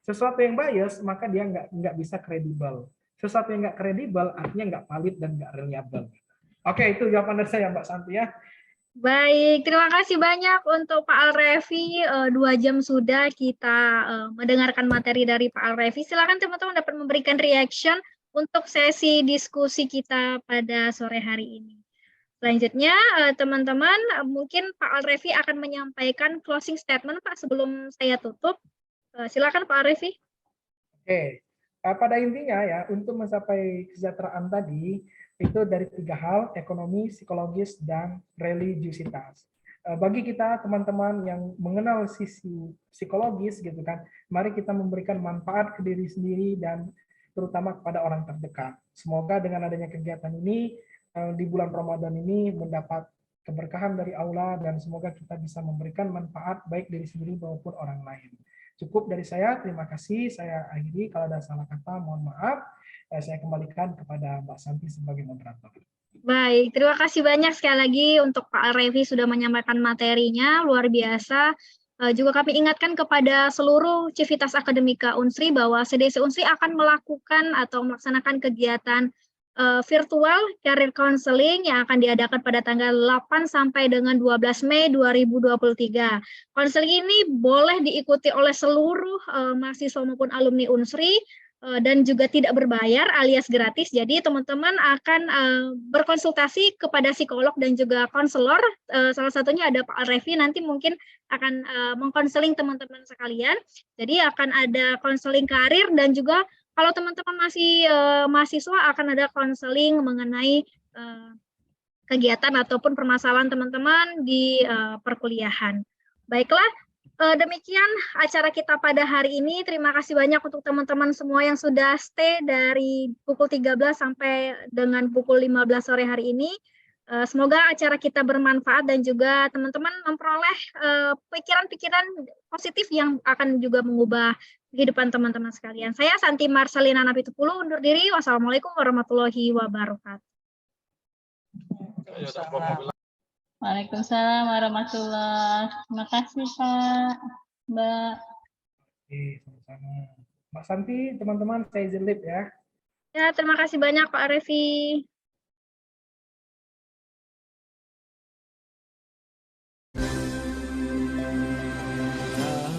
Sesuatu yang bias, maka dia nggak bisa kredibel. Sesuatu yang nggak kredibel artinya nggak valid dan nggak reliable. Oke, itu jawaban dari saya Mbak Santi ya. Baik, terima kasih banyak untuk Pak Alrevi. 2 jam sudah kita mendengarkan materi dari Pak Alrevi. Silakan teman-teman dapat memberikan reaction untuk sesi diskusi kita pada sore hari ini. Selanjutnya, teman-teman, mungkin Pak Alrevi akan menyampaikan closing statement, Pak, sebelum saya tutup. Silakan Pak Alrevi. Oke, pada intinya ya, untuk mencapai kesejahteraan tadi, itu dari 3 hal, ekonomi, psikologis, dan religiusitas. Bagi kita, teman-teman yang mengenal sisi psikologis, gitu kan, mari kita memberikan manfaat ke diri sendiri dan terutama kepada orang terdekat. Semoga dengan adanya kegiatan ini di bulan Ramadan ini mendapat keberkahan dari Allah dan semoga kita bisa memberikan manfaat baik diri sendiri maupun orang lain. Cukup dari saya, terima kasih. Saya akhiri, kalau ada salah kata mohon maaf. Saya kembalikan kepada Mbak Santi sebagai moderator. Baik, terima kasih banyak sekali lagi untuk Pak Alrevi sudah menyampaikan materinya, luar biasa. Juga kami ingatkan kepada seluruh Civitas Akademika Unsri bahwa CDC Unsri akan melakukan atau melaksanakan kegiatan virtual career counseling yang akan diadakan pada tanggal 8 sampai dengan 12 Mei 2023. Konseling ini boleh diikuti oleh seluruh mahasiswa maupun alumni Unsri dan juga tidak berbayar alias gratis. Jadi teman-teman akan berkonsultasi kepada psikolog dan juga konselor. Salah satunya ada Pak Revi, nanti mungkin akan mengkonseling teman-teman sekalian. Jadi akan ada konseling karir dan juga kalau teman-teman masih mahasiswa akan ada konseling mengenai kegiatan ataupun permasalahan teman-teman di perkuliahan. Baiklah, demikian acara kita pada hari ini. Terima kasih banyak untuk teman-teman semua yang sudah stay dari pukul 13 sampai dengan pukul 15 sore hari ini. Semoga acara kita bermanfaat dan juga teman-teman memperoleh pikiran-pikiran positif yang akan juga mengubah kehidupan teman-teman sekalian. Saya Santi Marcelina Napitupulu undur diri. Wassalamualaikum warahmatullahi wabarakatuh. Waalaikumsalam warahmatullahi wabarakatuh. Terima kasih Pak, Mbak. Oke, sama-sama. Mbak Santi, teman-teman, saya izin live ya. Ya, terima kasih banyak Pak Revi.